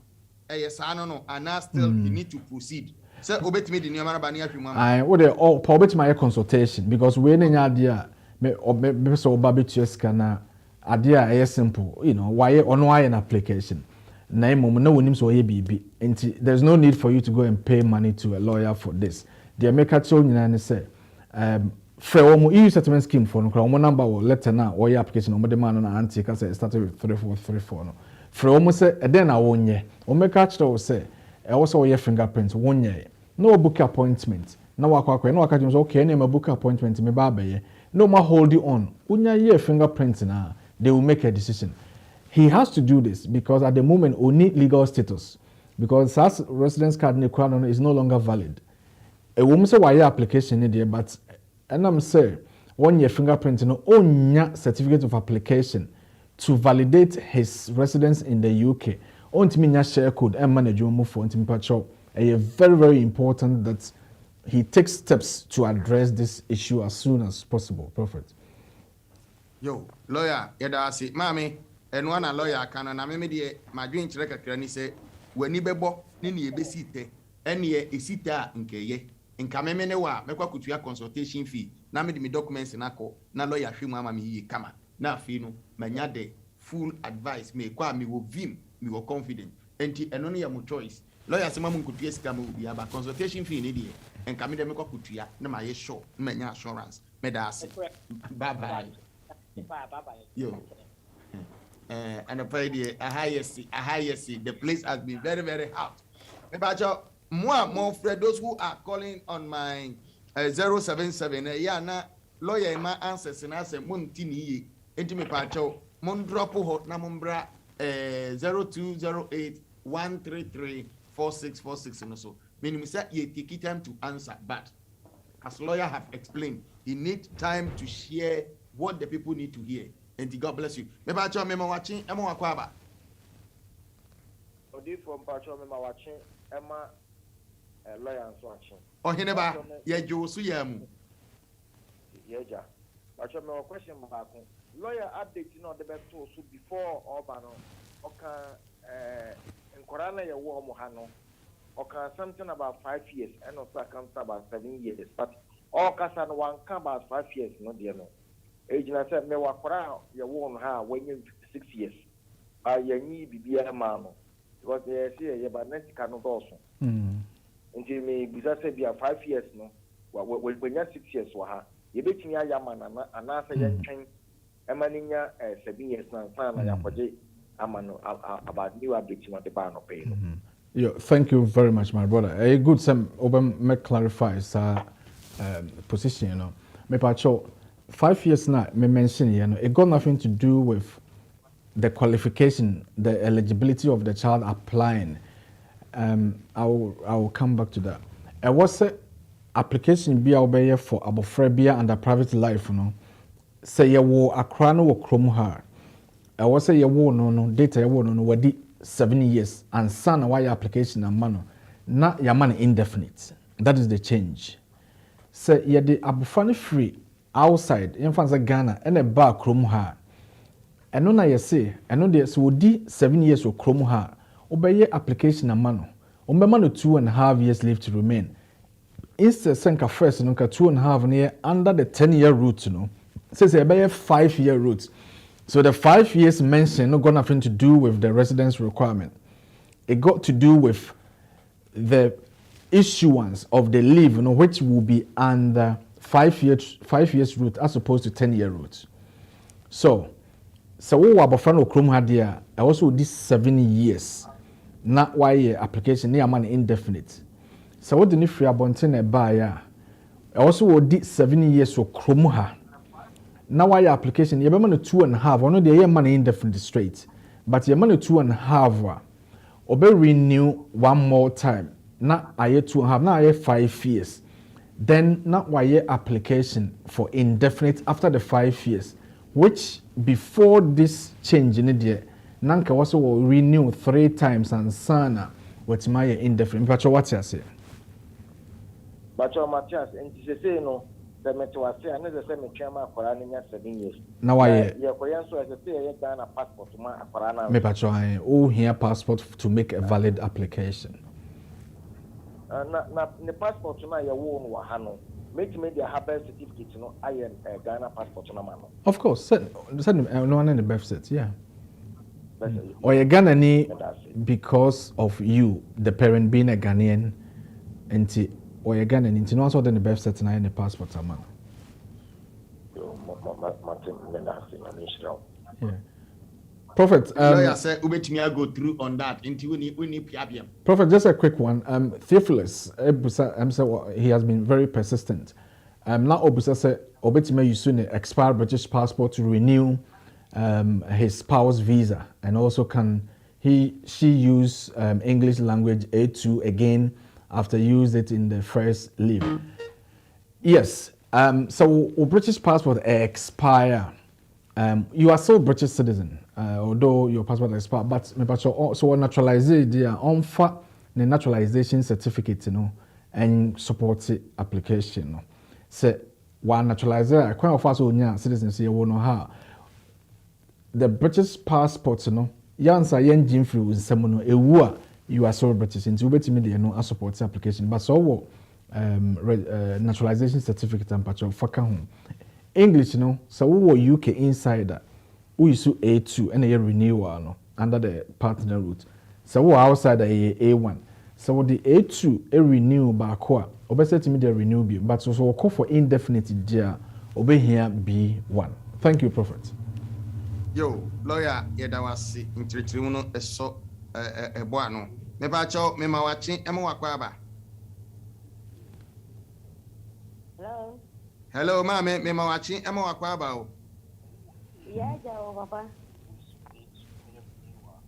sa no and now still you need to proceed. So obetime de niyama na ba na ahwe mu ama. I would all probably my consultation because we nya dia me so oba betu scan idea is simple, why on why an application. Na mom no wonim so ye bibi. There's no need for you to go and pay money to a lawyer for this. The America told me say for EU settlement scheme for no number or letter now or your application on the man on anti ka say started with 3434 no. For almost say then I won ye. O make catch to say e also your fingerprint won ye. No book appointment. Na wakwa no waka okay na book appointment me ba be ye. No ma hold you on. Unya ye fingerprint na they will make a decision. He has to do this because at the moment we need legal status because as residence card is no longer valid. A woman say why your application in there, but and I'm say 1 year fingerprint own certificate of application to validate his residence in the UK. On to me share code and manage your move for patrol. Very, very important that he takes steps to address this issue as soon as possible. Prophet. Yo, lawyer, yada say, Mami, and one a lawyer can and I made my dream to recognize say when you bebo, nini besite, and ye isita nke ye. In Kamemene wa, mekwa kutuya consultation fee. Na me di me documents nako, na lawyer fi mama mi yi kama. Na fino, manyade full advice me kwa mi wo vim, mi wo confident. Enti enone ya mu choice. Lawyer se mamu kutuya sika mu bi aba consultation fee ni die. En kamede mekwa kutuya na ma ye sure, menya assurance. Me da ase. Bye bye. Yo. And the party, a highest, the place has been very, very hot. About more for those who are calling on my 077, yeah, na lawyer, my answers, and I say, Montini, intimate pacho, Mondropo hot namumbra 0208 133 4646 and so. Meaning, sir, you take time to answer, but as lawyer have explained, he need time to share what the people need to hear. And God bless you. Me pacho me watching emo akwaba. Odi from pacho me watching ema lawyer and watching. Oh hineba ye josu ya mu. Yeja. Pacho me question back. Lawyer update no the best so before Obano. Oka enkorana ye wo mo ha no. Oka something about 5 years and also comes about 7 years. But all kasa no one come about 5 years no dear no. Ejina said me wakora ya won ha when you 6 years. Yanyi bibia ma no. Because they say ya ba net ka no also. Nti me bisa say bia 5 years no. When you 6 years wa ha. Ye betimi ayama na anasa ya ntwen emaninya 7 years na sana ya kwaje amano about new update no the ba no pay no. Yeah, thank you very much, my brother. A good some me clarify position, Me pacho 5 years now, me mention it got nothing to do with the qualification, the eligibility of the child applying. I will come back to that. application be obey for abofra bia under private life no say ye wo akra no wo krom ha e wo say ye wo no data ye wo no wadi 7 years and son why application and man na your man indefinite. That is the change. Say ye the abofra no free outside in fancy Ghana and a bar krom ha eno na ye say eno de so wodi 7 years wo krom ha obey application and man Umbema no 2.5 years leave to remain. Instead, Senka first, no 2.5 year under the 10-year route, no. Says a 5-year route. So the 5 years mentioned no got nothing to do with the residence requirement. It got to do with the issuance of the leave, which will be under 5 years route as opposed to 10-year route. So we were bufano krum hadia. I also did 7 years. Not why application near man indefinite. So what the new free abontin a buyer also did 7 years so kromuha. Now why application you man 2.5 or no the money indefinite straight. But your money 2.5 or be renew one more time. Not I 2.5, now I 5 years. Then not why application for indefinite after the 5 years, which before this change in the Nanka also will renew 3 times and sana what's my indefinite. But what you say? But your Matthias, and you say no, the Metro say another 7 chairman for 7 years. Now I so as a say a Ghana passport to my Parana. Me patron, oh here passport to make a valid application. Na the passport to my own wahano. Make me the birth certificate, I am a Ghana passport to man. Of course, send no one in the birth set, yeah. Or a Ghanaian because of you, the parent being a Ghanaian, and or a Ghanaian, into no other than the birth certificate and the passport, man. Yeah. Prophet, lawyer said, "Ubetimi go through on that." Into we need PRBM. Prophet, just a quick one. Theophilus, he has been very persistent. Now, Obusa said, "Obetimi you soon expire British passport to renew." His spouse visa, and also she use English language A2 again after use it in the first leave. Yes. So British passport expire. You are still British citizen, although your passport expire. But so naturalization, they are on the naturalization certificate, and support the application. So one naturalizer, quite of us who citizenship, you know how. The British passport, yansa yen jimfri unsemono ewu you are so British into betimi dey no support application but so naturalization certificate and patch of faka ho English so we UK insider we use A2 and a renewal no under the partner route so we outside A1 so the A2 a renew back a obese timi dey renew bi but so we call for indefinite dia obe here B1. Thank you, Prophet. Yo, lawyer, yedawasi intritrimu no eso eboa no. Me ba cho me ma wachi emo wakwaba. Hello. Hello, ma me ma wachi emo wakwaba o. Yeah, papa.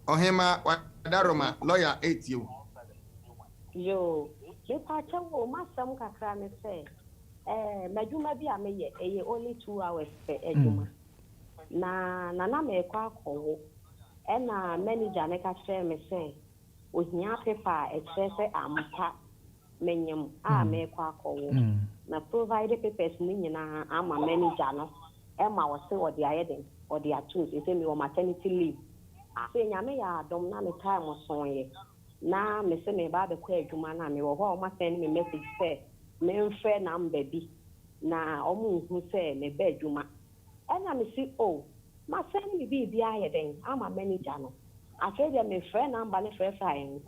Ohema wadaroma lawyer 8 you. Yo, me pa cho wo masam kakra me say. Madwuma bi ameye only 2 hours per adwuma. Na me kwa akọwo na manager ne ka kyerɛ me sɛ ohia paper a ɛkyerɛ sɛ ampa menyem a me kwa akọwo na provide papers ni nyinaa ama manager no ma wo se ɔde ayɛ den ɔde ato sɛ me wɔ maternity leave afei nyame yɛ adom na me time so yɛ na me se me ba bɛkɔ adwuma na me wɔ hɔ ɔma send me message sɛ me mfrɛ number bi na ɔmo hu sɛ me ba adwuma. And I see, my family be then. I'm a manager. I tell you, my friend, I'm a friend,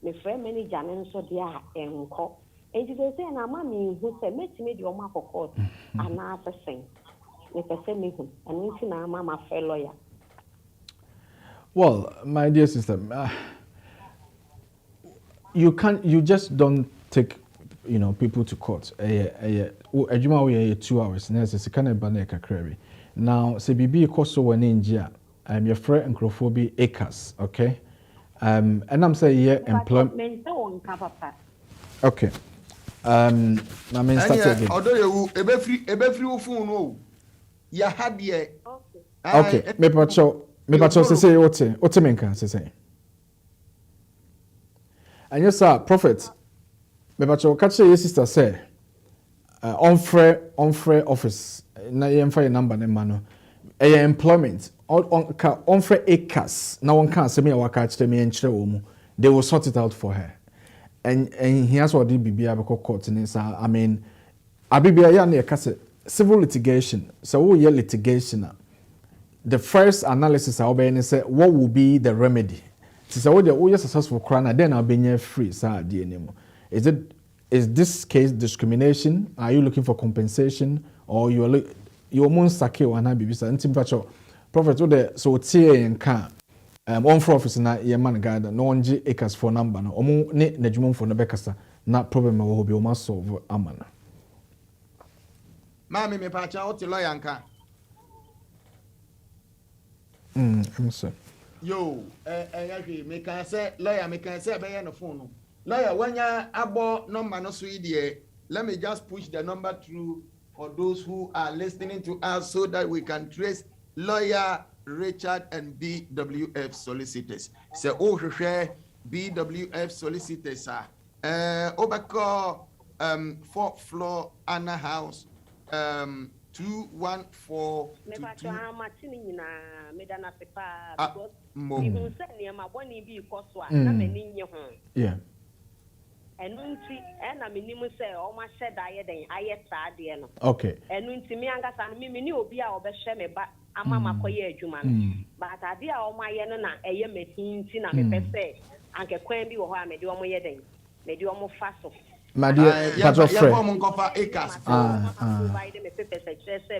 my friend manager, and so they are and call. And you say, and I'm mammy who said, make me your map of court, and I say, if I send me home, and you know, I'm a fair lawyer. Well, my dear sister, you just don't take, people to court. Ejuma we 2 hours. Nurse, it's kind of banana crabby. Now, say bibi koso wa ninja. Your friend and Crophobi acres, okay? And I'm saying employment. Okay. I mean, start again. Although you every phone no. Ya had ye. Okay, me pacho say what me can say. And yes sir, prophet. Me pacho catch your sister say on free office na yemfa your number ne ma no. Employment on free acres. Na one can say me waka kire me enchire wo mu. They will sort it out for her. And here's what the BBA because court in I mean, BBA ya na kase civil litigation. So we litigation. The first analysis I'll be say what will be the remedy. So what the successful crime then I'll be free. Is this case discrimination? Are you looking for compensation or you almost sake or na bibi sa ntim pacho prophet so tie en kan on for office na ye man guide no onje acres for number no omo ne nadwumon for no bekasa na problem wo bi o ma solve amana Mami me pacha o ti lawyer nka I'm sorry. Yo, me can say lawyer, me can say be no phone no. Lawyer, when ya abo number no so let me just push the number through for those who are listening to us so that we can trace lawyer Richard and BWF Solicitors. So share BWF Solicitors Obako 4th floor Anna House 21422. Yeah. And I'm minimum say, oh, my said I had Okay. And me and me will be our best shame, but I'm a coyer human. But I dear all my yenna, a year meeting, Tina, me say, Uncle Quamby or I may do more yedding, may do more fast. My dear, Patrick acres. Provide me papers,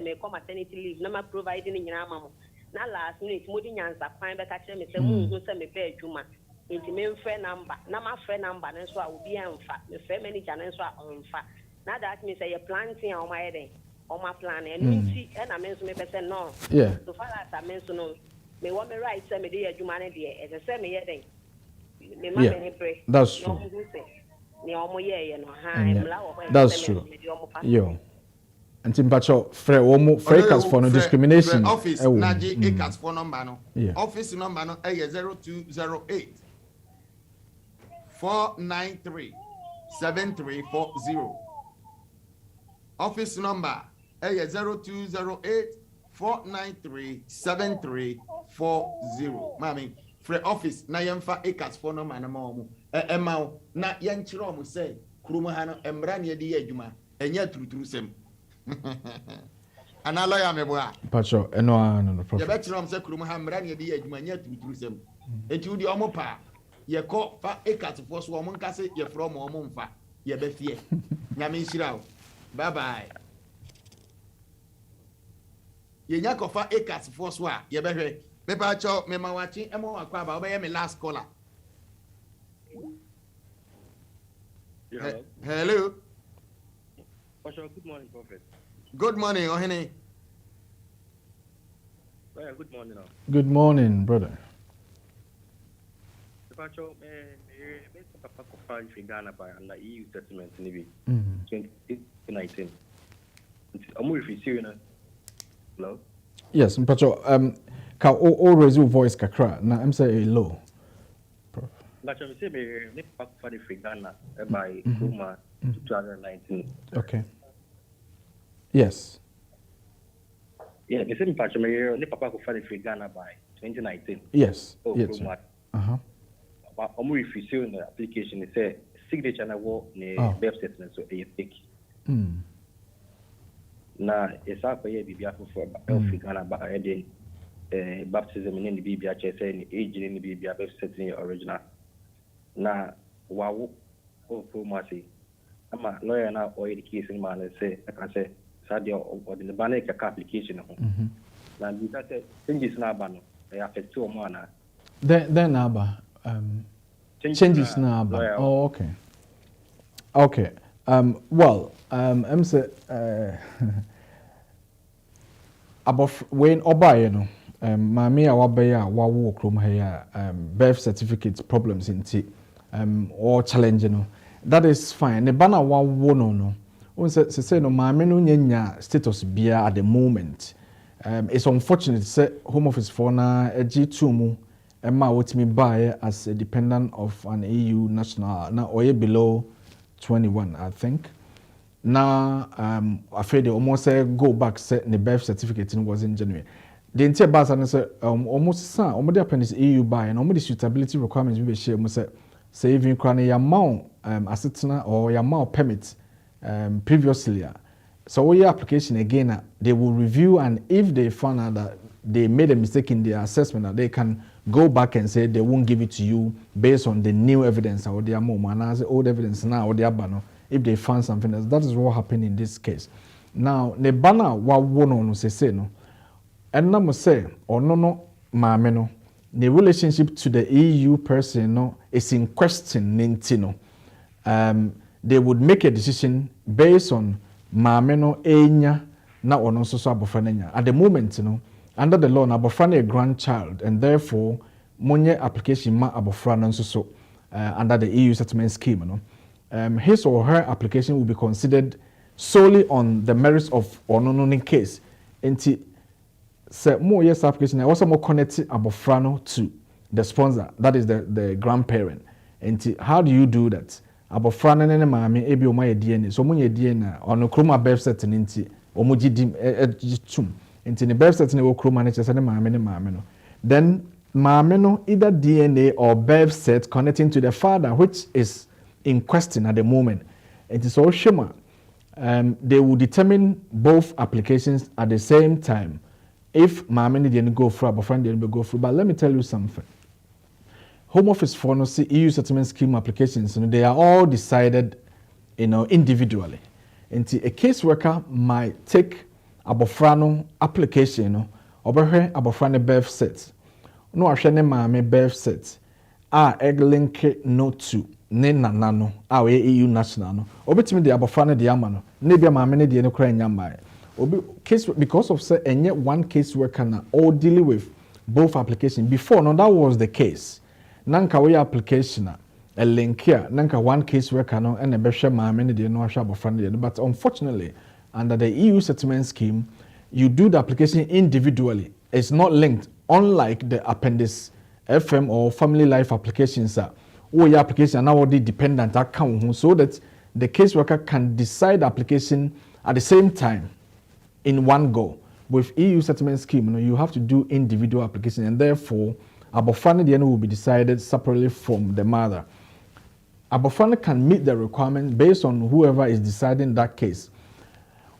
may come maternity leave, no providing in your mamma. Now last minute, moving answer, find back at me, say, who send me pay Juma. Into me friend number, now my friend number, and so I will be on fat. The friend many channels are on fat. Now that means you're planting on my heading, on my plan, and see, and I mention me person no. Yeah. So far as I mention no, me want me right, send me the humanity as a semi heading. That's true. That's true. Yo. And Timpacho, Frekas for no discrimination. Office, Naji Acres for number no. Office number no, 0208 493 7340. Office number 0208 493 7340. Mami, free office na yemfa Acres for number na mo. Emma na yenchiro mo say kuruma hano embra ne de adwuma enya trutru sem. Ana lawyer me boa. Pacho, no problem. Ye betchiro am say kuruma ha embra ne de adwuma enya trutru sem. Enti udi omo pa ye ko fa Acres for so omo nka say ye from omo mfa ye be fie. Nyame nhira o. Bye bye. Ye nya ko fa Acres for so a ye be hwe. Me pacho me ma wachi emo akwa ba obeye me last caller. Hello. Good morning, Prophet. Good morning, Ohene. Good morning. Good morning, brother. Papa in Ghana by under EU settlement in 2019. I'm with you, hello? Yes, Pacho. Can always your voice kakra. Na I'm say low. But I'm saying me Papa for the Ghana by 2019. Okay. Yes. Yeah, the same patch me Papa for the Ghana by 2019. Yes. Oh, yes. But I'm refusing the application. It say signature na wo ne birth settlement so Affec. Na esa ko ye bibia for Ghana ba e baptism in the bibia che say ni age in the bibia birth settlement original. Na wawo o promasi ama lawyer na o the case in man say I can say sadia o the banner ka application ho. Na bi ka say changes na ba no e affect o mo na. Then aba changes na aba. Oh, okay. Okay. Well, I'm say about when obaye no mami a wabaye a wawo krom ha ya birth certificate problems in or challenge no that is fine. Ne bana wa wono no. On say no maame no nyanya status bia at the moment. It's unfortunate say Home Office for na G2 mu Emma wotimi buy as a dependent of an EU national na oye below 21 I think. Now afraid they almost say go back say the birth certificate was in January. The entire bus and say almost sa almost appendix EU buy and almost suitability requirements we share almost say even crown your amount assetna or your amount permit previously. So your application again they will review, and if they found out that they made a mistake in their assessment, that they can go back and say they won't give it to you based on the new evidence or their more and as old evidence now or their banner if they found something else. That is what happened in this case. Now the banner wa wono no say no and no say or no maame no the relationship to the EU person no is in question nintino. They would make a decision based on maame no enya na ono so abofra nya. At the moment under the law na abofra a grandchild, and therefore monye application ma abofra no so under the EU settlement scheme his or her application will be considered solely on the merits of ono case. Enti say more yes application also more connected abofra no to the sponsor, that is the grandparent. Enti how do you do that? Abofra no ne maame ebi o ma ye DNA so mo ye DNA ono kroma birth cert nti o mo gidim tum nti ne birth cert ne wo kroma ne chese ne maame no, then maame no either DNA or birth cert connecting to the father, which is in question at the moment. It is all shema. They will determine both applications at the same time if maame didn't go through, abofra didn't go through. But let me tell you something. Home Office for no EU settlement scheme applications, they are all decided, individually. And a caseworker might take abofra application, obehwe abofra birth set. No ahwe maame birth set. Egg link no to ne nanano. EU national no. Obetimi de abofra de ama no. Ne bia maame ne de ne kra nyamba. Case because of say enye one caseworker na all dealing with both applications. Before no, that was the case. Nanka we application a link here nanka one case worker no and a besha maame ne de no ahwa abofra ne de, but unfortunately under the EU settlement scheme you do the application individually. It's not linked, unlike the appendix FM or family life applications your application now the dependent account so that the case worker can decide the application at the same time in one go. With EU settlement scheme you have to do individual application, and therefore abofra ne will be decided separately from the mother. Abofra can meet the requirement based on whoever is deciding that case.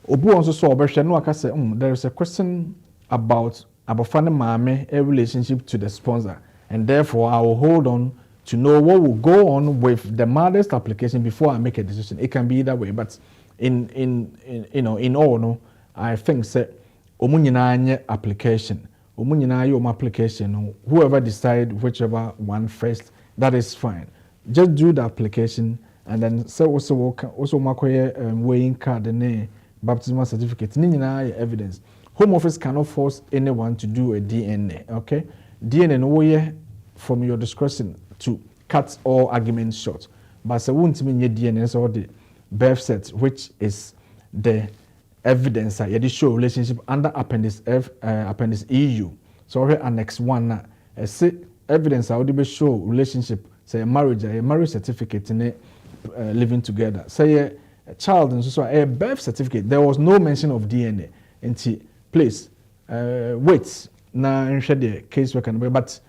Obu also saw no aka say there is a question about abofra maame a relationship to the sponsor, and therefore I will hold on to know what will go on with the mother's application before I make a decision. It can be either way, but in all no, I think say omu nyina nye application. Application, whoever decide whichever one first, that is fine. Just do the application, and then say also makoye weighing card and baptismal certificate. Nina evidence. Home Office cannot force anyone to do a DNA. Okay, DNA no way from your discretion to cut all arguments short. But say won't mean your DNA or the birth cert, which is the evidence that you show relationship under appendix F, appendix EU. So here annex 1 say evidence that would be show relationship, say a marriage certificate in it, living together. Say a child and so a birth certificate. There was no mention of DNA. And please wait. Na the case we can be, but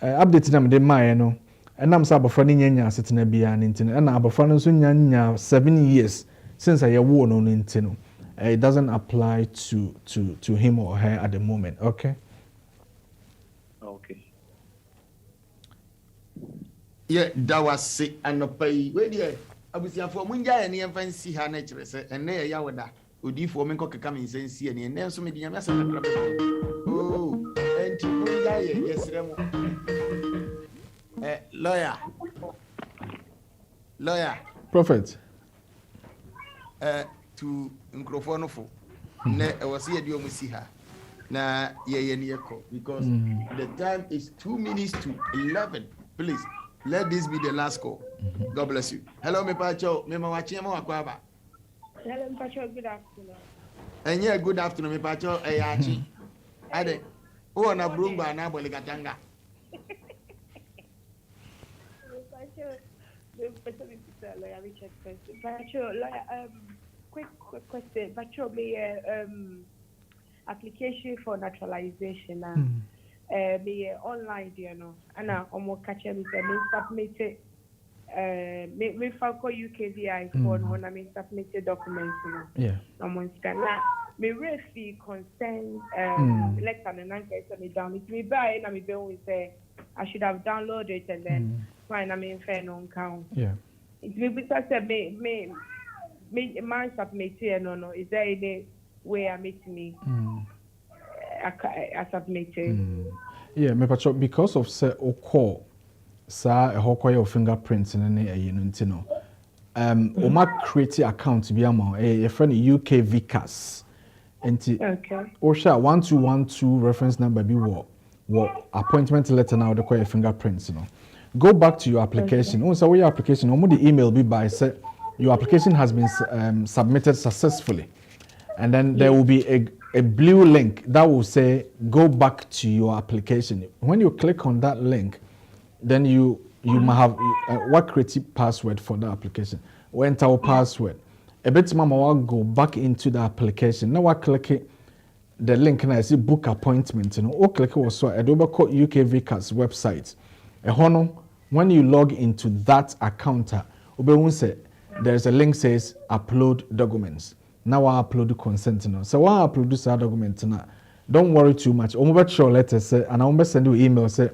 updating them the my and I'm abofra ni nyanya setena bia nintino. And abofra no so nyanya 7 years since I war no nintino. It doesn't apply to him or her at the moment. Okay. Okay. Yeah, that was sick and no pay. Wait there. I was here for Munja and the fancy her nature, and there Yawada. Would you for me cock coming and see any and then so many young. Oh, and to Munja, yes, lawyer. Prophet. To Nkrofonofo. Ne was here do you see her. Na ye because the time is 2 minutes to 11. Please, Let this be the last call. God bless you. Hello, me pacho. Me mawachie mo akwaba. Hello, Pacho, good afternoon. And yeah, good afternoon, me pacho. Ayachi. Ade. Oh, na brumba na boligatanga. Pacho, quick question. Pacho, me application for naturalization. Me online, you know. And I'm more catching me. Me submit it. Me file UKVI phone when I me submit documents. You know. Yeah. I'm on scan. Me refi consent letter and answer so me down. It me buy and me bill say I should have downloaded it and then find I mean fair non count. Yeah. It me because me man submit here no. Is there any way I meet me? I submitted. Yeah, me pacho because of say oko sa e hokwa your fingerprints ne ayi no ntino. O ma create account bi ama e friend UK Vicas. Enti o sha 1212 reference number bi wo appointment letter now the your fingerprints no. Go back to your application. Once your application, omo the email be by say your application has been submitted successfully. And then there will be a blue link that will say go back to your application. When you click on that link, then you might have what creative password for the application. We enter our password. A bit mama will go back into the application. Now I click the link and I see book appointment. You know, or click also at UK Vicas website. When you log into that account, there's a link says upload documents. Now I upload the consent now. So I upload this document now. Don't worry too much. I'm about your letter say, and I'm send you email say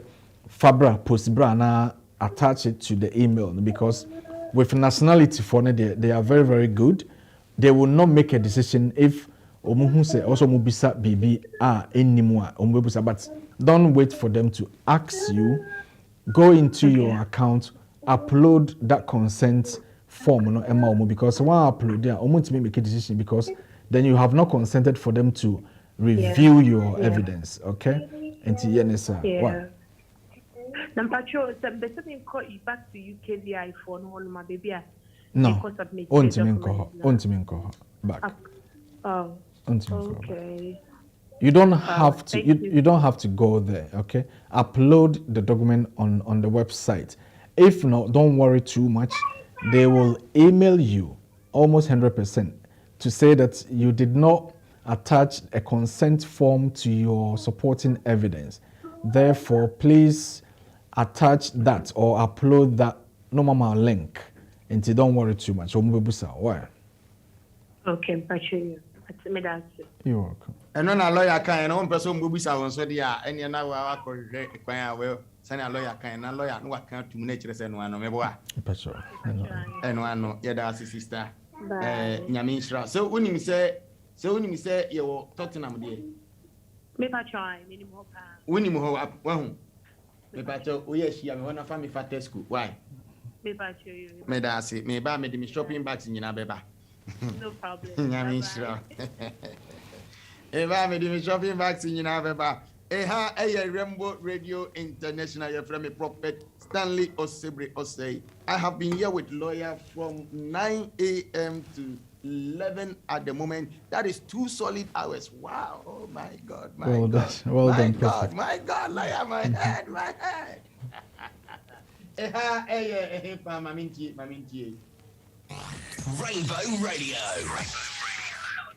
Fabra postbra na attach it to the email because with nationality for they are very very good. They will not make a decision if omuhu say also mubisa bibi anymore but don't wait for them to ask you. Go into your account, upload that consent form no because one upload there to make a decision because then you have not consented for them to review your evidence, okay? And Eunice, what? Number two, something call you back to UKVI for no my baby. No. Back. Oh. Okay. You don't have to you don't have to go there, okay? Upload the document on the website. If not, don't worry too much. They will email you almost 100% to say that you did not attach a consent form to your supporting evidence. Therefore, please attach that or upload that normal link. And don't worry too much. Why? Okay, you're welcome. And when a lawyer can, one person will be so dear, and you know, I well, send a lawyer can, a lawyer, no, I can't to nature and one of and one, yeah, that's his sister, Nyamisra. So when you say, you're Tottenham, dear. Maybe I try, minimum. When you up, well, maybe I tell, oh, yes, she am one of family fat school. Why? Maybe I tell you. Maybe I say, maybe I made me shopping bags in your beba. No problem. Nyamisra. Eva me shopping vaccine in Abeba. A Rainbow Radio International, your friend, Prophet Stanley Osebre Osei. I have been here with lawyer from 9 a.m. to 11 at the moment. That is 2 solid hours. Wow. Oh my God. My well God. Well my done, God. Prophet. My God. Lawyer, my head. My head. Rainbow Radio.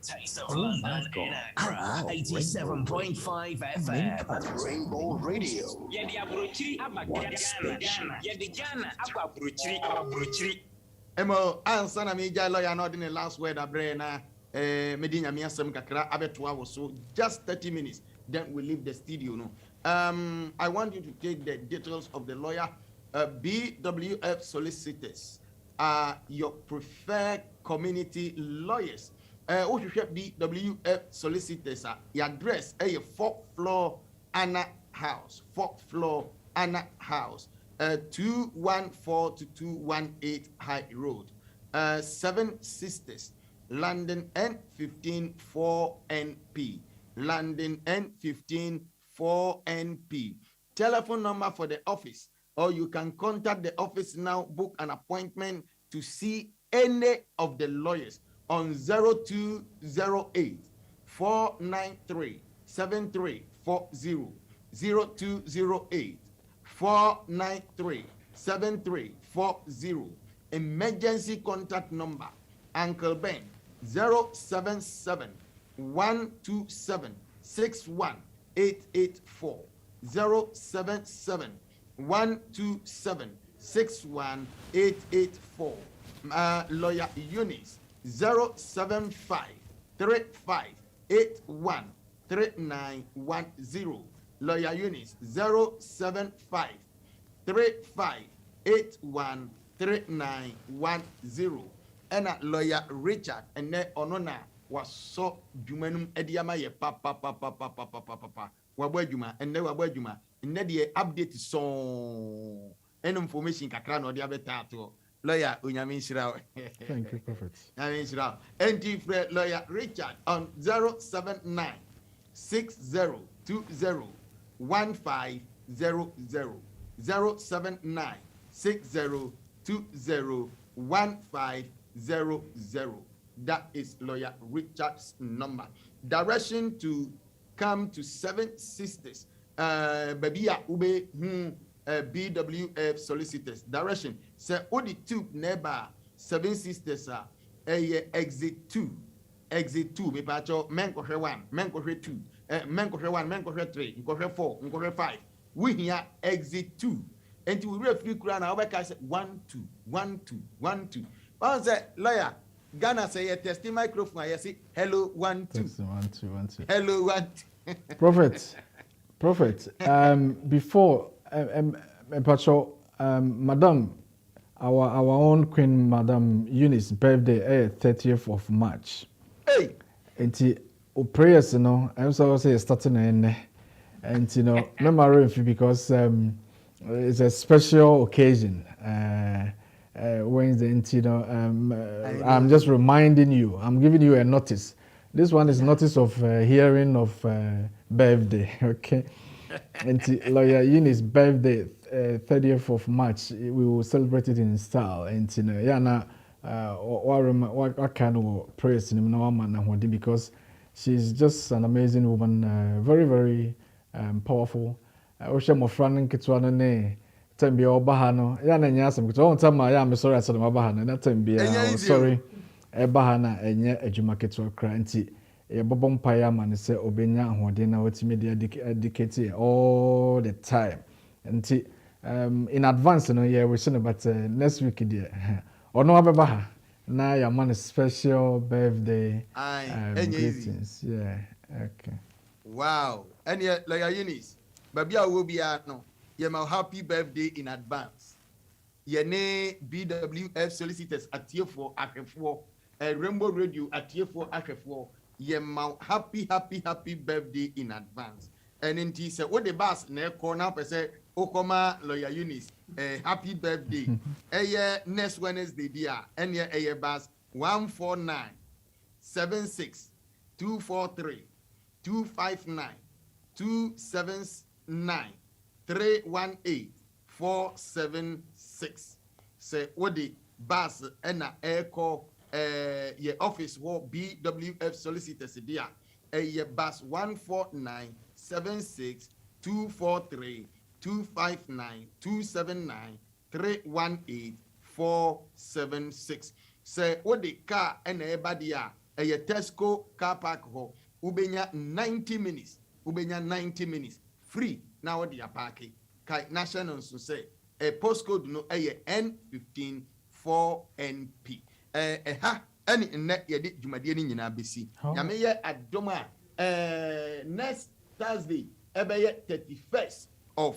Taste of London in Accra, 87.5 FM. Rainbow Radio. Emo answer na me jai lawyer not in the last word abre na medinya me asem kakra abeto awo so just 30 minutes then we leave the studio no. I want you to take the details of the lawyer. BWF Solicitors are your preferred community lawyers. What you should BWF Solicitors are your address a 4th floor Anna House, 4th floor Anna House, 214 to 218 High Road, 7 Sisters, London N15 4NP, London N15 4NP. Telephone number for the office or you can contact the office now, book an appointment to see any of the lawyers on 0208 493 7340. 0208 493 7340. Emergency contact number, Uncle Ben, 077 127 61884. 077 127 61884. Lawyer Eunice, 075 3581 3910. Lawyer Eunice, 075 3581 3910. And Lawyer Richard, and ne onona was so jumanum ediama ye papa wabwajuma and ne wabwajuma and ne the update song and information kakra no dia betato. Lawyer Unyamin Shirao. Thank you, Prophet. Unyamin Shirao. And Lawyer Richard on 079 6020 1500. 079 6020 1500. That is Lawyer Richard's number. Direction to come to 7 Sisters. Babia Ube BWF Solicitors. Direction. Say Odi 2 neighbor 7 Sisters are exit 2. Exit 2. Me pacho men kohe 1, men kohe 2, men kohe 1, men kohe 3, men kohe 4, men kohe 5. We here exit 2. And we read free Quran. I say 1 2 1 2 1 2. One say lawyer Ghana say testing microphone. I say hello 1 2 1 2 1 2. Hello 1 2. Prophet. Before Pacho, Madam, our own Queen Madam Eunice birthday 30th of March. Hey. And prayers, you know, I'm so say starting and you know, memory because it's a special occasion. Wednesday, and you know, I'm just reminding you. I'm giving you a notice. This one is notice of hearing of birthday. Okay, and Lawyer Eunice's birthday, 30th of March. We will celebrate it in style. And you know, yeah, now what kind of praise in the because she's just an amazing woman, very very powerful. Osha mofran kitwana ne tembi obaha no ya na nya asem kitwa on time ya me sorry asem obaha no that time bia sorry ebaha na enye adwuma kitwa kra nti e bobo mpa ya ma ne se obenya ahode na watimi de dedicate all the time nti in advance no yeah we should but next week there ono abebaha na ya man special birthday greetings yeah okay wow and yeah Lawyer Eunice Babia will be no. You're happy birthday in advance. Your name BWF Solicitors at tier 4 Affec, Rainbow Radio at tier 4 Affec. You're happy birthday in advance. And in T said, what the boss ne corner per se Okoma Lawyer Eunice, happy birthday. Next Wednesday, dear, and your boss 149 76 243 259 279 318 476. Say what the bus and echo your office war BWF Solicitors dia your bus 149 76 243 259 279 318 476. Say what the car and everybody a Tesco car park ho ubenya 90 minutes. Ubenya 90 minutes free now what they are parking. Kai national so say a postcode no N15 4NP. Any net yedi jumadi ni nyina besi. Nyame ye adoma next Thursday ebe 31st of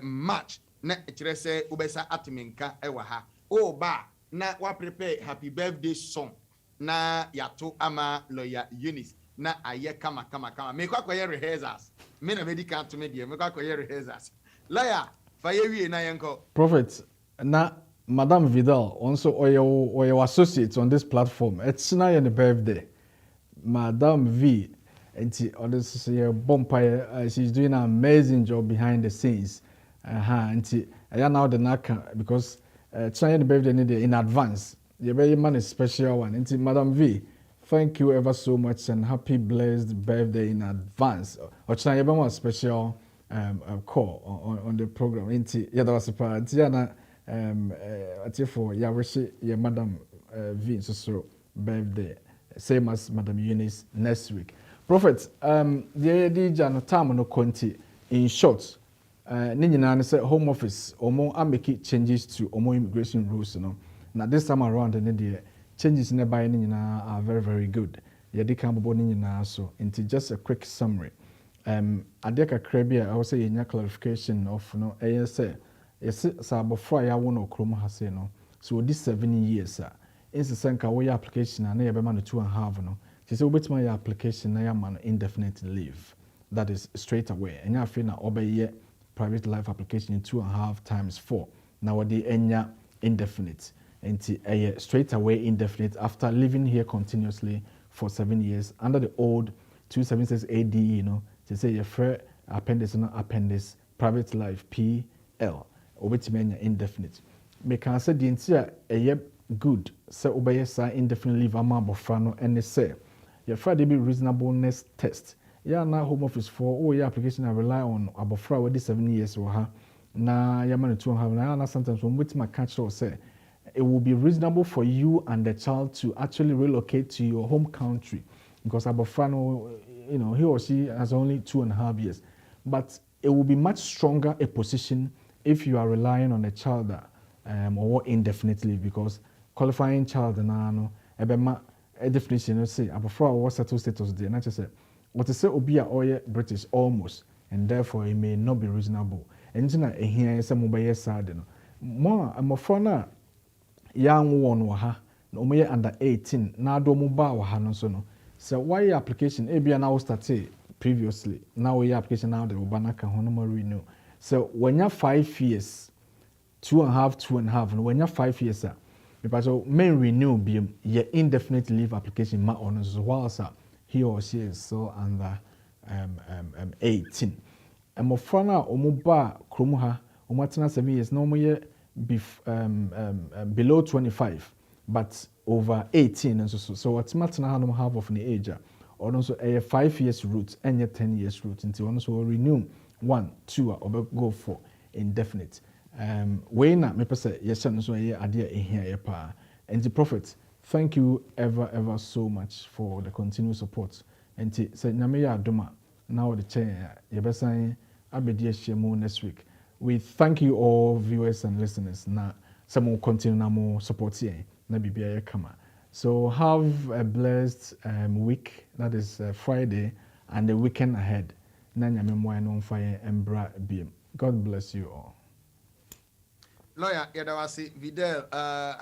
March na kire say ubesa atimenka ewa ha. O ba na wa prepare happy birthday song na yato ama Lawyer Eunice. Na aye kama me kwa rehearsals me na medical to me dia me kwa rehearsals lawyer fayewie na yenko Prophet na Madam Vidal also or your associates on this platform it's na your birthday Madam V and on this bumper she's doing an amazing job behind the scenes and I now the naka because trying the birthday in advance. The very man is special one. And Madam V, thank you ever so much and happy blessed birthday in advance. Or trying a special call on the program. Inti yeah, that was a part. Tiana for ya wish your Madam V so birthday. Same as Madam Eunice next week. Prophet, the idea no time no conti in short. Ne nyinaa say home office omo ameki changes to omo immigration rules no. Now this time around the changes in the by ne nyinaa are very very good. Yedi kan bobo ne nyinaa so into just a quick summary. Ade kakra bi I will say yenya clarification of no say yes sa abofra ya wo no krom ha say no. So this 7 years inse senka wo your application na yebema no 2.5 no. She say obetima your application na ya man indefinite leave. That is straight away. Enya afi na obeye private life application in 2.5 times 4. Now the enya indefinite. And straight away indefinite after living here continuously for 7 years under the old 276 AD, you know, to say your fair appendix and appendix private life PL obetime indefinite. Me can say the entire good say obey sa indefinite leave ama bofano and say your fair be reasonableness test. Yeah, now home office for your application I rely on abofra with 7 years or ha na ya man 2.5 na sometimes when with my catch or say it will be reasonable for you and the child to actually relocate to your home country because abofra no, you know, he or she has only 2.5 years, but it will be much stronger a position if you are relying on a child or indefinitely because qualifying child na no ebema a definition you say abofra or settled status there not just say what to say obi a oye British almost and therefore it may not be reasonable and na ehia say mo be sad no mo amofra na young one ha na omo under 18 na do mo ba wa ha no so no so why application e bia na we start previously now we application now the obana ka ho no mo renew so when you 5 years 2.5 no when you 5 years because main renew be your indefinite leave application ma on so whilst he or she is still under 18. And my friend omo ba krom ha omo tena 7 years no omo ye below 25 but over 18 and so what's matter ha no half of the age or also a 5 years route and a 10 years route until one so renew 1 2 or go for indefinite. We na me pese yes so ye ade e hia pa and the prophet. Thank you ever so much for the continued support. And say nyame ya adoma now the chain yebesan abedi ahiemu next week. We thank you all viewers and listeners. Na some will continue na more support here. Na bibia kama. So have a blessed week. That is Friday and the weekend ahead. Na nyame mo no fire embra biem. God bless you all. Lawyer Yadawasi Vidal,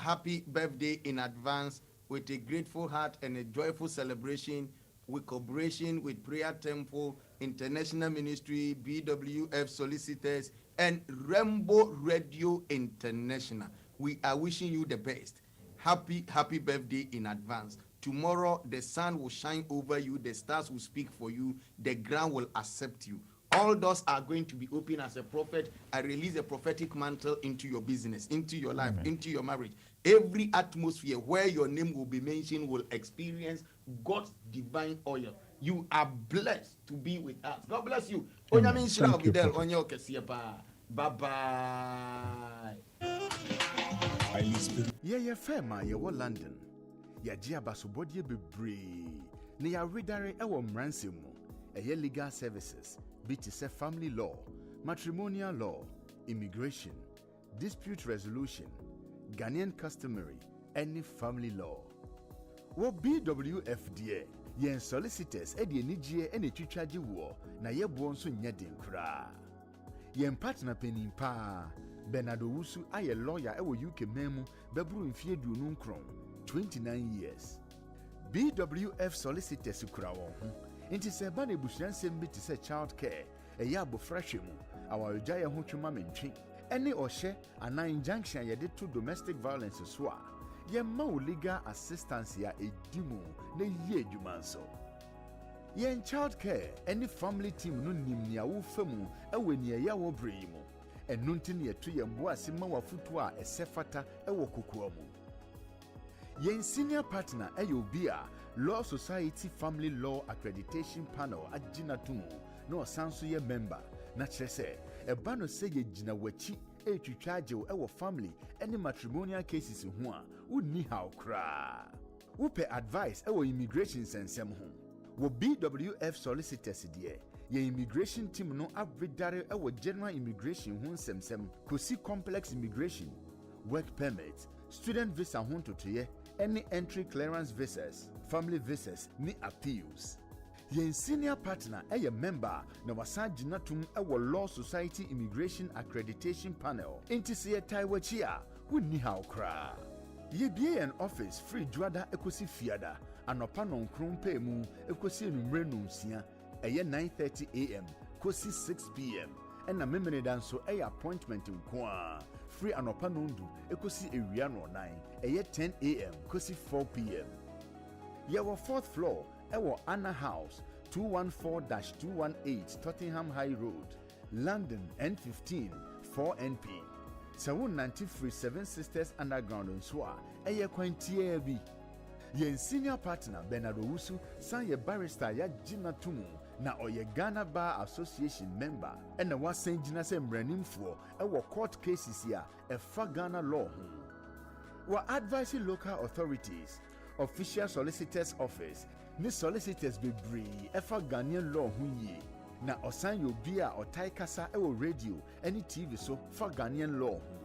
happy birthday in advance with a grateful heart and a joyful celebration with cooperation with Prayer Temple, International Ministry, BWF Solicitors, and Rainbow Radio International. We are wishing you the best. Happy birthday in advance. Tomorrow, the sun will shine over you, the stars will speak for you, the ground will accept you. All doors are going to be open as a prophet. I release a prophetic mantle into your business, into your life, Amen. Into your marriage. Every atmosphere where your name will be mentioned will experience God's divine oil. You are blessed to be with us. God bless you. Bye-bye. Yeah, fema ye wo London. Ya ji abasobodie bebre. Ne ya redare e wo mransem mu. Eye legal services. BTC family law, matrimonial law, immigration, dispute resolution, Ghanaian customary, any family law. What BWF DA, yen solicitors, edi enijie ene twitwaje wo, na ye bo nso nya den kra. Yen partner penin pa, Bernardo Wusu aye lawyer ewo UK memu, bebru mfie duonu nkron, 29 years. BWF Solicitors kra won ho. Inti se ba na ebusuansem bi te se child care, eya abofrahwe mu, awarja ye ho twema mentwe. Ene ohye ana injunction ye de to domestic violence so a, ye ma legal assistance ya edimu na ye adwuma nso. Ye child care, any family team no nim nia wo famu ewe ne ya wo bre mu. ɛno nti ne yɛto yɛn bo ase ma wafoto a ɛsɛ fata ɛwɔ kokoa mu. Yɛn senior partner ɛyɛ obi a Law Society Family Law Accreditation Panel agyina to mu na ɔsan so yɛ member na kyerɛ sɛ ɛba no sɛ yɛgyina w'akyi ɛretwitwa agyew ɛwɔ family ɛne matrimonial cases ho a wonni haw koraa. Wopɛ advice ɛwɔ immigration nsɛnsɛm ho. Wɔ BWF Solicitors deɛ yɛn immigration team no abredare ɛwɔ general immigration ho nsɛmsɛm kosi complex immigration, work permit, student visa ho ntotoyɛ ɛne entry clearance visas, family visas ne appeals. Yɛn senior partner ɛyɛ member na wasan gyina tom ɛwɔ Law Society Immigration Accreditation Panel. Nti sɛ yɛtae w'akyi a wonni haw koraa. Yɛbie yɛn office free dwada ekosi fiada anɔpa nɔnkron pɛɛ mu ekosi enumere nonsia ɛyɛ 9:30 a.m. kosi 6 p.m. ɛna memeneda nso ɛyɛ appointment nko a free anɔpa nondu ekosi ewia nɔnan ɛyɛ 10 a.m. kosi 4 p.m. Yɛwɔ 4th floor ɛwɔ Anna House 214-218 Tottenham High Road, London N15 4NP. Sɛ wonnante firi 7 Sisters Underground nso a ɛyɛ kwan tiaa bi. Yɛn senior partner Bernard Owusu san yɛ barrister yɛagyina to mu na ɔyɛ Ghana Bar Association member ɛna wasan gyina sɛ mmaranimfoɔ ɛwɔ court cases a ɛfa Ghana law ho. Wɔ advise local authorities, official solicitors office ne solicitors bebree ɛfa Ghanaian law ho yie. Na ɔsan yɛ obi a ɔtae kasa ɛwɔ radio ɛne TV so fa Ghanaian law ho.